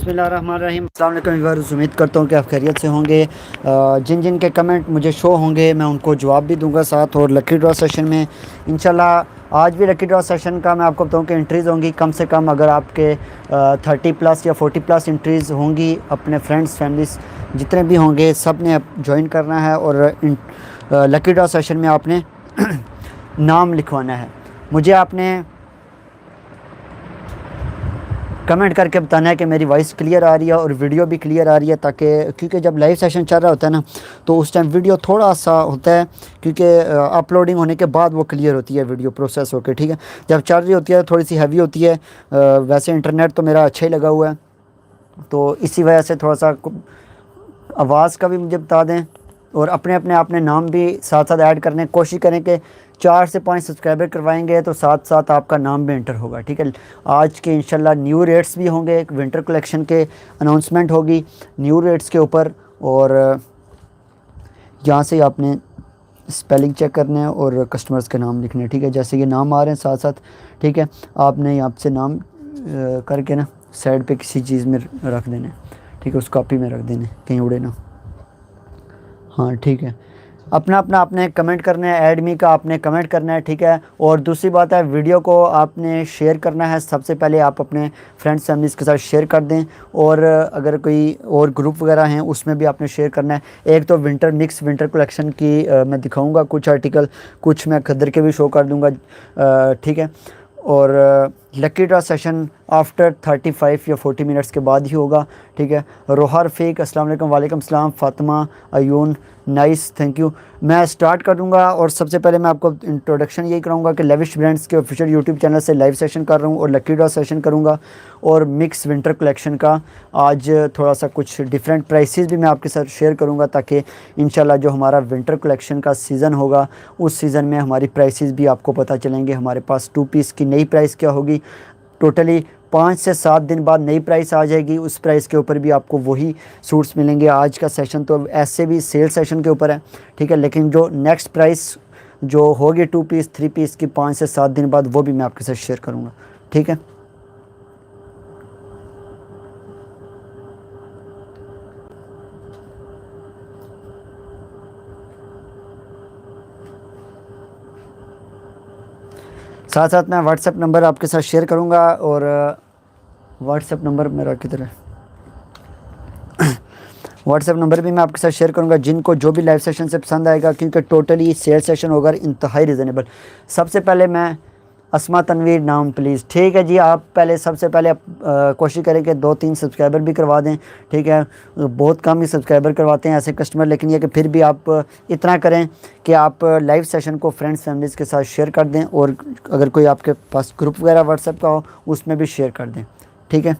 बिस्मिल्लाहिर्रहमानिर्रहीम। अस्सलाम वालेकुम व्यूअर्स, उम्मीद करता हूँ कि आप खैरियत से होंगे। जिन जिन के कमेंट मुझे शो होंगे मैं उनको जवाब भी दूंगा साथ, और लकी ड्रॉ सेशन में इंशाल्लाह आज भी लकी ड्रॉ सेशन का मैं आपको बताऊँ कि एंट्रीज़ होंगी कम से कम। अगर आपके 30+ या 40+ एंट्रीज़ होंगी, अपने फ्रेंड्स फैमिलीज जितने भी होंगे सब ने ज्वाइन करना है, और लकी ड्रॉ सेशन में आपने नाम लिखवाना है। मुझे आपने कमेंट करके बताना है कि मेरी वॉइस क्लियर आ रही है और वीडियो भी क्लियर आ रही है, ताकि क्योंकि जब लाइव सेशन चल रहा होता है ना तो उस टाइम वीडियो थोड़ा सा होता है, क्योंकि अपलोडिंग होने के बाद वो क्लियर होती है वीडियो प्रोसेस होकर, ठीक है। जब चल रही होती है थोड़ी सी हैवी होती है। वैसे इंटरनेट तो मेरा अच्छा ही लगा हुआ है, तो इसी वजह से थोड़ा सा आवाज़ का भी मुझे बता दें, और अपने अपने नाम भी साथ साथ ऐड करने की कोशिश करें कि 4 से 5 सब्सक्राइबर करवाएंगे तो साथ साथ आपका नाम भी एंटर होगा, ठीक है। आज के इंशाल्लाह न्यू रेट्स भी होंगे, एक विंटर कलेक्शन के अनाउंसमेंट होगी न्यू रेट्स के ऊपर, और यहाँ से आपने स्पेलिंग चेक करना है और कस्टमर्स के नाम लिखने हैं, ठीक है। जैसे कि नाम आ रहे हैं साथ साथ, ठीक है, आपने यहाँ से नाम करके ना साइड पे किसी चीज़ में रख देना है, ठीक है, उस कॉपी में रख देना, कहीं उड़े ना। हाँ ठीक है, अपना अपना आपने कमेंट करना है, ऐड मी का आपने कमेंट करना है, ठीक है। और दूसरी बात है, वीडियो को आपने शेयर करना है। सबसे पहले आप अपने फ्रेंड्स फैमिलीज़ के साथ शेयर कर दें, और अगर कोई और ग्रुप वगैरह हैं उसमें भी आपने शेयर करना है। एक तो विंटर मिक्स विंटर कलेक्शन की मैं दिखाऊंगा कुछ आर्टिकल, कुछ मैं खद्दर के भी शो कर दूंगा, ठीक है। और लकी ड्रॉ सेशन आफ्टर 35 या 40 मिनट्स के बाद ही होगा, ठीक है। रोहा रफ़ीक अस्सलाम वालेकुम। वालेकुम सलाम। फ़ातिमा अयून नाइस, थैंक यू। मैं स्टार्ट कर दूंगा, और सबसे पहले मैं आपको इंट्रोडक्शन यही कराऊंगा कि लेविश ब्रांड्स के ऑफिशियल यूट्यूब चैनल से लाइव सेशन कर रहा हूँ, और लकी ड्रॉ सेशन करूँगा, और मिक्स विंटर कलेक्शन का आज थोड़ा सा कुछ डिफरेंट प्राइसेस भी मैं आपके साथ शेयर करूँगा, ताकि इंशाल्लाह जो हमारा विंटर कलेक्शन का सीज़न होगा उस सीज़न में हमारी प्राइसेस भी आपको पता चलेंगे। हमारे पास 2 पीस की नई प्राइस क्या होगी, टोटली 5 से 7 दिन बाद नई प्राइस आ जाएगी, उस प्राइस के ऊपर भी आपको वही सूट्स मिलेंगे। आज का सेशन तो ऐसे भी सेल सेशन के ऊपर है, ठीक है, लेकिन जो नेक्स्ट प्राइस जो होगी 2 पीस 3 पीस की 5 से 7 दिन बाद, वो भी मैं आपके साथ शेयर करूँगा, ठीक है। साथ साथ मैं व्हाट्सएप नंबर आपके साथ शेयर करूँगा, और व्हाट्सएप नंबर मेरा किधर है, व्हाट्सएप नंबर भी मैं आपके साथ शेयर करूंगा, जिनको जो भी लाइव सेशन से पसंद आएगा, क्योंकि टोटली सेल सेशन होगा इंतहाई रिजनेबल। सबसे पहले मैं अस्मा तनवीर नाम प्लीज़, ठीक है जी। आप पहले सबसे पहले कोशिश करें कि 2-3 सब्सक्राइबर भी करवा दें, ठीक है। बहुत कम ही सब्सक्राइबर करवाते हैं ऐसे कस्टमर, लेकिन ये कि फिर भी आप इतना करें कि आप लाइव सेशन को फ्रेंड्स फैमिलीज़ के साथ शेयर कर दें, और अगर कोई आपके पास ग्रुप वगैरह व्हाट्सएप का हो उसमें भी शेयर कर दें, ठीक है।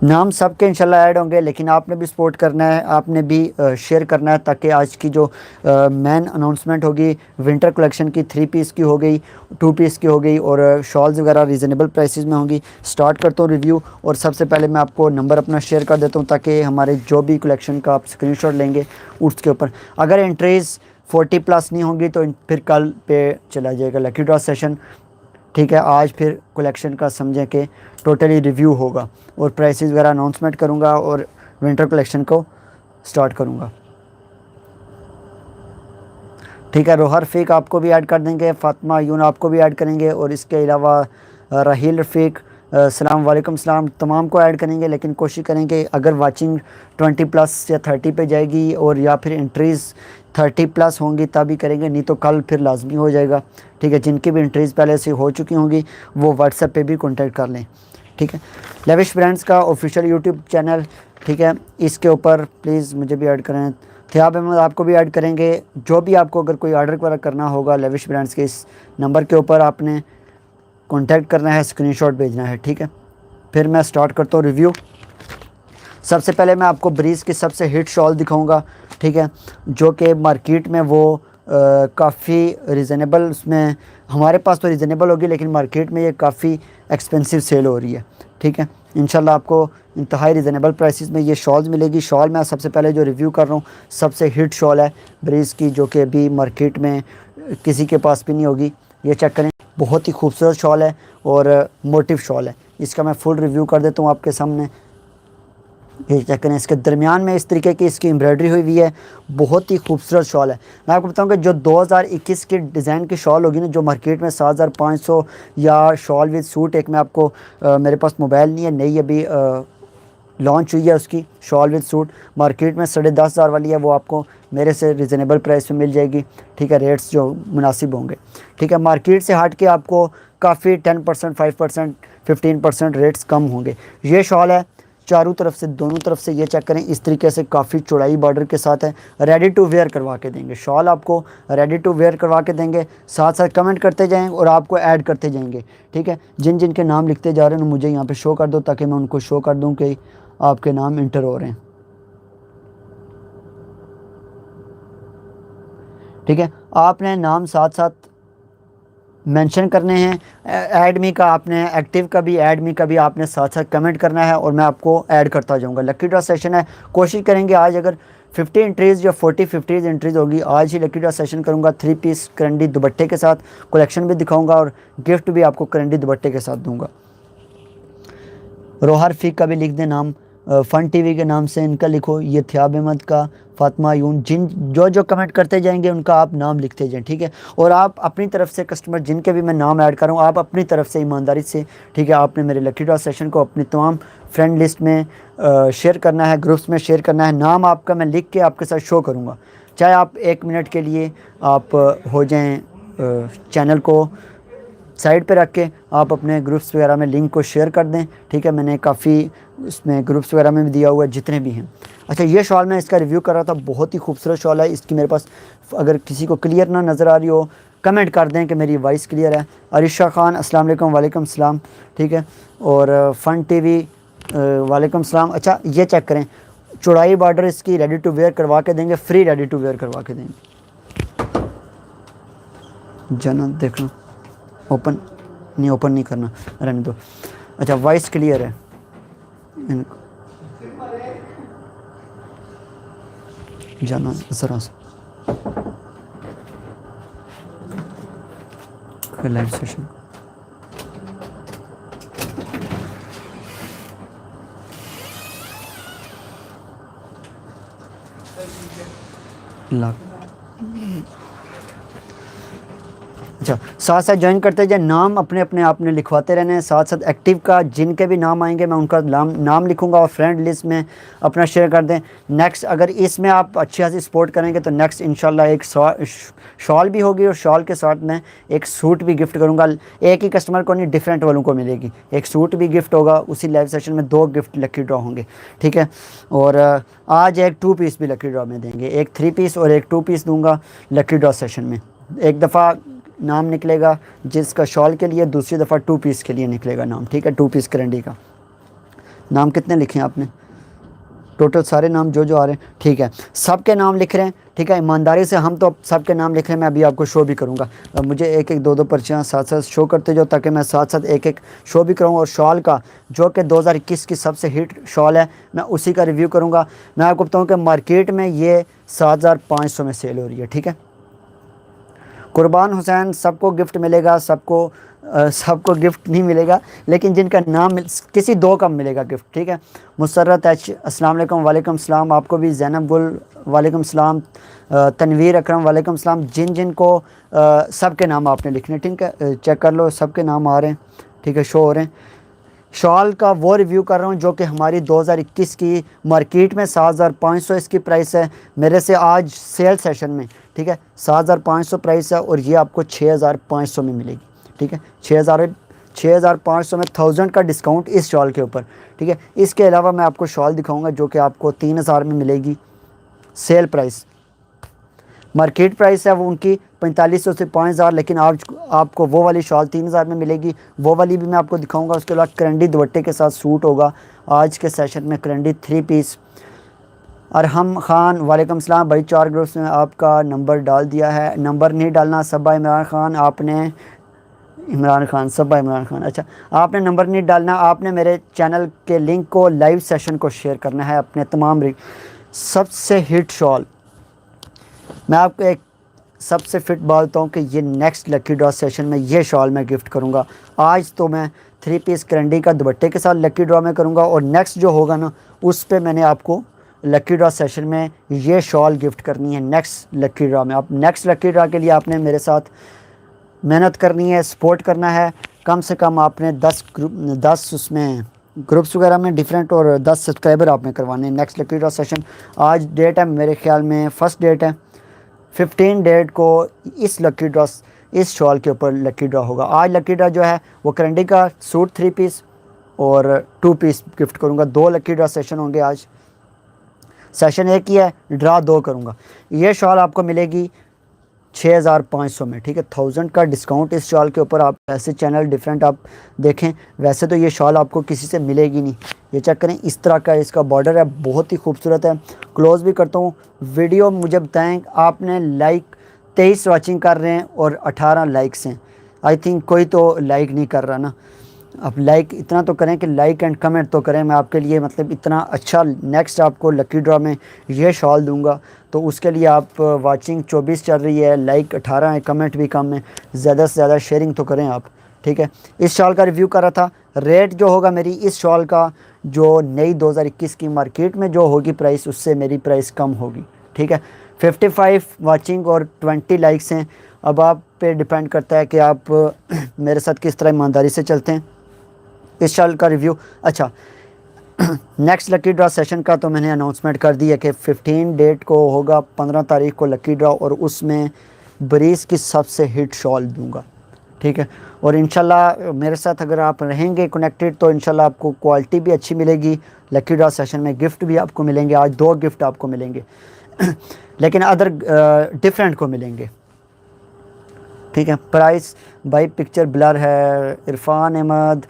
नाम सबके इंशाल्लाह ऐड होंगे, लेकिन आपने भी सपोर्ट करना है, आपने भी शेयर करना है, ताकि आज की जो मेन अनाउंसमेंट होगी विंटर कलेक्शन की 3 पीस की हो गई, 2 पीस की हो गई, और शॉल्स वगैरह रीज़नेबल प्राइसेस में होंगी। स्टार्ट करता हूँ रिव्यू, और सबसे पहले मैं आपको नंबर अपना शेयर कर देता हूँ, ताकि हमारे जो भी कलेक्शन का आप स्क्रीनशॉट लेंगे उसके ऊपर अगर एंट्रीज़ 40+ नहीं होंगी तो फिर कल पे चला जाएगा लकी ड्रॉ सेशन, ठीक है। आज फिर कलेक्शन का समझें कि टोटली रिव्यू होगा, और प्राइसेस वगैरह अनाउंसमेंट करूंगा, और विंटर कलेक्शन को स्टार्ट करूंगा, ठीक है। रोहा रफ़ीक आपको भी ऐड कर देंगे, फ़ातिमा यून आपको भी ऐड करेंगे, और इसके अलावा राहील रफ़ीक सलाम वालेकुम सलाम, तमाम को ऐड करेंगे। लेकिन कोशिश करेंगे अगर वाचिंग 20+ या 30 पे जाएगी, और या फिर एंट्रीज़ 30+ होंगी तभी करेंगे, नहीं तो कल फिर लाजमी हो जाएगा, ठीक है। जिनकी भी एंट्रीज़ पहले से हो चुकी होंगी वो व्हाट्सएप पे भी कॉन्टैक्ट कर लें, ठीक है। लेविश ब्रांड्स का ऑफिशियल यूट्यूब चैनल, ठीक है, इसके ऊपर प्लीज़ मुझे भी ऐड करें। थियाब अहमद आपको भी ऐड करेंगे। जो भी आपको अगर कोई ऑर्डर वगैरह करना होगा लेविश ब्रांड्स के इस नंबर के ऊपर आपने कॉन्टैक्ट करना है, स्क्रीनशॉट भेजना है, ठीक है। फिर मैं स्टार्ट करता हूँ रिव्यू। सबसे पहले मैं आपको ब्रीज़ की सबसे हिट शॉल दिखाऊंगा, ठीक है, जो कि मार्केट में वो काफ़ी रिजनेबल, उसमें हमारे पास तो रिजनेबल होगी, लेकिन मार्केट में ये काफ़ी एक्सपेंसिव सेल हो रही है, ठीक है। इंशाल्लाह आपको इंतहाई रिजनेबल प्राइसेस में ये शॉल्स मिलेगी। शॉल मैं सबसे पहले जो रिव्यू कर रहा हूँ सबसे हिट शॉल है ब्रीज़ की, जो कि अभी मार्केट में किसी के पास भी नहीं होगी। ये चेक करें, बहुत ही खूबसूरत शॉल है और मोटिव शॉल है। इसका मैं फुल रिव्यू कर देता हूँ आपके सामने। ये चेक करें, इसके दरमियान में इस तरीके की इसकी एम्ब्रॉयडरी हुई हुई है, बहुत ही खूबसूरत शॉल है। मैं आपको बताऊं कि जो 2021 की डिज़ाइन की शॉल होगी ना, जो मार्केट में 7500 या शॉल विद सूट, एक मैं आपको मेरे पास मोबाइल नहीं है, नई अभी लॉन्च हुई है उसकी शॉल विद सूट, मार्केट में 10,500 वाली है, वो आपको मेरे से रिजनेबल प्राइस में मिल जाएगी। ठीक है, रेट्स जो मुनासिब होंगे। ठीक है, मार्केट से हट के आपको काफ़ी 10%, 5%, 15% रेट्स कम होंगे। ये शॉल है चारों तरफ से, दोनों तरफ से, ये चेक करें, इस तरीके से काफ़ी चौड़ाई बॉर्डर के साथ है। रेडी टू वेयर करवा के देंगे, शॉल आपको रेडी टू वेयर करवा के देंगे। साथ साथ कमेंट करते जाएंगे और आपको ऐड करते जाएंगे। ठीक है, जिन जिन के नाम लिखते जा रहे हैं मुझे यहाँ पे शो कर दो, ताकि मैं उनको शो कर दूँ कि आपके नाम इंटर हो रहे हैं। ठीक है, आपने नाम साथ साथ मेंशन करने हैं। ऐड मी का आपने, एक्टिव का भी, ऐड मी का भी आपने साथ साथ कमेंट करना है और मैं आपको ऐड करता जाऊंगा। लकी ड्रॉ सेशन है, कोशिश करेंगे आज अगर 50 एंट्रीज़ या 40-50 एंट्रीज़ होगी, आज ही लकी ड्रॉ सेशन करूंगा। 3 पीस करंडी दुपट्टे के साथ कलेक्शन भी दिखाऊंगा और गिफ्ट भी आपको करंडी दुपट्टे के साथ दूंगा। रोहर फीक का भी लिख दें नाम, फ़न टीवी के नाम से इनका लिखो, ये थियाब अहमद का, फातिमा यून, जिन जो जो कमेंट करते जाएंगे उनका आप नाम लिखते जाएं। ठीक है, और आप अपनी तरफ से कस्टमर जिनके भी मैं नाम ऐड कर रहा हूँ, आप अपनी तरफ से ईमानदारी से, ठीक है, आपने मेरे लकी ड्रॉ सेशन को अपनी तमाम फ्रेंड लिस्ट में शेयर करना है, ग्रुप्स में शेयर करना है। नाम आपका मैं लिख के आपके साथ शो करूँगा, चाहे आप 1 मिनट के लिए आप हो जाएँ चैनल को साइड पे रख के आप अपने ग्रुप्स वगैरह में लिंक को शेयर कर दें। ठीक है, मैंने काफ़ी इसमें ग्रुप्स वगैरह में भी दिया हुआ है जितने भी हैं। अच्छा, ये शॉल मैं इसका रिव्यू कर रहा था, बहुत ही खूबसूरत शॉल है। इसकी मेरे पास, अगर किसी को क्लियर ना नज़र आ रही हो कमेंट कर दें कि मेरी वॉइस क्लियर है। अरिशा खान अस्सलाम वालेकुम, वालेकुम सलाम। ठीक है, और फ़न टीवी वालेकुम सलाम। अच्छा, ये चेक करें, चौड़ाई बॉर्डर इसकी रेडी टू वेयर करवा के देंगे, फ्री रेडी टू वेयर करवा के देंगे। जना देख लो, ओपन नहीं करना, रहने दो। अच्छा, वॉइस क्लियर है इनको, जाना ज़रा सा लाइव सेशन। लाख अच्छा, साथ साथ ज्वाइन करते जाए, नाम अपने अपने आपने लिखवाते रहने हैं। साथ साथ एक्टिव का जिनके भी नाम आएंगे मैं उनका नाम लिखूंगा और फ्रेंड लिस्ट में अपना शेयर कर दें। नेक्स्ट अगर इसमें आप अच्छी खासी सपोर्ट करेंगे तो नेक्स्ट इंशाल्लाह एक शॉल भी होगी और शॉल के साथ मैं एक सूट भी गिफ्ट करूंगा। एक ही कस्टमर को नहीं, डिफरेंट वालों को मिलेगी, एक सूट भी गिफ्ट होगा। उसी लाइव सेशन में 2 गिफ्ट लकी ड्रॉ होंगे। ठीक है, और आज एक 2 पीस भी लकी ड्रॉ में देंगे, एक 3 पीस और एक 2 पीस दूंगा लकी ड्रॉ सेशन में। एक दफ़ा नाम निकलेगा जिसका शॉल के लिए, दूसरी दफ़ा 2 पीस के लिए निकलेगा नाम। ठीक है, 2 पीस करंडी का नाम कितने लिखे हैं आपने? टोटल सारे नाम जो जो आ रहे हैं, ठीक है, सबके नाम लिख रहे हैं। ठीक है, ईमानदारी से हम तो सबके नाम लिख रहे हैं। मैं अभी आपको शो भी करूंगा, मुझे एक एक 2 पर्चियाँ साथ साथ शो करते जाओ ताकि मैं साथ साथ एक एक शो भी करूँगा। और शॉल का जो कि 2021 की सबसे हिट शॉल है, मैं उसी का रिव्यू करूँगा। मैं आपको बताऊँ कि मार्केट में ये 7,500 में सेल हो रही है। ठीक है, कुर्बान हुसैन, सबको गिफ्ट मिलेगा, सबको गिफ्ट नहीं मिलेगा, लेकिन जिनका नाम किसी 2 का मिलेगा गिफ्ट। ठीक है, मुसर्रत एच अस्सलाम वालेकुम, वालेकुम सलाम। आपको भी ज़ैनब गुल वालेकुम सलाम, तनवीर अकरम वालेकुम सलाम। जिन जिन को सबके नाम आपने लिखने, ठीक है, चेक कर लो, सबके नाम आ रहे हैं। ठीक है, शो हो रहे हैं। शॉल का वो रिव्यू कर रहा हूँ जो कि हमारी 2021 की मार्केट में 7,500 इसकी प्राइस है, मेरे से आज सेल सेशन में। ठीक है, 7,500 प्राइस है और ये आपको 6,500 में मिलेगी। ठीक है, 6,500 में 1000 का डिस्काउंट इस शॉल के ऊपर। ठीक है, इसके अलावा मैं आपको शॉल दिखाऊंगा जो कि आपको 3,000 में मिलेगी। सेल प्राइस, मार्केट प्राइस है वो उनकी 4500 से 5,000, लेकिन आज आपको वो वाली शॉल 3,000 में मिलेगी। वो वाली भी मैं आपको दिखाऊंगा। उसके बाद करंडी दुपट्टे के साथ सूट होगा आज के सेशन में, करंडी 3 पीस। अरहम खान वालेकुम सलाम भाई, 4 ग्रुप्स में आपका नंबर डाल दिया है। नंबर नहीं डालना, सबा इमरान खान, आपने इमरान खान, सबा इमरान खान, अच्छा, आपने नंबर नहीं डालना, आपने मेरे चैनल के लिंक को, लाइव सेशन को शेयर करना है अपने तमाम। सबसे हिट शॉल मैं आपको एक सबसे फिट बात बताऊँ कि ये नेक्स्ट लकी ड्रॉ सेशन में ये शॉल मैं गिफ्ट करूँगा। आज तो मैं 3 पीस करंडी का दुपट्टे के साथ लकी ड्रॉ में करूँगा, और नेक्स्ट जो होगा ना उस पे मैंने आपको लकी ड्रॉ सेशन में ये शॉल गिफ्ट करनी है नेक्स्ट लकी ड्रॉ में। आप नेक्स्ट लकी ड्रॉ के लिए आपने मेरे साथ मेहनत करनी है, सपोर्ट करना है। कम से कम आपने 10 उसमें ग्रुप्स वगैरह में डिफरेंट और 10 सब्सक्राइबर आपने करवाने हैं नेक्स्ट लकी ड्रॉ सेशन। आज डेट है मेरे ख्याल में फर्स्ट डेट है, 15 डेट को इस लकी ड्रॉ इस शॉल के ऊपर लकी ड्रॉ होगा। आज लकी ड्रॉ जो है वो करंडी का सूट 3 पीस और 2 पीस गिफ्ट करूँगा। 2 लकी ड्रॉ सेशन होंगे आज, सेशन एक ही है, ड्रा 2 करूँगा। ये शॉल आपको मिलेगी 6500 में, ठीक है। 1000 का डिस्काउंट इस शॉल के ऊपर। आप ऐसे चैनल डिफरेंट आप देखें, वैसे तो ये शॉल आपको किसी से मिलेगी नहीं। ये चेक करें, इस तरह का इसका बॉर्डर है, बहुत ही खूबसूरत है। क्लोज भी करता हूँ। वीडियो मुझे बताएं, आपने लाइक 23 वाचिंग कर रहे हैं और 18 लाइक्स हैं। आई थिंक कोई तो लाइक नहीं कर रहा ना। अब लाइक इतना तो करें कि लाइक एंड कमेंट तो करें। मैं आपके लिए मतलब इतना अच्छा नेक्स्ट आपको लकी ड्रॉ में ये शॉल दूंगा, तो उसके लिए आप वाचिंग 24 चल रही है, लाइक 18 है, कमेंट भी कम है। ज़्यादा से ज़्यादा शेयरिंग तो करें आप, ठीक है। इस शॉल का रिव्यू कर रहा था। रेट जो होगा मेरी इस शॉल का, जो नई 2021 की मार्केट में जो होगी प्राइस, उससे मेरी प्राइस कम होगी, ठीक है। 55 वाचिंग और 20 लाइक्स हैं। अब आप पे डिपेंड करता है कि आप मेरे साथ किस तरह ईमानदारी से चलते हैं। इस शॉल का रिव्यू अच्छा नेक्स्ट लकी ड्रॉ सेशन का तो मैंने अनाउंसमेंट कर दी है कि 15 डेट को होगा, 15 तारीख को लकी ड्रॉ, और उसमें ब्रीज़ की सबसे हिट शॉल दूंगा, ठीक है। और इंशाल्लाह मेरे साथ अगर आप रहेंगे कनेक्टेड तो इंशाल्लाह आपको क्वालिटी भी अच्छी मिलेगी। लकी ड्रॉ सेशन में गिफ्ट भी आपको मिलेंगे। आज 2 गिफ्ट आपको मिलेंगे लेकिन अदर डिफरेंट को मिलेंगे, ठीक है। प्राइस भाई पिक्चर ब्लर है। इरफान अहमद,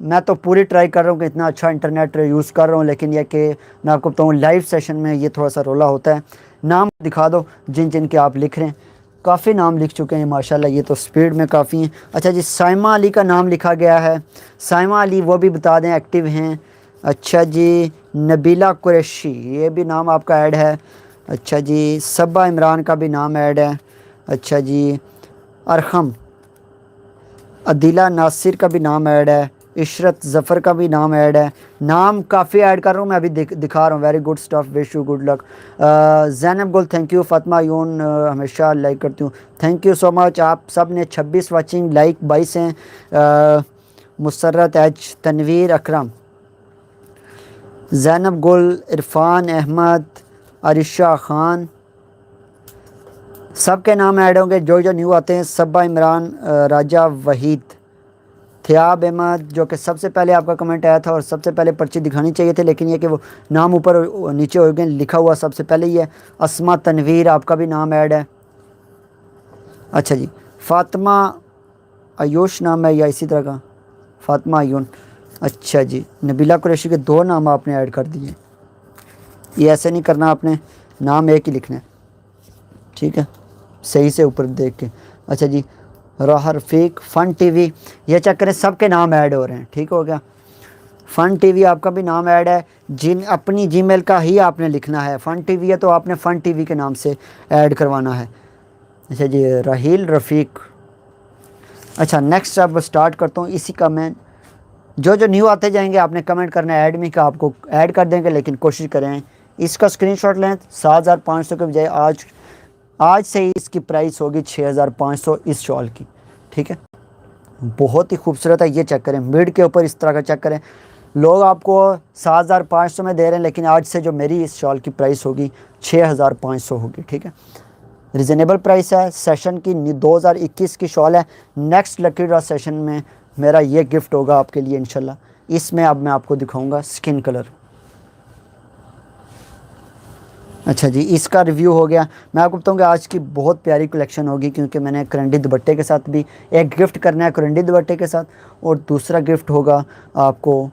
मैं तो पूरी ट्राई कर रहा हूँ कि इतना अच्छा इंटरनेट यूज़ कर रहा हूँ, लेकिन यह कि मैं आपको बताऊँ लाइव सेशन में ये थोड़ा सा रोला होता है। नाम दिखा दो जिन जिन के आप लिख रहे हैं। काफ़ी नाम लिख चुके हैं माशाल्लाह, ये तो स्पीड में काफ़ी हैं। अच्छा जी, साइमा अली का नाम लिखा गया है। साइमा अली वो भी बता दें एक्टिव हैं। अच्छा जी, नबीला कुरैशी ये भी नाम आपका ऐड है। अच्छा जी, सबा इमरान का भी नाम ऐड है। अच्छा जी, अरहम अदिला नासिर का भी नाम ऐड है। इशरत ज़फ़र का भी नाम ऐड है। नाम काफ़ी ऐड कर रहा हूँ मैं, अभी दिखा रहा हूँ। Very good stuff, wish you good luck. Zainab गुल थैंक यू। फ़ातिमा यून हमेशा लाइक करती हूँ, थैंक यू सो मच। आप सब ने 26 वाचिंग, लाइक 22 हैं। मुसर्रत एच, तनवीर अकरम, ज़ैनब गुल, इरफान अहमद, अरिशा ख़ान, सब के नाम ऐड होंगे जो जो न्यू आते हैं। सबा इमरान, राजा वहीद, थियाब अहमद जो कि सबसे पहले आपका कमेंट आया था और सबसे पहले पर्ची दिखानी चाहिए थे, लेकिन ये कि वो नाम ऊपर नीचे हो गए, लिखा हुआ सबसे पहले ही है। अस्मा तनवीर आपका भी नाम ऐड है। अच्छा जी, फ़ातिमा आयुष नाम है या इसी तरह का, फ़ातिमा आयुन। अच्छा जी, नबीला कुरैशी के 2 नाम आपने ऐड कर दिए। ये ऐसे नहीं करना, आपने नाम एक ही लिखना है, ठीक है, सही से ऊपर देख के। अच्छा जी, राह रफ़ीक, फ़न टीवी, ये चेक करें सबके नाम ऐड हो रहे हैं, ठीक हो गया। फ़न टीवी आपका भी नाम ऐड है। जिन अपनी जीमेल का ही आपने लिखना है। फ़न टीवी है तो आपने फ़न टीवी के नाम से ऐड करवाना है। अच्छा जी, राहील रफ़ीक। अच्छा नेक्स्ट अब स्टार्ट करता हूँ। इसी का मैं जो जो न्यू आते जाएंगे आपने कमेंट करना है, ऐड मी का आपको ऐड कर देंगे, लेकिन कोशिश करें इसका स्क्रीनशॉट लें। 7500 के बजाय आज से ही इसकी प्राइस होगी 6500 इस शॉल की, ठीक है। बहुत ही खूबसूरत है, ये चेक करें, मिड के ऊपर इस तरह का चेक करें। लोग आपको 7500 में दे रहे हैं, लेकिन आज से जो मेरी इस शॉल की प्राइस होगी 6500 होगी, ठीक है। रिजनेबल प्राइस है। सेशन की 2021 की शॉल है। नेक्स्ट लकी ड्रॉ सेशन में मेरा ये गिफ्ट होगा आपके लिए इंशाल्लाह। इसमें अब मैं आपको दिखाऊंगा स्किन कलर। अच्छा जी, इसका रिव्यू हो गया। मैं आपको बताऊंगा आज की बहुत प्यारी कलेक्शन होगी, क्योंकि मैंने करंडी दुपट्टे के साथ भी एक गिफ्ट करना है, करंडी दुपट्टे के साथ, और दूसरा गिफ्ट होगा आपको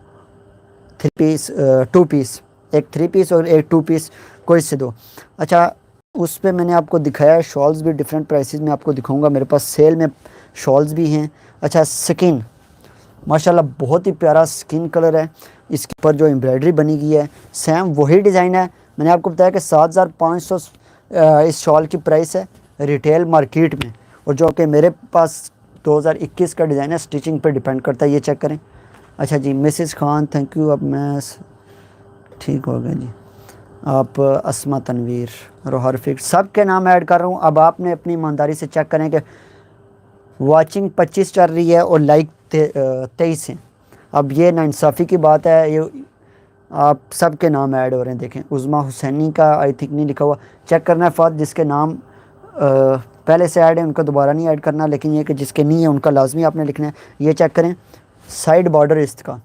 3 पीस 2 पीस, एक 3 पीस और एक 2 पीस, कोई से 2। अच्छा, उस पर मैंने आपको दिखाया शॉल्स भी डिफरेंट प्राइसेस में आपको दिखाऊंगा। मेरे पास सेल में शॉल्स भी हैं। अच्छा, स्किन माशाल्लाह बहुत ही प्यारा स्किन कलर है। इसके ऊपर जो एम्ब्रॉयडरी बनी गई है सेम वही डिज़ाइन है। मैंने आपको बताया कि 7500 इस शॉल की प्राइस है। रिटेल मार्केट में, और जो कि मेरे पास 2021 का डिज़ाइन है, स्टिचिंग पे डिपेंड करता है। ये चेक करें। अच्छा जी, मिसेस खान थैंक यू। अब मैं ठीक हो गया जी। आप अस्मा तनवीर रोहर फिक सब के नाम ऐड कर रहा हूँ। अब आपने अपनी ईमानदारी से चेक करें कि वाचिंग 25 चल रही है और लाइक 23 हैं। अब ये नाइंसाफ़ी की बात है, ये आप सब के नाम ऐड हो रहे हैं। देखें, उज़मा हुसैनी का आई थिंक नहीं लिखा हुआ, चेक करना है फ़र्द जिसके नाम पहले से ऐड है उनको दोबारा नहीं ऐड करना, लेकिन ये कि जिसके नहीं है उनका लाजमी आपने लिखना है। ये चेक करें, साइड बॉर्डर इसका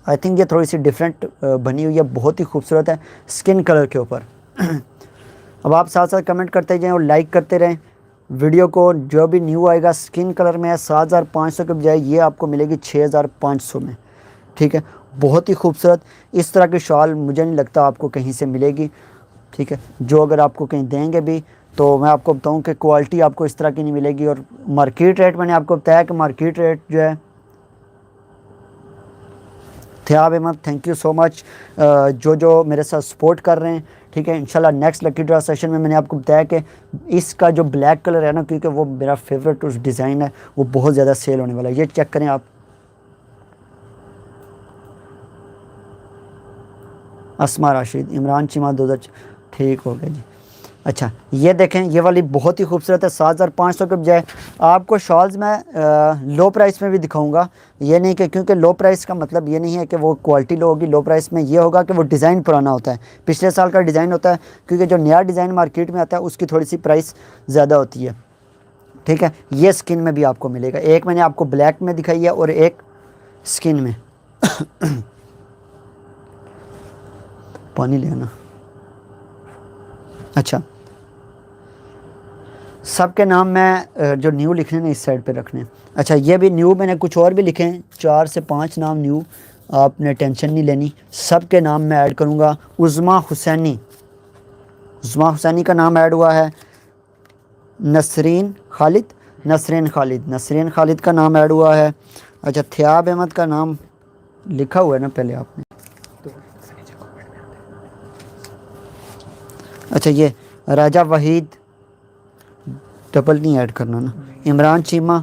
आई थिंक ये थोड़ी सी डिफरेंट बनी हुई है, बहुत ही खूबसूरत है स्किन कलर के ऊपर। अब आप साथ साथ कमेंट करते जाएं और लाइक करते रहें वीडियो को। जो भी न्यू आएगा स्किन कलर में है 7500 के बजाय ये आपको मिलेगी 6500 में, ठीक है। बहुत ही खूबसूरत इस तरह की शॉल मुझे नहीं लगता आपको कहीं से मिलेगी, ठीक है। जो अगर आपको कहीं देंगे भी तो मैं आपको बताऊं कि क्वालिटी आपको इस तरह की नहीं मिलेगी। और मार्केट रेट मैंने आपको बताया कि मार्केट रेट जो है। थ्याब Ahmad thank you so much, जो मेरे साथ सपोर्ट कर रहे हैं, ठीक है। इंशाल्लाह नेक्स्ट लकी ड्रा सेशन में मैंने आपको बताया कि इसका जो ब्लैक कलर है ना, क्योंकि वो मेरा फेवरेट उस डिज़ाइन है, वो बहुत ज़्यादा सेल होने वाला है। ये चेक करें आप, अस्मा राशिद इमरान चीमा 2000 ठीक हो गया जी। अच्छा ये देखें, ये वाली बहुत ही खूबसूरत है 7500 के बजाय। आपको शॉल्स मैं लो प्राइस में भी दिखाऊंगा, ये नहीं कि क्योंकि लो प्राइस का मतलब ये नहीं है कि वो क्वालिटी लो होगी। लो प्राइस में ये होगा कि वो डिज़ाइन पुराना होता है, पिछले साल का डिज़ाइन होता है, क्योंकि जो नया डिज़ाइन मार्केट में आता है उसकी थोड़ी सी प्राइस ज़्यादा होती है, ठीक है। ये स्किन में भी आपको मिलेगा, एक मैंने आपको ब्लैक में दिखाई है और एक स्किन में। पानी लेना। अच्छा सबके नाम मैं जो न्यू लिखने ने इस साइड पे रखने। अच्छा ये भी न्यू, मैंने कुछ और भी लिखे हैं 4 से 5 नाम न्यू, आपने टेंशन नहीं लेनी, सबके नाम मैं ऐड करूँगा। उज़मा हुसैनी, उज़मा हुसैनी का नाम ऐड हुआ है। नसरीन खालिद, नसरीन खालिद का नाम ऐड हुआ है। अच्छा थ्याब अहमद का नाम लिखा हुआ है ना पहले आपने। अच्छा ये राजा वहीद, डबल नहीं ऐड करना ना। इमरान चीमा,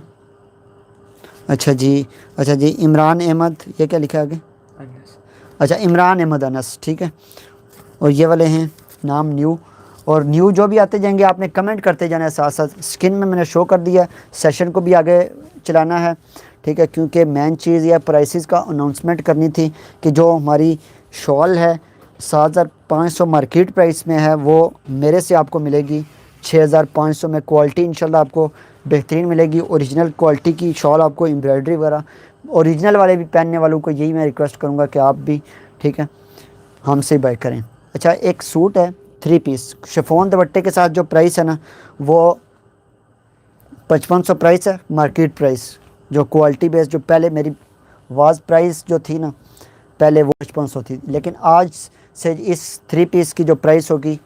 अच्छा जी इमरान अहमद, ये क्या लिखा है आगे? अच्छा इमरान अहमद अनस, ठीक है। और ये वाले हैं नाम न्यू, और न्यू जो भी आते जाएंगे आपने कमेंट करते जाना है साथ साथ। स्किन में मैंने शो कर दिया, सेशन को भी आगे चलाना है, ठीक है, क्योंकि मेन चीज़ या प्राइसेस का अनाउंसमेंट करनी थी कि जो हमारी शॉल है 7500 मार्केट प्राइस में है, वो मेरे से आपको मिलेगी 6500 में। क्वालिटी इंशाल्लाह आपको बेहतरीन मिलेगी, ओरिजिनल क्वालिटी की शॉल आपको, एम्ब्रॉयडरी वगैरह ओरिजिनल वाले भी पहनने वालों को यही मैं रिक्वेस्ट करूँगा कि आप भी, ठीक है, हमसे बाय करें। अच्छा एक सूट है 3 पीस शिफॉन दुपट्टे के साथ, जो प्राइस है ना वो 5500 प्राइस है मार्केट प्राइस। जो क्वालिटी बेस्ड जो पहले मेरी वाज प्राइस जो थी ना पहले वो 5500 थी, लेकिन आज से इस 3 पीस की जो प्राइस होगी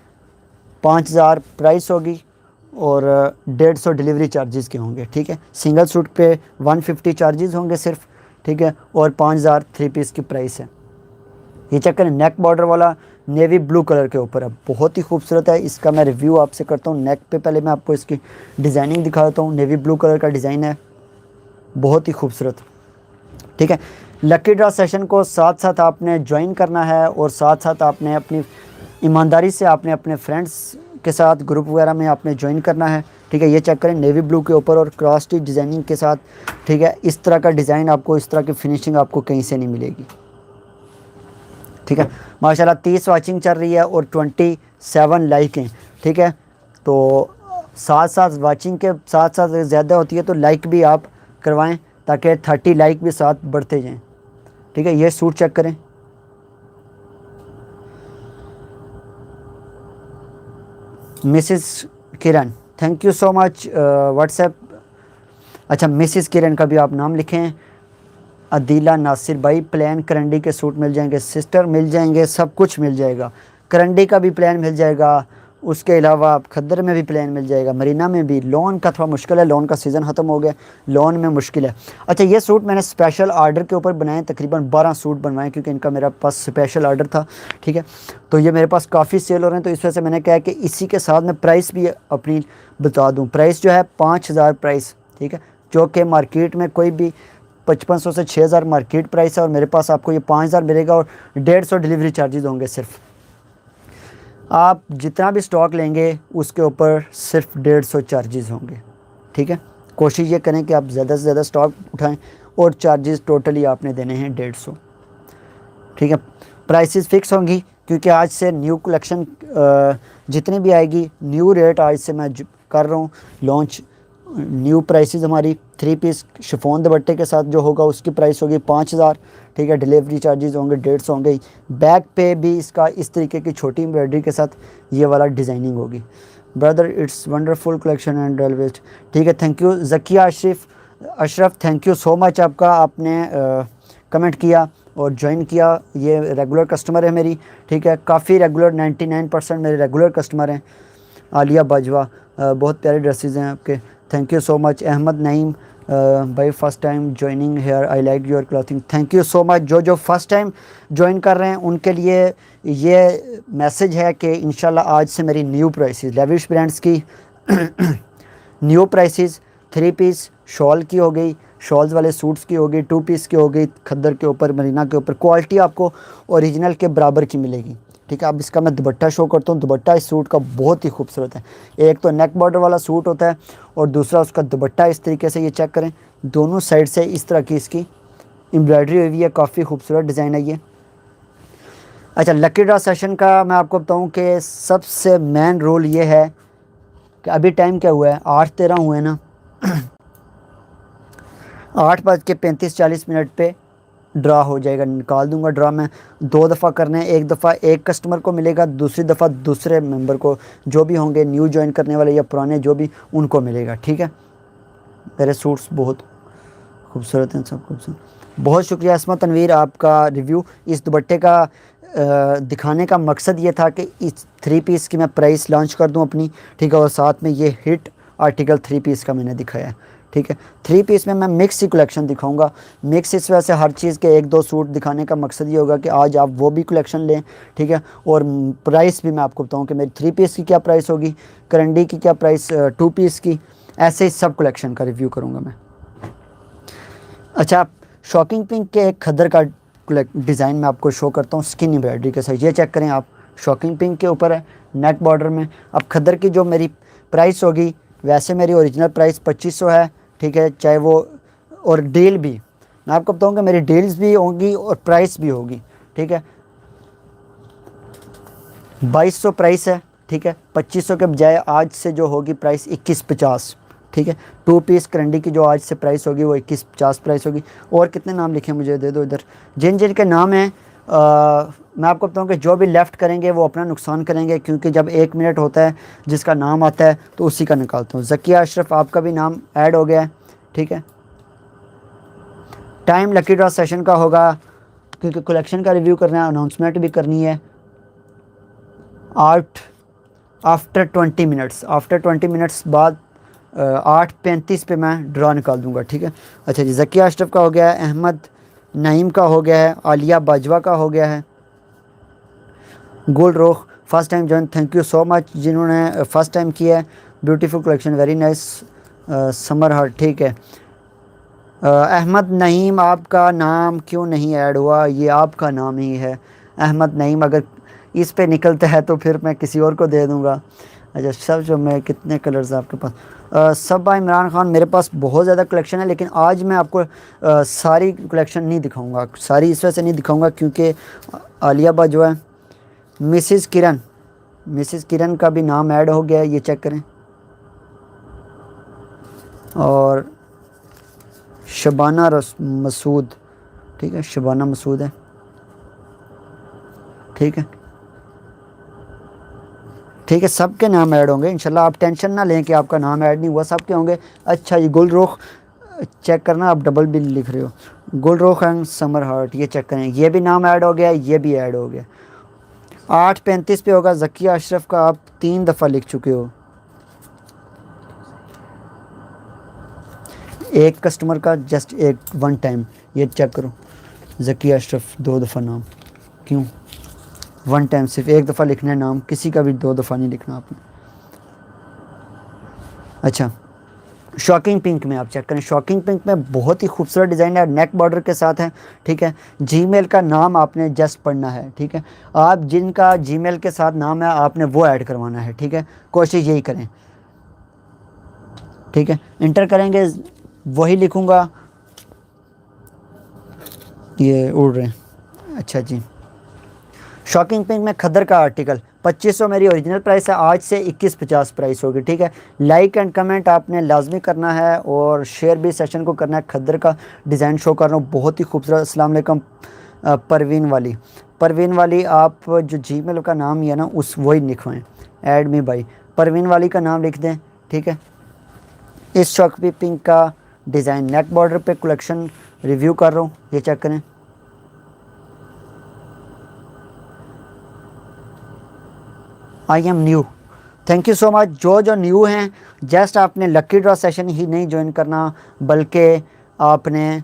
5000 प्राइस होगी और 150 डिलीवरी चार्जेस के होंगे, ठीक है। सिंगल सूट पे 150 चार्जेस होंगे सिर्फ, ठीक है, और 5000 3 पीस की प्राइस है। ये चेक करें, नेक बॉर्डर वाला नेवी ब्लू कलर के ऊपर है, बहुत ही खूबसूरत है। इसका मैं रिव्यू आपसे करता हूँ। नेक पे पहले मैं आपको इसकी डिज़ाइनिंग दिखा देता हूँ। नेवी ब्लू कलर का डिज़ाइन है, बहुत ही खूबसूरत, ठीक है। लकी ड्रा सेशन को साथ साथ आपने ज्वाइन करना है और साथ साथ आपने अपनी ईमानदारी से आपने अपने फ्रेंड्स के साथ ग्रुप वगैरह में आपने ज्वाइन करना है, ठीक है। ये चेक करें, नेवी ब्लू के ऊपर और क्रॉस स्टिच डिज़ाइनिंग के साथ, ठीक है। इस तरह का डिज़ाइन आपको, इस तरह की फिनिशिंग आपको कहीं से नहीं मिलेगी, ठीक है। माशाल्लाह 30 वाचिंग चल रही है और 27 लाइक हैं, ठीक है। तो साथ साथ वाचिंग के साथ साथ ज़्यादा होती है तो लाइक भी आप करवाएं ताकि 30 लाइक भी साथ बढ़ते जाएं, ठीक है। ये सूट चेक करें, Mrs Kiran thank you so much WhatsApp. अच्छा मिसिस किरण का भी आप नाम लिखें। अदीला नासिर भाई, प्लान करंडी के सूट मिल जाएंगे, सिस्टर मिल जाएंगे, सब कुछ मिल जाएगा। करंडी का भी प्लान मिल जाएगा, उसके अलावा आप खद्दर में भी प्लेन मिल जाएगा, मरीना में भी। लोन का थोड़ा मुश्किल है, लोन का सीज़न ख़त्म हो गया, लोन में मुश्किल है। अच्छा, ये सूट मैंने स्पेशल आर्डर के ऊपर बनाए, तकरीबन 12 सूट बनवाए क्योंकि इनका मेरा पास स्पेशल आर्डर था, ठीक है। तो ये मेरे पास काफ़ी सेल हो रहे हैं, तो इस वजह से मैंने कहा कि इसी के साथ मैं प्राइस भी अपनी बता दूँ। प्राइस जो है 5000 प्राइस, ठीक है, जो कि मार्केट में कोई भी 5500 से 6000 मार्केट प्राइस है, और मेरे पास आपको ये 5000 मिलेगा, और 150 डिलीवरी चार्जेस होंगे सिर्फ। आप जितना भी स्टॉक लेंगे उसके ऊपर सिर्फ 150 चार्जेस होंगे, ठीक है। कोशिश ये करें कि आप ज़्यादा से ज़्यादा स्टॉक उठाएं, और चार्जेस टोटली आपने देने हैं 150, ठीक है। प्राइसेस फिक्स होंगी क्योंकि आज से न्यू कलेक्शन जितनी भी आएगी, न्यू रेट आज से मैं कर रहा हूँ लॉन्च। न्यू प्राइसेस हमारी 3 पीस शिफॉन दुपट्टे के साथ जो होगा उसकी प्राइस होगी 5000, ठीक है। डिलीवरी चार्जेस होंगे 150 होंगे। बैक पे भी इसका इस तरीके की छोटी एम्ब्रॉयडरी के साथ ये वाला डिज़ाइनिंग होगी। Brother it's wonderful collection and always, ठीक है। Thank you Zakia Ashraf, thank you so much आपका, आपने कमेंट किया और ज्वाइन किया। ये रेगुलर कस्टमर है मेरी, ठीक है। काफ़ी रेगुलर, 99% मेरे रेगुलर कस्टमर हैं। आलिया बाजवा, बहुत प्यारे ड्रेसेस हैं आपके, thank you so much. Ahmad Naeem भाई first time joining here, I like your clothing, thank you so much. जो फर्स्ट टाइम ज्वाइन कर रहे हैं उनके लिए ये मैसेज है कि इंशाल्लाह आज से मेरी न्यू प्राइसेस, लेविश ब्रांड्स की न्यू प्राइसेस 3 पीस शॉल की हो गई, शॉल्स वाले सूट्स की हो गई, 2 पीस की हो गई, खद्दर के ऊपर, मरीना के ऊपर। क्वालिटी आपको ओरिजिनल के बराबर की मिलेगी, ठीक है। अब इसका मैं दुपट्टा शो करता हूँ। दुपट्टा इस सूट का बहुत ही खूबसूरत है। एक तो नेक बॉर्डर वाला सूट होता है, और दूसरा उसका दुपट्टा इस तरीके से, ये चेक करें, दोनों साइड से इस तरह की इसकी एम्ब्रॉयडरी हुई है, काफ़ी खूबसूरत डिज़ाइन है ये। अच्छा, लकी ड्रॉ सेशन का मैं आपको बताऊँ कि सबसे मेन रोल ये है कि अभी टाइम क्या हुआ है, 8:13 हुए ना 8:35-40 पे ड्रा हो जाएगा, निकाल दूंगा ड्रा में। 2 दफ़ा करने, एक दफ़ा एक कस्टमर को मिलेगा, दूसरी दफ़ा दूसरे मेंबर को, जो भी होंगे न्यू ज्वाइन करने वाले या पुराने जो भी, उनको मिलेगा, ठीक है। मेरे सूट्स बहुत खूबसूरत हैं, सब खूबसूरत। बहुत शुक्रिया अस्मा तनवीर आपका रिव्यू। इस दुपट्टे का दिखाने का मकसद ये था कि इस 3 पीस की मैं प्राइस लॉन्च कर दूं अपनी, ठीक है, और साथ में ये हिट आर्टिकल 3 पीस का मैंने दिखाया है, ठीक है। 3 पीस में मैं मिक्स ही कलेक्शन दिखाऊंगा। मिक्स इस वजह से, हर चीज़ के 1-2 सूट दिखाने का मकसद ये होगा कि आज आप वो भी कलेक्शन लें, ठीक है, और प्राइस भी मैं आपको बताऊं कि मेरी 3 पीस की क्या प्राइस होगी, करंडी की क्या प्राइस, 2 पीस की, ऐसे ही सब कलेक्शन का रिव्यू करूँगा मैं। अच्छा, शॉकिंग पिंक के एक खद्दर का डिज़ाइन मैं आपको शो करता हूँ स्किन एम्ब्रॉयडरी के साथ। ये चेक करें आप, शॉकिंग पिंक के ऊपर है, नेक बॉर्डर में। अब खद्दर की जो मेरी प्राइस होगी, वैसे मेरी ओरिजिनल प्राइस 2500 है, ठीक है, चाहे वो, और डील भी मैं आपको बताऊँगा, मेरी डील्स भी होंगी और प्राइस भी होगी, ठीक है। 2200 प्राइस है, ठीक है। 2500 के बजाय आज से जो होगी प्राइस 2150, ठीक है। 2 पीस करंडी की जो आज से प्राइस होगी वो 2150 प्राइस होगी। और कितने नाम लिखे मुझे दे दो इधर, जिन जिन के नाम हैं। मैं आपको बताऊँ कि जो भी लेफ़्ट करेंगे वो अपना नुकसान करेंगे, क्योंकि जब 1 मिनट होता है जिसका नाम आता है तो उसी का निकालता हूँ। ज़किया अशरफ आपका भी नाम ऐड हो गया है, ठीक है। टाइम लकी ड्रॉ सेशन का होगा क्योंकि कलेक्शन का रिव्यू करना है, अनाउंसमेंट भी करनी है। आफ्टर 20 मिनट्स, आफ्टर 20 मिनट्स बाद 8:35 पे मैं ड्रा निकाल दूंगा, ठीक है। अच्छा जी, ज़किया अशरफ का हो गया है, अहमद नईम का हो गया है, आलिया बाजवा का हो गया है, गुल रोख first time join, thank you so much जिन्होंने फर्स्ट टाइम किया है। Beautiful collection, very nice summer heart, ठीक है। अहमद नईम आपका नाम क्यों नहीं ऐड हुआ, ये आपका नाम ही है अहमद नईम। अगर इस पे निकलता है तो फिर मैं किसी और को दे दूंगा। अच्छा, सब जो मैं, कितने कलर्स आपके पास? सबा इमरान खान, मेरे पास बहुत ज़्यादा कलेक्शन है, लेकिन आज मैं आपको सारी कलेक्शन नहीं दिखाऊंगा। सारी इस वजह से नहीं दिखाऊंगा क्योंकि आलिया बा जो है, मिसिज़ किरण का भी नाम ऐड हो गया है, ये चेक करें। और शबाना मसूद, ठीक है, शबाना मसूद है, ठीक है, ठीक है। सबके नाम ऐड होंगे इंशाल्लाह, आप टेंशन ना लें कि आपका नाम ऐड नहीं हुआ, सबके होंगे। अच्छा, ये गुलरोख चेक करना, आप डबल बिल लिख रहे हो, गुलरोख एंड समर हार्ट, ये चेक करें, ये भी नाम ऐड हो गया, ये भी ऐड हो गया। 8:35 पे होगा ज़किया अशरफ का, आप 3 दफ़ा लिख चुके हो। एक कस्टमर का जस्ट एक वन टाइम, ये चेक करो। ज़किया अशरफ 2 दफ़ा नाम, क्यों? वन टाइम, सिर्फ एक दफ़ा लिखना है नाम, किसी का भी 2 दफ़ा नहीं लिखना आपने। अच्छा, शॉकिंग पिंक में आप चेक करें, शॉकिंग पिंक में बहुत ही खूबसूरत डिज़ाइन है, नेक बॉर्डर के साथ है, ठीक है। जीमेल का नाम आपने जस्ट पढ़ना है, ठीक है। आप जिनका जीमेल के साथ नाम है आपने वो ऐड करवाना है, ठीक है। कोशिश यही करें, ठीक है। इंटर करेंगे, वही लिखूँगा। ये उड़ रहे हैं, अच्छा जी। शॉकिंग पिंक में खद्दर का आर्टिकल 2500 मेरी ओरिजिनल प्राइस है, आज से 2150 प्राइस होगी, ठीक है। लाइक एंड कमेंट आपने लाजमी करना है और शेयर भी सेशन को करना है। खद्दर का डिज़ाइन शो कर रहा हूँ, बहुत ही खूबसूरत। अस्सलाम वालेकुम परवीन वाली, परवीन वाली आप जो जीमेल का नाम ही है ना उस वही लिखवाएं, ऐड मी बाई परवीन वाली का नाम लिख दें, ठीक है। इस शॉकिंग पिंक का डिज़ाइन नेक बॉर्डर पे कलेक्शन रिव्यू कर रहा हूँ, ये चेक करें। I am new, thank you so much. जो न्यू हैं, जस्ट आपने लकी ड्रॉ सेशन ही नहीं ज्वाइन करना बल्कि आपने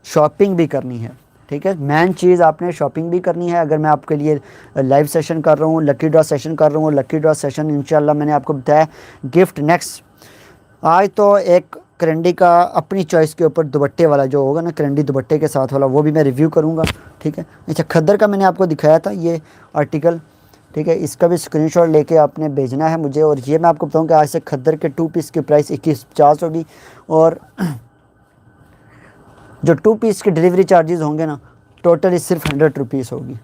शॉपिंग भी करनी है, ठीक है। मेन चीज़ आपने शॉपिंग भी करनी है। अगर मैं आपके लिए लाइव सेशन कर रहा हूँ, लकी ड्रॉ सेशन कर रहा हूँ, लकी ड्रॉ सेशन इंशाल्लाह मैंने आपको बताया गिफ्ट नेक्स्ट। आज तो एक करंडी का अपनी चॉइस के ऊपर दुपट्टे वाला जो होगा ना, करंडी दुपट्टे के साथ वाला, वो भी मैं रिव्यू करूँगा, ठीक है। अच्छा, खद्दर का मैंने आपको दिखाया था ये आर्टिकल, ठीक है। इसका भी स्क्रीनशॉट लेके आपने भेजना है मुझे। और ये मैं आपको बताऊँ कि आज से खद्दर के 2 पीस की प्राइस 2150 होगी और जो 2 पीस के डिलीवरी चार्जेस होंगे ना, टोटली सिर्फ 100 रुपीज़ होगी।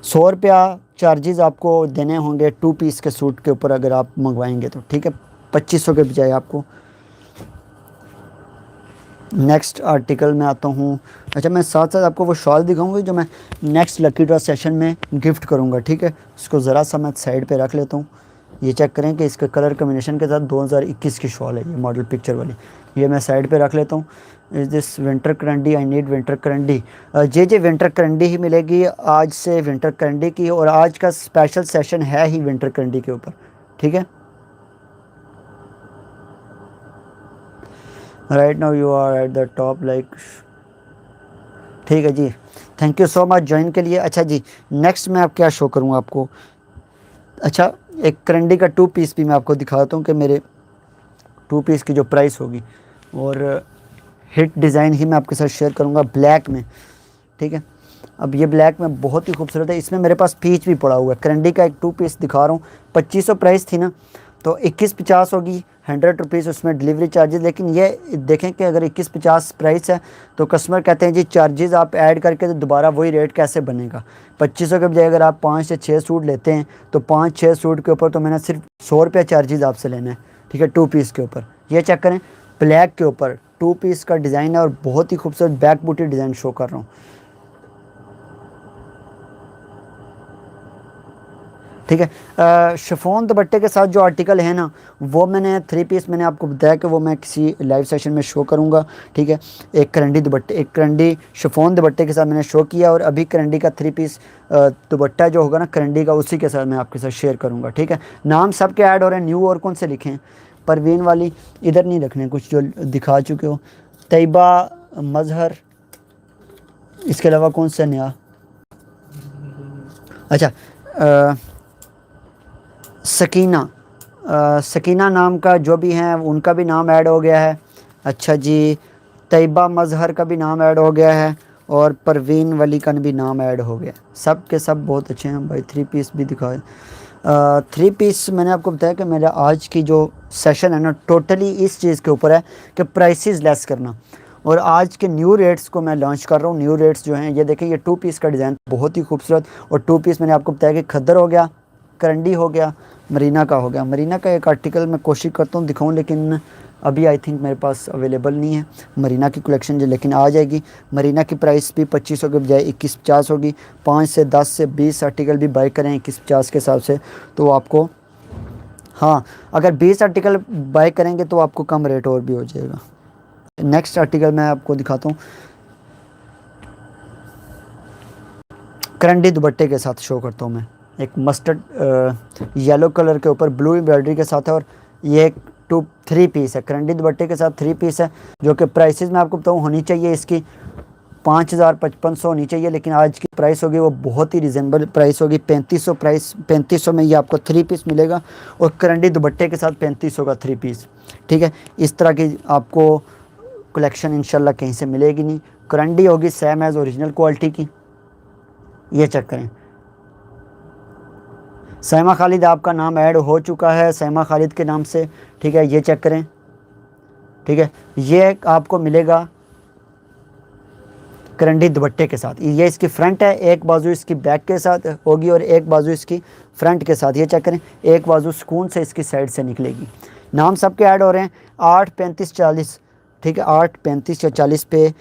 100 रुपया चार्जेस आपको देने होंगे 2 पीस के सूट के ऊपर अगर आप मंगवाएंगे तो, ठीक है। 2500 के बजाय आपको। नेक्स्ट आर्टिकल में आता हूँ। अच्छा, मैं साथ साथ आपको वो शॉल दिखाऊंगा जो मैं नेक्स्ट लकी ड्रॉ सेशन में गिफ्ट करूँगा, ठीक है। इसको ज़रा सा मैं साइड पे रख लेता हूँ। ये चेक करें कि इसके कलर कम्बिनेशन के साथ 2021 की शॉल है, ये मॉडल पिक्चर वाली। ये मैं साइड पे रख लेता हूँ। इज़ दिस विंटर करंडी, आई नीड विंटर करंडी। जे विंटर करंडी ही मिलेगी आज से, विंटर करंडी की। और आज का स्पेशल सेशन है ही विंटर करंडी के ऊपर, ठीक है। Right now you are at the top like, ठीक है जी। Thank you so much join के लिए। अच्छा जी, नेक्स्ट मैं आप क्या शो करूँ आपको। अच्छा, एक करंडी का 2 पीस भी मैं आपको दिखाता हूँ कि मेरे 2 पीस की जो प्राइस होगी। और हिट डिज़ाइन ही मैं आपके साथ शेयर करूँगा ब्लैक में, ठीक है। अब ये ब्लैक में बहुत ही खूबसूरत है, इसमें मेरे पास पीच भी पड़ा हुआ है। करंडी का एक 2 पीस दिखा रहा हूँ, 2500 प्राइस थी ना, तो 2150 होगी, 100 रुपीज़ उसमें डिलीवरी चार्जेस। लेकिन ये देखें कि अगर 2150 प्राइस है तो कस्टमर कहते हैं जी चार्जेस आप ऐड करके तो दोबारा वही रेट कैसे बनेगा। 2500 के बजाय अगर आप 5 से 6 सूट लेते हैं तो 5-6 सूट के ऊपर तो मैंने सिर्फ 100 रुपया चार्जेस आपसे लेना है, ठीक है, 2 पीस के ऊपर। ये चेक करें, ब्लैक के ऊपर 2 पीस का डिज़ाइन है और बहुत ही खूबसूरत बैक बूटी डिज़ाइन शो कर रहा हूँ, ठीक है। शिफॉन दुपट्टे के साथ जो आर्टिकल है ना, वो मैंने 3 पीस मैंने आपको बताया कि वो मैं किसी लाइव सेशन में शो करूँगा, ठीक है। एक करंडी दुपट्टे, एक करंडी शिफॉन दुपट्टे के साथ मैंने शो किया और अभी करंडी का 3 पीस दुपट्टा जो होगा ना करंडी का, उसी के साथ मैं आपके साथ शेयर करूँगा, ठीक है। नाम सब के ऐड हो रहे हैं। न्यू और कौन से लिखें, परवीन वाली इधर नहीं रखने, कुछ जो दिखा चुके हो। तैयबा, मज़हर, इसके अलावा कौन सा नया। अच्छा, सकीना, सकीना नाम का जो भी हैं उनका भी नाम ऐड हो गया है। अच्छा जी, तैयबा मज़हर का भी नाम ऐड हो गया है और परवीन वली का भी नाम ऐड हो गया। सब के सब बहुत अच्छे हैं भाई। 3 पीस भी दिखाए। 3 पीस मैंने आपको बताया कि मेरा आज की जो सेशन है ना टोटली इस चीज़ के ऊपर है कि प्राइसेस लेस करना। और आज के न्यू रेट्स को मैं लॉन्च कर रहा हूँ। न्यू रेट्स जो हैं ये देखिए, ये 2 पीस का डिज़ाइन बहुत ही खूबसूरत। और 2 पीस मैंने आपको बताया कि खद्दर हो गया, करंडी हो गया, मरीना का हो गया। मरीना का एक आर्टिकल मैं कोशिश करता हूँ दिखाऊँ, लेकिन अभी आई थिंक मेरे पास अवेलेबल नहीं है मरीना की कलेक्शन जो, लेकिन आ जाएगी। मरीना की प्राइस भी 2500 के बजाय 2150 होगी। 5 से 10 से 20 आर्टिकल भी बाई करें 2150 के हिसाब से तो आपको, हाँ, अगर 20 आर्टिकल बाई करेंगे तो आपको कम रेट और भी हो जाएगा। नेक्स्ट आर्टिकल मैं आपको दिखाता हूँ। करंडी दुपट्टे के साथ शो करता हूँ मैं। एक मस्टर्ड येलो कलर के ऊपर ब्लू एम्ब्रॉयडरी के साथ है, और ये एक 3 पीस है, करंडी दुपट्टे के साथ 3 पीस है, जो कि प्राइसेस मैं आपको बताऊँ होनी चाहिए इसकी 5,500 होनी चाहिए, लेकिन आज की प्राइस होगी वो बहुत ही रिजनेबल प्राइस होगी। 3500 प्राइस, 3500 में ये आपको 3 पीस मिलेगा, और करंडी दुपट्टे के साथ 3500 का 3 पीस। ठीक है, इस तरह की आपको कलेक्शन इंशाल्लाह कहीं से मिलेगी नहीं। करंडी होगी सेम एज ओरिजिनल क्वालिटी की। ये चेक करें, सैमा खालिद आपका नाम ऐड हो चुका है सैमा खालिद के नाम से। ठीक है, ये चेक करें। ठीक है, ये आपको मिलेगा करंडी दुपट्टे के साथ। ये इसकी फ्रंट है, एक बाजू इसकी बैक के साथ होगी और एक बाजू इसकी फ्रंट के साथ। ये चेक करें, एक बाजू सुकून से इसकी साइड से निकलेगी। नाम सबके ऐड हो रहे हैं 8:35-40। ठीक है, 8:35 या 40 पे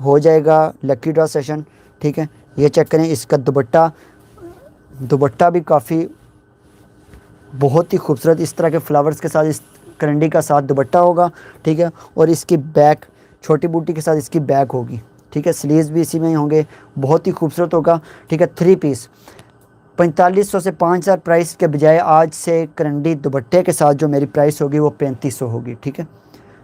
हो जाएगा लकी ड्रॉ सेशन। ठीक है, ये चेक करें, इसका दुपट्टा भी काफ़ी बहुत ही खूबसूरत इस तरह के फ्लावर्स के साथ इस करंडी का साथ दुपट्टा होगा। ठीक है, और इसकी बैक छोटी बूटी के साथ इसकी बैक होगी। ठीक है, स्लीव्स भी इसी में ही होंगे, बहुत ही खूबसूरत होगा। ठीक है, 3 पीस 4500 से 5000 प्राइस के बजाय आज से करंडी दुपट्टे के साथ जो मेरी प्राइस होगी वो 3500 होगी। ठीक है,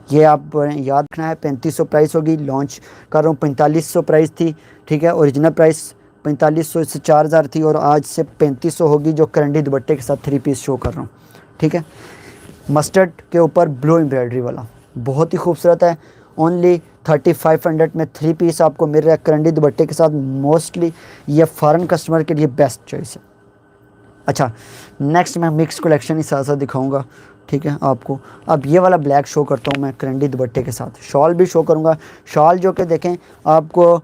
ये आप याद रखना है, 3500 प्राइस होगी। लॉन्च कर रहा हूँ 4500 प्राइस थी। ठीक है, ओरिजिनल प्राइस 4500 से 4000 थी, और आज से 3500 होगी, जो करंडी दुपट्टे के साथ 3 पीस शो कर रहा हूँ। ठीक है, मस्टर्ड के ऊपर ब्लू एम्ब्रॉयडरी वाला बहुत ही खूबसूरत है। ओनली 3500 में 3 पीस आपको मिल रहा है करंडी दुपट्टे के साथ। मोस्टली ये फॉरेन कस्टमर के लिए बेस्ट चॉइस है। अच्छा, नेक्स्ट मैं मिक्स कलेक्शन ही साथ साथ दिखाऊंगा। ठीक है, आपको अब ये वाला ब्लैक शो करता हूँ मैं करंडी दुपट्टे के साथ। शॉल भी शो करूँगा, शॉल जो कि देखें आपको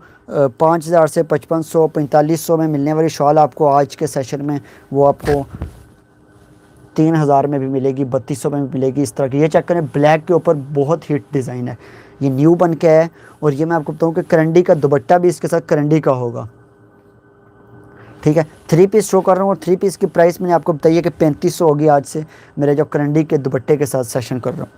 5000 से 5500 4500 में मिलने वाली शॉल आपको आज के सेशन में वो आपको 3000 में भी मिलेगी, 3200 में भी मिलेगी, इस तरह की। ये चेक करें, ब्लैक के ऊपर बहुत हिट डिज़ाइन है, ये न्यू बन के है, और ये मैं आपको बताऊँ कि करंडी का दुपट्टा भी इसके साथ करंडी का होगा। ठीक है, 3 पीस शो कर रहा हूँ, और 3 पीस की प्राइस मैंने आपको बताई है कि 3500 होगी आज से मेरे जो करंडी के दुपट्टे के साथ सेशन कर रहा हूँ।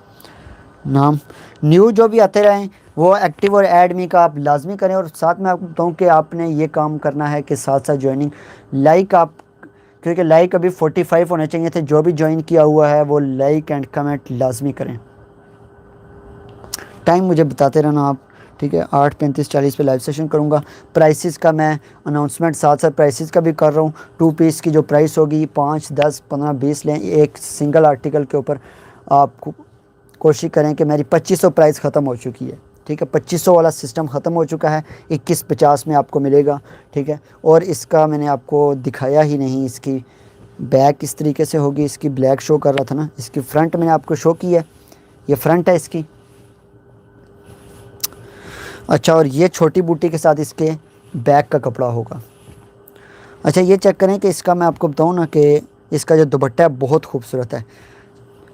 नाम न्यू जो भी आते रहें वो एक्टिव और ऐड मी का आप लाजमी करें, और साथ में आपको बताऊँ कि आपने ये काम करना है कि साथ साथ ज्वाइनिंग लाइक आप, क्योंकि लाइक अभी 45 होने चाहिए थे। जो भी ज्वाइन किया हुआ है वो लाइक एंड कमेंट लाजमी करें। टाइम मुझे बताते रहना आप। ठीक है, 8:35-40 पे लाइव सेशन करूँगा। प्राइसेस का मैं अनाउंसमेंट साथ साथ प्राइसेस का भी कर रहा हूँ। 2 पीस की जो प्राइस होगी 5, 10, 15, 20 लें एक सिंगल आर्टिकल के ऊपर। आप कोशिश करें कि मेरी 2500 प्राइस ख़त्म हो चुकी है। ठीक है, 2500 वाला सिस्टम ख़त्म हो चुका है, 2150 में आपको मिलेगा। ठीक है, और इसका मैंने आपको दिखाया ही नहीं, इसकी बैक इस तरीके से होगी। इसकी ब्लैक शो कर रहा था ना, इसकी फ्रंट मैंने आपको शो की है, ये फ्रंट है इसकी। अच्छा, और ये छोटी बूटी के साथ इसके बैक का कपड़ा होगा। अच्छा, ये चेक करें कि इसका मैं आपको बताऊँ ना कि इसका जो दुपट्टा है बहुत खूबसूरत है।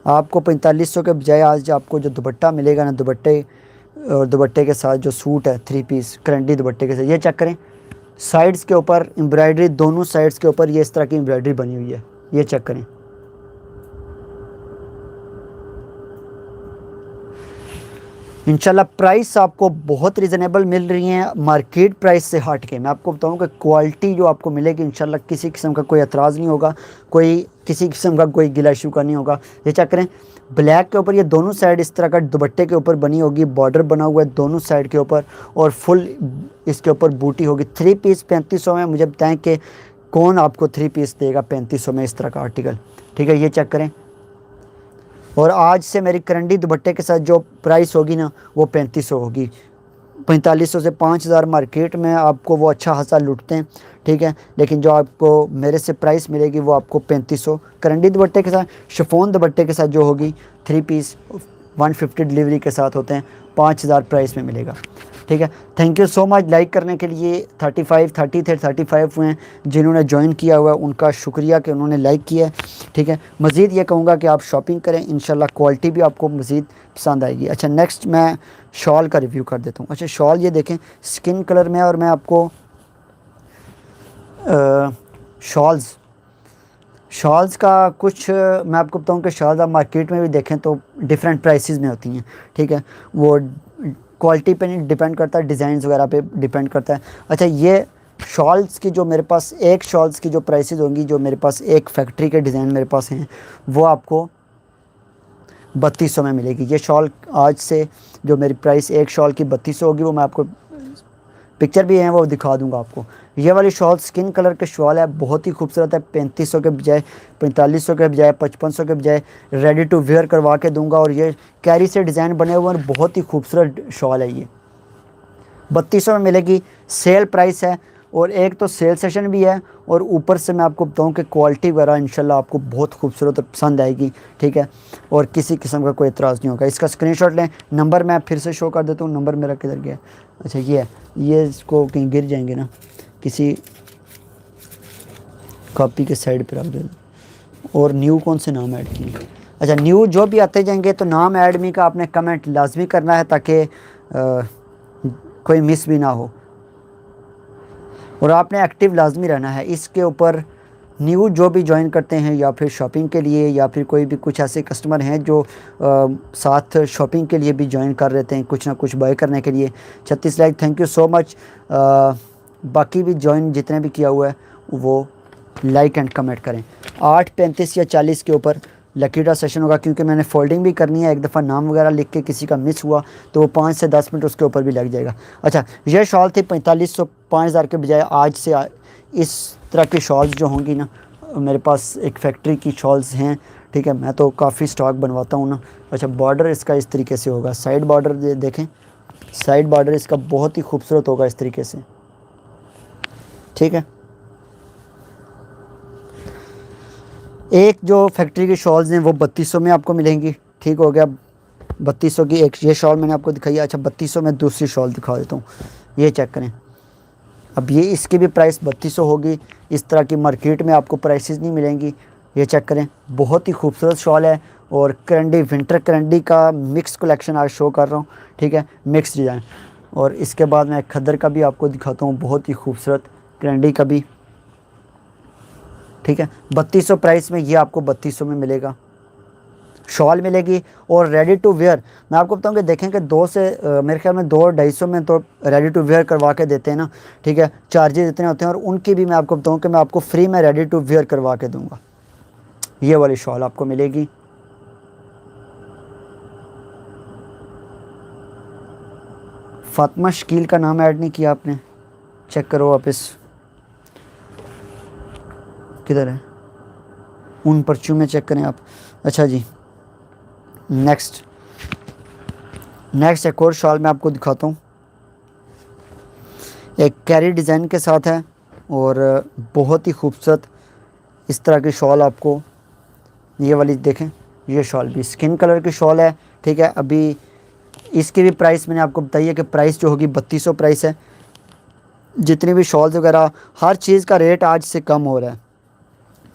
आपको 4500 के बजाय आज आपको जो दुपट्टा मिलेगा ना, दुपट्टे के साथ जो सूट है 3 पीस करंडी दुपट्टे के साथ, ये चेक करें, साइड्स के ऊपर एम्ब्रॉयडरी, दोनों साइड्स के ऊपर ये इस तरह की एम्ब्रॉयडरी बनी हुई है। ये चेक करें, इंशाल्लाह प्राइस आपको बहुत रिजनेबल मिल रही हैं मार्केट प्राइस से हट के। मैं आपको बताऊं कि क्वालिटी जो आपको मिलेगी इंशाल्लाह किसी किस्म का कोई एतराज़ नहीं होगा, कोई किसी किस्म का कोई गिला शिकवा नहीं होगा। ये चेक करें, ब्लैक के ऊपर ये दोनों साइड इस तरह का दुपट्टे के ऊपर बनी होगी, बॉर्डर बना हुआ है दोनों साइड के ऊपर, और फुल इसके ऊपर बूटी होगी। 3 पीस 3500 में। मुझे बताएं कि कौन आपको 3 पीस देगा 3500 में इस तरह का आर्टिकल। ठीक है, ये चेक करें, और आज से मेरी करंडी दुपट्टे के साथ जो प्राइस होगी ना वो 3500 होगी। 4500 से 5000 मार्केट में आपको वो अच्छा खासा लुटते हैं। ठीक है, लेकिन जो आपको मेरे से प्राइस मिलेगी वो आपको 3500 करंडी दुपट्टे के साथ। शिफॉन दुपट्टे के साथ जो होगी 3 पीस 150 डिलीवरी के साथ होते हैं, 5000 प्राइस में मिलेगा। ठीक है, thank you so much like करने के लिए। 35 हुए हैं जिन्होंने ज्वाइन किया हुआ है, उनका शुक्रिया कि उन्होंने लाइक किया है। ठीक है, मज़ीद ये कहूँगा कि आप शॉपिंग करें, इंशाल्लाह क्वालिटी भी आपको मज़ीद पसंद आएगी। अच्छा, नेक्स्ट मैं शॉल का रिव्यू कर देता हूँ। अच्छा, शॉल ये देखें स्किन कलर में, और मैं आपको शॉल्स का कुछ मैं आपको बताऊँ कि शॉल्स आप मार्केट में भी देखें तो डिफरेंट प्राइसेस में होती हैं। ठीक है, वो क्वालिटी पे नहीं डिपेंड करता, डिज़ाइन वगैरह पे डिपेंड करता है। अच्छा, ये शॉल्स की जो मेरे पास एक शॉल्स की जो प्राइसेस होंगी, जो मेरे पास एक फैक्ट्री के डिज़ाइन मेरे पास हैं, वो आपको 3200 में मिलेगी। ये शॉल आज से जो मेरी प्राइस एक शॉल की 3200 होगी, वो मैं आपको पिक्चर भी है वो दिखा दूंगा आपको। ये वाली शॉल स्किन कलर के शॉल है, बहुत ही खूबसूरत है। 3500 के बजाय 4500 के बजाय 5500 के बजाय रेडी टू वेयर करवा के दूंगा। और ये कैरी से डिज़ाइन बने हुए हैं, बहुत ही खूबसूरत शॉल है। ये 3200 में मिलेगी, सेल प्राइस है। और एक तो सेल सेशन भी है, और ऊपर से मैं आपको बताऊं कि क्वालिटी वगैरह इंशाल्लाह आपको बहुत खूबसूरत और पसंद आएगी, ठीक है। और किसी किस्म का कोई एतराज़ नहीं होगा। इसका स्क्रीनशॉट लें। नंबर मैं फिर से शो कर देता हूँ, नंबर मेरा किधर गया, अच्छा ये है। ये इसको कहीं गिर जाएंगे ना, किसी कॉपी के साइड पर रख दे। और न्यू कौन से नाम ऐड किए, अच्छा न्यू जो भी आते जाएंगे तो नाम ऐड मी का आपने कमेंट लाजमी करना है, ताकि कोई मिस भी ना हो। और आपने एक्टिव लाजमी रहना है इसके ऊपर। न्यू जो भी ज्वाइन करते हैं, या फिर शॉपिंग के लिए, या फिर कोई भी कुछ ऐसे कस्टमर हैं जो साथ शॉपिंग के लिए भी ज्वाइन कर लेते हैं, कुछ ना कुछ बाय करने के लिए। 36 like, thank you so much. बाकी भी ज्वाइन जितने भी किया हुआ है वो लाइक एंड कमेंट करें। 8:35 या 40 के ऊपर लकी ड्रॉ सेशन होगा, क्योंकि मैंने फोल्डिंग भी करनी है। एक दफ़ा नाम वगैरह लिख के किसी का मिस हुआ तो वो 5 से 10 मिनट उसके ऊपर भी लग जाएगा। अच्छा, ये शॉल थी 4500, 5000 के बजाय आज से इस तरह की शॉल्स जो होंगी ना, मेरे पास एक फैक्ट्री की शॉल्स हैं, ठीक है। मैं तो काफ़ी स्टॉक बनवाता हूँ ना। अच्छा, बॉर्डर इसका इस तरीके से होगा, साइड बॉर्डर देखें, साइड बॉर्डर इसका बहुत ही खूबसूरत होगा इस तरीके से, ठीक है। एक जो फैक्ट्री की शॉल्स हैं वो 3200 में आपको मिलेंगी, ठीक हो गया। 3200 की एक ये शॉल मैंने आपको दिखाई है। अच्छा, 3200 में दूसरी शॉल दिखा देता हूँ, ये चेक करें। अब ये इसकी भी प्राइस 3200 होगी। इस तरह की मार्केट में आपको प्राइसेस नहीं मिलेंगी। ये चेक करें, बहुत ही खूबसूरत शॉल है। और करंडी, विंटर करंडी का मिक्स कलेक्शन आज शो कर रहा हूँ, ठीक है, मिक्स डिज़ाइन। और इसके बाद मैं खद्दर का भी आपको दिखाता हूँ, बहुत ही खूबसूरत करंडी का भी, ठीक है। 3200 प्राइस में ये आपको 3200 में मिलेगा, शॉल मिलेगी। और रेडी टू वेयर मैं आपको बताऊं कि देखें कि मेरे ख्याल में 200-250 में तो रेडी टू वेयर करवा के देते हैं ना, ठीक है। चार्जेस इतने होते हैं, और उनकी भी मैं आपको बताऊं कि मैं आपको फ्री में रेडी टू वेयर करवा के दूंगा। ये वाली शॉल आपको मिलेगी। फातिमा शकील का नाम ऐड नहीं किया आपने, चेक करो वापस, किधर है, उन पर्चू में चेक करें आप। अच्छा जी, नेक्स्ट एक और शॉल मैं आपको दिखाता हूँ। एक कैरी डिज़ाइन के साथ है, और बहुत ही खूबसूरत इस तरह की शॉल आपको, ये वाली देखें, ये शॉल भी स्किन कलर की शॉल है, ठीक है। अभी इसकी भी प्राइस मैंने आपको बताई है कि प्राइस जो होगी 3200 प्राइस है। जितनी भी शॉल्स वगैरह हर चीज़ का रेट आज से कम हो रहा है,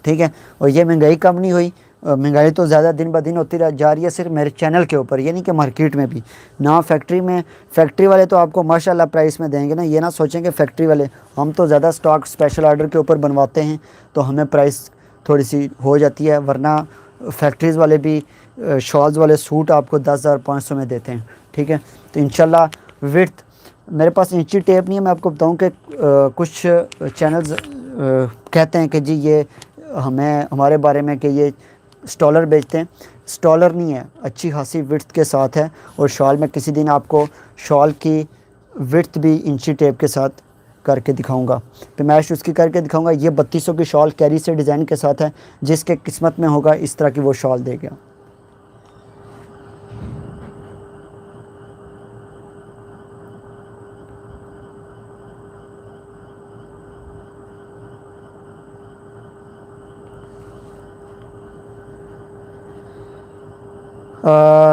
ठीक है। और ये महंगाई कम नहीं हुई, महंगाई तो ज़्यादा दिन ब दिन होती जा रही है, सिर्फ मेरे चैनल के ऊपर, ये नहीं कि मार्केट में भी ना। फैक्ट्री में, फैक्ट्री वाले तो आपको माशाल्लाह प्राइस में देंगे ना, ये ना सोचें कि फैक्ट्री वाले, हम तो ज़्यादा स्टॉक स्पेशल ऑर्डर के ऊपर बनवाते हैं तो हमें प्राइस थोड़ी सी हो जाती है। वरना फैक्ट्रीज़ वाले भी शॉल्स वाले सूट आपको 10,500 में देते हैं, ठीक है। तो इंशाल्लाह विड्थ मेरे पास इंची टेप नहीं है। मैं आपको बताऊँ कि कुछ चैनल्स कहते हैं कि जी ये हमारे बारे में कि ये स्टॉलर बेचते हैं। स्टॉलर नहीं है, अच्छी खासी विड्थ के साथ है। और शॉल में किसी दिन आपको शॉल की विड्थ भी इंची टेप के साथ करके दिखाऊंगा, पैमाइश उसकी करके दिखाऊंगा। ये 3200 की शॉल कैरी से डिज़ाइन के साथ है, जिसके किस्मत में होगा इस तरह की वो शॉल देगा।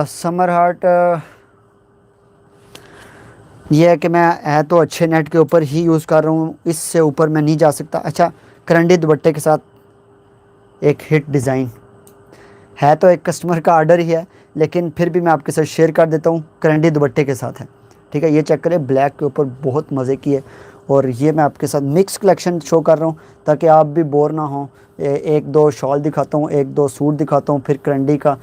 समर हार्ट ये है कि मैं है तो अच्छे नेट के ऊपर ही यूज़ कर रहा हूँ, इससे ऊपर मैं नहीं जा सकता। अच्छा, करंडी दुपट्टे के साथ एक हिट डिज़ाइन है, तो एक कस्टमर का ऑर्डर ही है, लेकिन फिर भी मैं आपके साथ शेयर कर देता हूँ। करंडी दुपट्टे के साथ है, ठीक है। ये चेक करें, ब्लैक के ऊपर बहुत मज़े की है। और ये मैं आपके साथ मिक्स कलेक्शन शो कर रहा हूँ ताकि आप भी बोर ना हो। एक दो शॉल दिखाता हूँ, एक दो सूट दिखाता हूँ, फिर करंडी का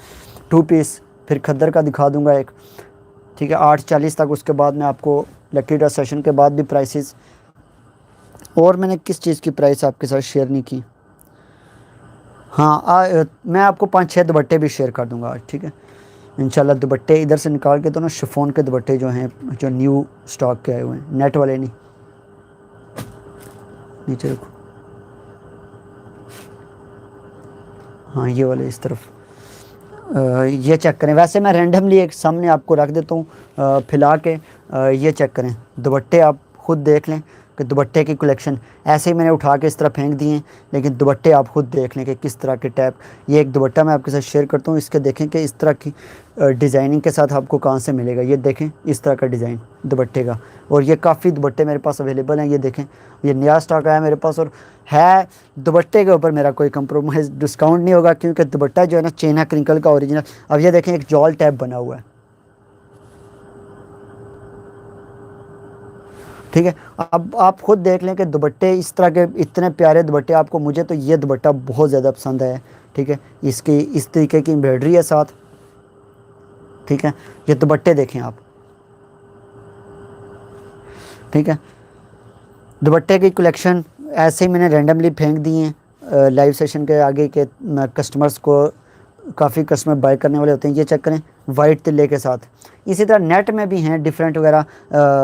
2 पीस, फिर खद्दर का दिखा दूँगा एक, ठीक है। 8:40 तक, उसके बाद मैं आपको लकी ड्रॉ सेशन के बाद भी प्राइसेस और मैंने किस चीज़ की प्राइस आपके साथ शेयर नहीं की। हाँ मैं आपको 5-6 दुपट्टे भी शेयर कर दूंगा आज, ठीक है इंशाल्लाह। दुपट्टे इधर से निकाल के तो ना शिफॉन के दुपट्टे जो हैं, जो न्यू स्टॉक के आए हुए हैं, नेट वाले नहीं। नीचे रखो, हाँ ये वाले इस तरफ। ये चेक करें, वैसे मैं रैंडमली एक सामने आपको रख देता हूँ फैला के। ये चेक करें दुपट्टे, आप खुद देख लें कि दुपट्टे की कलेक्शन ऐसे ही मैंने उठा के इस तरह फेंक दिए हैं, लेकिन दुपट्टे आप खुद देख लें कि किस तरह के टैप। ये एक दुपट्टा मैं आपके साथ शेयर करता हूँ, इसके देखें कि इस तरह की डिज़ाइनिंग के साथ आपको कहाँ से मिलेगा। ये देखें इस तरह का डिज़ाइन दुपट्टे का, और ये काफ़ी दुपट्टे मेरे पास अवेलेबल हैं। ये देखें, ये नया स्टॉक आया मेरे पास, और है दुपट्टे के ऊपर मेरा कोई कंप्रोमाइज़ डिस्काउंट नहीं होगा, क्योंकि दुपट्टा जो है ना चेना क्रिंकल का ओरिजिनल। अब ये देखें एक जॉल टैप बना हुआ है, ठीक है। अब आप खुद देख लें कि दुपट्टे इस तरह के इतने प्यारे दुपट्टे आपको, मुझे तो ये दुपट्टा बहुत ज़्यादा पसंद आया, ठीक है। इसकी इस तरीके की एम्ब्रॉयडरी है साथ, ठीक है। ये दुपट्टे देखें आप, ठीक है। दुपट्टे की कलेक्शन ऐसे ही मैंने रैंडमली फेंक दी हैं लाइव सेशन के आगे के कस्टमर्स को। काफ़ी कस्टमर बाय करने वाले होते हैं। ये चेक करें वाइट तिल्ले के साथ। इसी तरह नेट में भी हैं डिफरेंट वगैरह,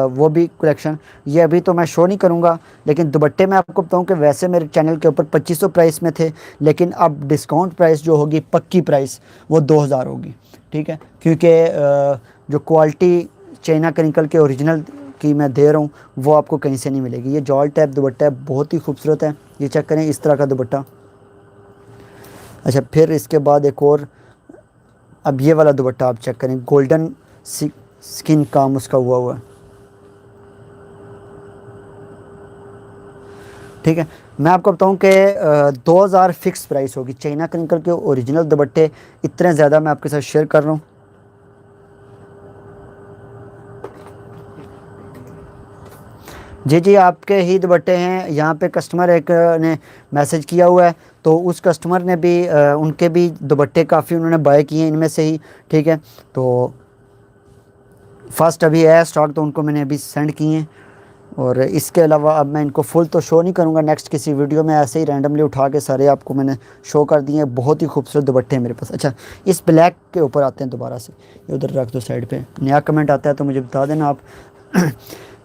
वो भी कलेक्शन। ये अभी तो मैं शो नहीं करूँगा, लेकिन दुपट्टे मैं आपको बताऊँ कि वैसे मेरे चैनल के ऊपर 2500 प्राइस में थे, लेकिन अब डिस्काउंट प्राइस जो होगी पक्की प्राइस वो 2000 होगी, ठीक है। क्योंकि जो क्वालिटी चाइना क्रिंकल के ओरिजिनल की मैं दे रहा हूँ वो आपको कहीं से नहीं मिलेगी। ये जॉल टाइप दुपट्टा है, बहुत ही खूबसूरत है। ये चेक करें इस तरह का दुपट्टा। अच्छा, फिर इसके बाद एक और, अब ये वाला दुपट्टा आप चेक करें, गोल्डन स्किन काम उसका हुआ है, ठीक है। मैं आपको बताऊं कि 2000 फिक्स प्राइस होगी। चाइना क्रिंकल के ओरिजिनल दुपट्टे इतने ज़्यादा मैं आपके साथ शेयर कर रहा हूँ। जी जी, आपके ही दुपट्टे हैं। यहाँ पे कस्टमर एक ने मैसेज किया हुआ है, तो उस कस्टमर ने भी उनके भी दुपट्टे काफ़ी उन्होंने बाय किए हैं इनमें से ही, ठीक है। तो फर्स्ट अभी है स्टॉक, तो उनको मैंने अभी सेंड किए हैं। और इसके अलावा अब मैं इनको फुल तो शो नहीं करूँगा, नेक्स्ट किसी वीडियो में ऐसे ही रैंडमली उठा के सारे आपको मैंने शो कर दिए हैं। बहुत ही खूबसूरत दुपट्टे हैं मेरे पास। अच्छा, इस ब्लैक के ऊपर आते हैं दोबारा से, ये उधर रख दो साइड पे। नया कमेंट आता है तो मुझे बता देना आप।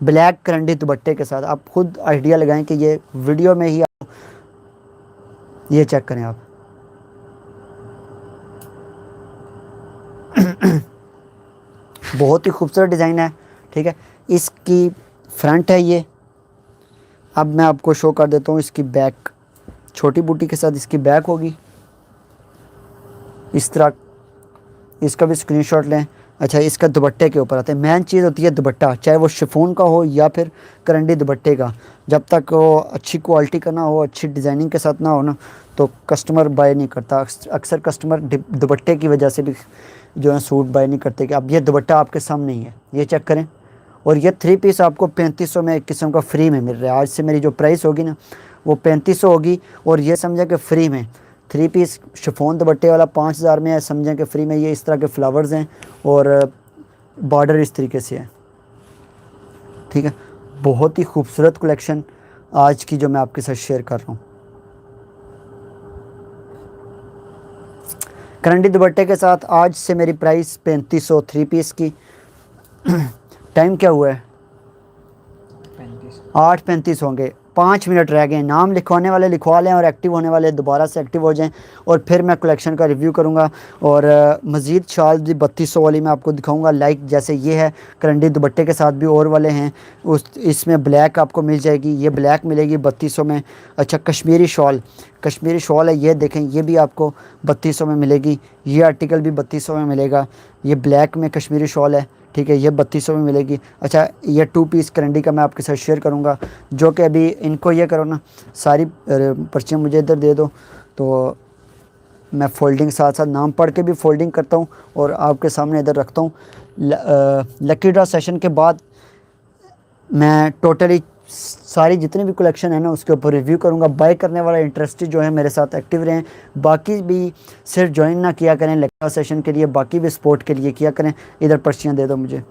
ब्लैक करंडी दुपट्टे के साथ आप खुद आइडिया लगाएं कि ये वीडियो में ही आप ये चेक करें आप। बहुत ही खूबसूरत डिज़ाइन है, ठीक है। इसकी फ्रंट है ये, अब मैं आपको शो कर देता हूँ इसकी बैक। छोटी बूटी के साथ इसकी बैक होगी इस तरह। इसका भी स्क्रीनशॉट लें। अच्छा, इसका दुपट्टे के ऊपर आते हैं। मेन चीज़ होती है दुपट्टा, चाहे वो शिफॉन का हो या फिर करंडी दुपट्टे का। जब तक वो अच्छी क्वालिटी का ना हो, अच्छी डिज़ाइनिंग के साथ ना हो ना, तो कस्टमर बाय नहीं करता। अक्सर कस्टमर दुपट्टे की वजह से भी जो है सूट बाय नहीं करते। कि अब ये दुपट्टा आपके सामने ही है, ये चेक करें। और ये 3 पीस आपको 3500 में एक किस्म का फ्री में मिल रहा है। आज से मेरी जो प्राइस होगी ना वो 3500 होगी, और ये समझें कि फ्री में 3 पीस शिफॉन दुपट्टे वाला 5000 में है, समझें कि फ्री में। ये इस तरह के फ्लावर्स हैं और बॉर्डर इस तरीके से है, ठीक है। बहुत ही खूबसूरत कलेक्शन आज की जो मैं आपके साथ शेयर कर रहा हूँ। करंडी दुपट्टे के साथ आज से मेरी प्राइस 3500 3 पीस की। टाइम क्या हुआ है? 8:35 होंगे, 5 मिनट रह गए। नाम लिखवाने वाले लिखवा लें और एक्टिव होने वाले दोबारा से एक्टिव हो जाएं, और फिर मैं कलेक्शन का रिव्यू करूंगा। और मज़ीद शाल भी 3200 वाली मैं आपको दिखाऊंगा। लाइक जैसे ये है करंडी दुपट्टे के साथ भी और वाले हैं, उस इसमें ब्लैक आपको मिल जाएगी। ये ब्लैक मिलेगी 3200 में। अच्छा, कश्मीरी शॉल है, ये देखें, ये भी आपको 3200 में मिलेगी। ये आर्टिकल भी 3200 में मिलेगा। ये ब्लैक में कश्मीरी शॉल है, ठीक है, ये 3200 में मिलेगी। अच्छा, ये 2 पीस करंडी का मैं आपके साथ शेयर करूंगा, जो कि अभी इनको ये करो ना, सारी पर्चियाँ मुझे इधर दे दो, तो मैं फ़ोल्डिंग साथ साथ नाम पढ़ के भी फ़ोल्डिंग करता हूँ और आपके सामने इधर रखता हूँ। लकी ड्रॉ सेशन के बाद मैं टोटली सारी जितनी भी कलेक्शन है ना उसके ऊपर रिव्यू करूंगा। बाय करने वाला इंटरेस्टेड जो है मेरे साथ एक्टिव रहें। बाकी भी सिर्फ ज्वाइन ना किया करें लेक्चर सेशन के लिए, बाकी भी सपोर्ट के लिए किया करें। इधर पर्चियाँ दे दो मुझे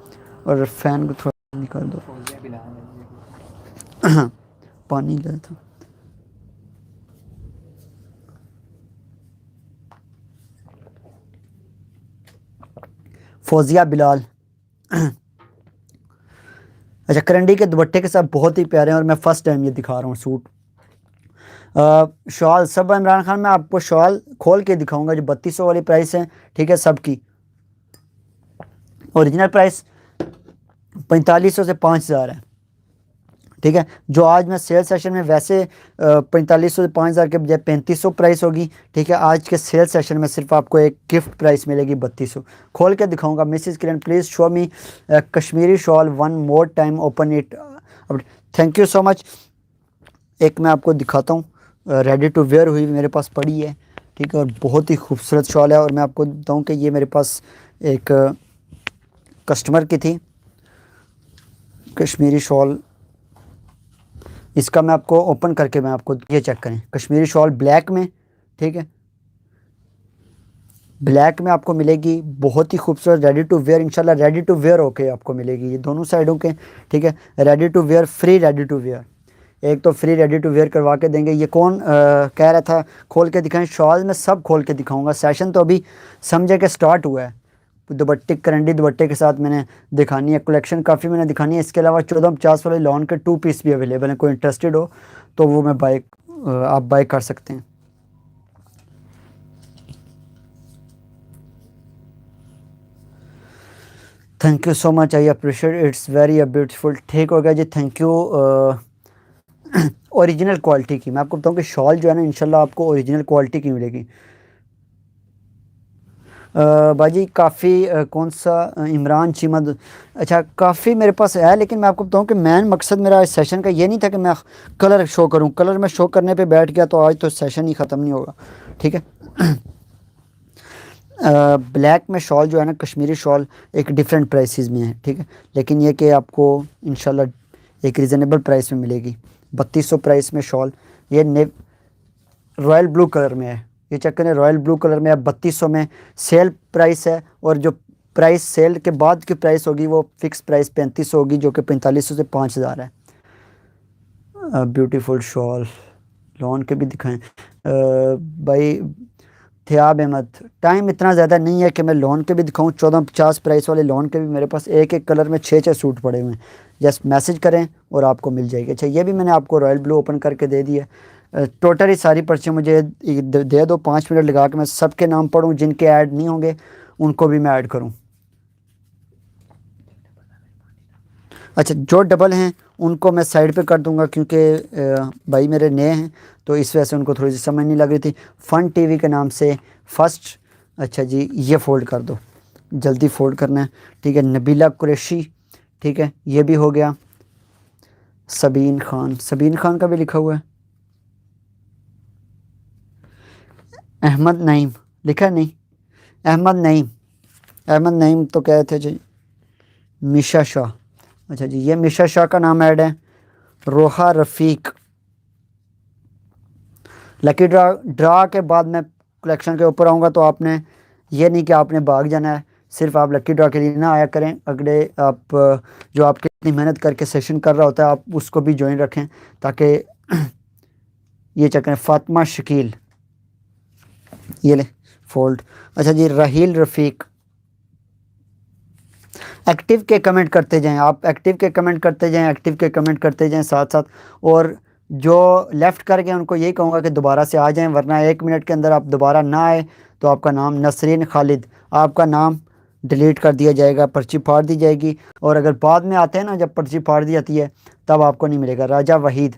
और फ़ैन को थोड़ा निकाल दो। पानी लिया था। फौजिया बिलाल। अच्छा, करंडी के दुपट्टे के साथ बहुत ही प्यारे हैं और मैं फ़र्स्ट टाइम ये दिखा रहा हूँ सूट। शॉल सब इमरान खान, मैं आपको शॉल खोल के दिखाऊंगा जो 3200 वाली प्राइस है, ठीक है, सबकी। ओरिजिनल प्राइस 4500 से 5000 है, ठीक है। जो आज मैं सेल सेशन में वैसे 4500 से 5000 के बजाय 3500 प्राइस होगी, ठीक है। आज के सेल सेशन में सिर्फ आपको एक गिफ्ट प्राइस मिलेगी 3200। खोल के दिखाऊंगा। Mrs Kiran please show me Kashmiri shawl one more time, open it. Thank you so much. एक मैं आपको दिखाता हूँ, रेडी टू वेयर हुई मेरे पास पड़ी है, ठीक है, और बहुत ही खूबसूरत शॉल है। और मैं आपको बताऊँ कि ये मेरे पास एक कस्टमर की थी, कश्मीरी शॉल। इसका मैं आपको ओपन करके मैं आपको, ये चेक करें, कश्मीरी शॉल ब्लैक में, ठीक है, ब्लैक में आपको मिलेगी, बहुत ही खूबसूरत, रेडी टू वेयर, इंशाल्लाह रेडी टू वेयर होके आपको मिलेगी ये दोनों साइडों के, ठीक है। Ready to wear, free ready to wear, एक तो फ्री रेडी टू वेयर करवा के देंगे। ये कौन कह रहा था खोल के दिखाएं? शॉल में सब खोल के दिखाऊंगा। सेशन तो अभी समझे कि स्टार्ट हुआ है। दुपट्टे, करंडी दुपट्टे के साथ मैंने दिखानी है, कलेक्शन काफ़ी मैंने दिखानी है। इसके अलावा 1450 वाले लॉन के 2 पीस भी अवेलेबल हैं, कोई इंटरेस्टेड हो तो वो मैं आप बाय कर सकते हैं। Thank you so much, I appreciate, it's very beautiful. ठीक हो गया जी, थैंक यू। ओरिजिनल क्वालिटी की मैं आपको बताऊं कि शॉल जो है ना, इंशाल्लाह आपको ओरिजिनल क्वालिटी की मिलेगी। बाजी काफ़ी कौन सा इमरान चीमद, अच्छा काफ़ी मेरे पास है, लेकिन मैं आपको बताऊं कि मेन मकसद मेरा इस सेशन का ये नहीं था कि मैं कलर शो करूं। कलर में शो करने पे बैठ गया तो आज तो सेशन ही ख़त्म नहीं होगा, ठीक है। ब्लैक में शॉल जो है ना, कश्मीरी शॉल एक डिफरेंट प्राइसेस में है, ठीक है, लेकिन ये कि आपको इंशाल्लाह एक रीज़नेबल प्राइस में मिलेगी। 3200 प्राइस में शॉल, ये रॉयल ब्लू कलर में है, ये चेक करें, रॉयल ब्लू कलर में है, 3200 में सेल प्राइस है। और जो प्राइस सेल के बाद की प्राइस होगी वो फिक्स प्राइस 3500 होगी, जो कि 4500 से 5000 है। ब्यूटीफुल शॉल, लॉन के भी दिखाएं भाई। थियाब अहमद, टाइम इतना ज़्यादा नहीं है कि मैं लोन के भी दिखाऊं। 1450 प्राइस वाले लोन के भी मेरे पास एक एक कलर में 6 सूट पड़े हुए हैं। जस्ट मैसेज करें और आपको मिल जाएगी। अच्छा, ये भी मैंने आपको रॉयल ब्लू ओपन करके दे दी है। टोटली सारी पर्ची मुझे दे दो, 5 मिनट लगा के मैं सबके नाम पढ़ूँ, जिनके ऐड नहीं होंगे उनको भी मैं ऐड करूँ। अच्छा, जो डबल हैं उनको मैं साइड पे कर दूंगा, क्योंकि भाई मेरे नए हैं तो इस वजह से उनको थोड़ी सी समझ नहीं लग रही थी। फ़न टीवी के नाम से फर्स्ट, अच्छा जी, ये फ़ोल्ड कर दो, जल्दी फ़ोल्ड करना है, ठीक है। नबीला कुरैशी, ठीक है, ये भी हो गया। सबीन खान, सबीन खान का भी लिखा हुआ है। अहमद नईम लिखा है? नहीं, अहमद नईम, अहमद नईम तो कहे थे जी। मिशा शाह, अच्छा जी, ये मिशा शाह का नाम ऐड है। रोहा रफ़ीक, लकी ड्रा के बाद मैं कलेक्शन के ऊपर आऊँगा, तो आपने ये नहीं कि आपने भाग जाना है, सिर्फ आप लकी ड्रा के लिए ना आया करें। अगले आप जो आपके इतनी मेहनत करके सेशन कर रहा होता है, आप उसको भी ज्वाइन रखें, ताकि ये चेक करें। फातिमा शकील, ये ले फोल्ड। अच्छा जी, राहील रफ़ीक, एक्टिव के कमेंट करते जाएं आप, एक्टिव के कमेंट करते जाएं, एक्टिव के कमेंट करते जाएं साथ साथ। और जो लेफ़्ट कर गए उनको यही कहूँगा कि दोबारा से आ जाएं, वरना 1 मिनट के अंदर आप दोबारा ना आए तो आपका नाम नसरीन खालिद, आपका नाम डिलीट कर दिया जाएगा, पर्ची फाड़ दी जाएगी। और अगर बाद में आते हैं ना, जब पर्ची फाड़ दी जाती है, तब आपको नहीं मिलेगा। राजा वहीद,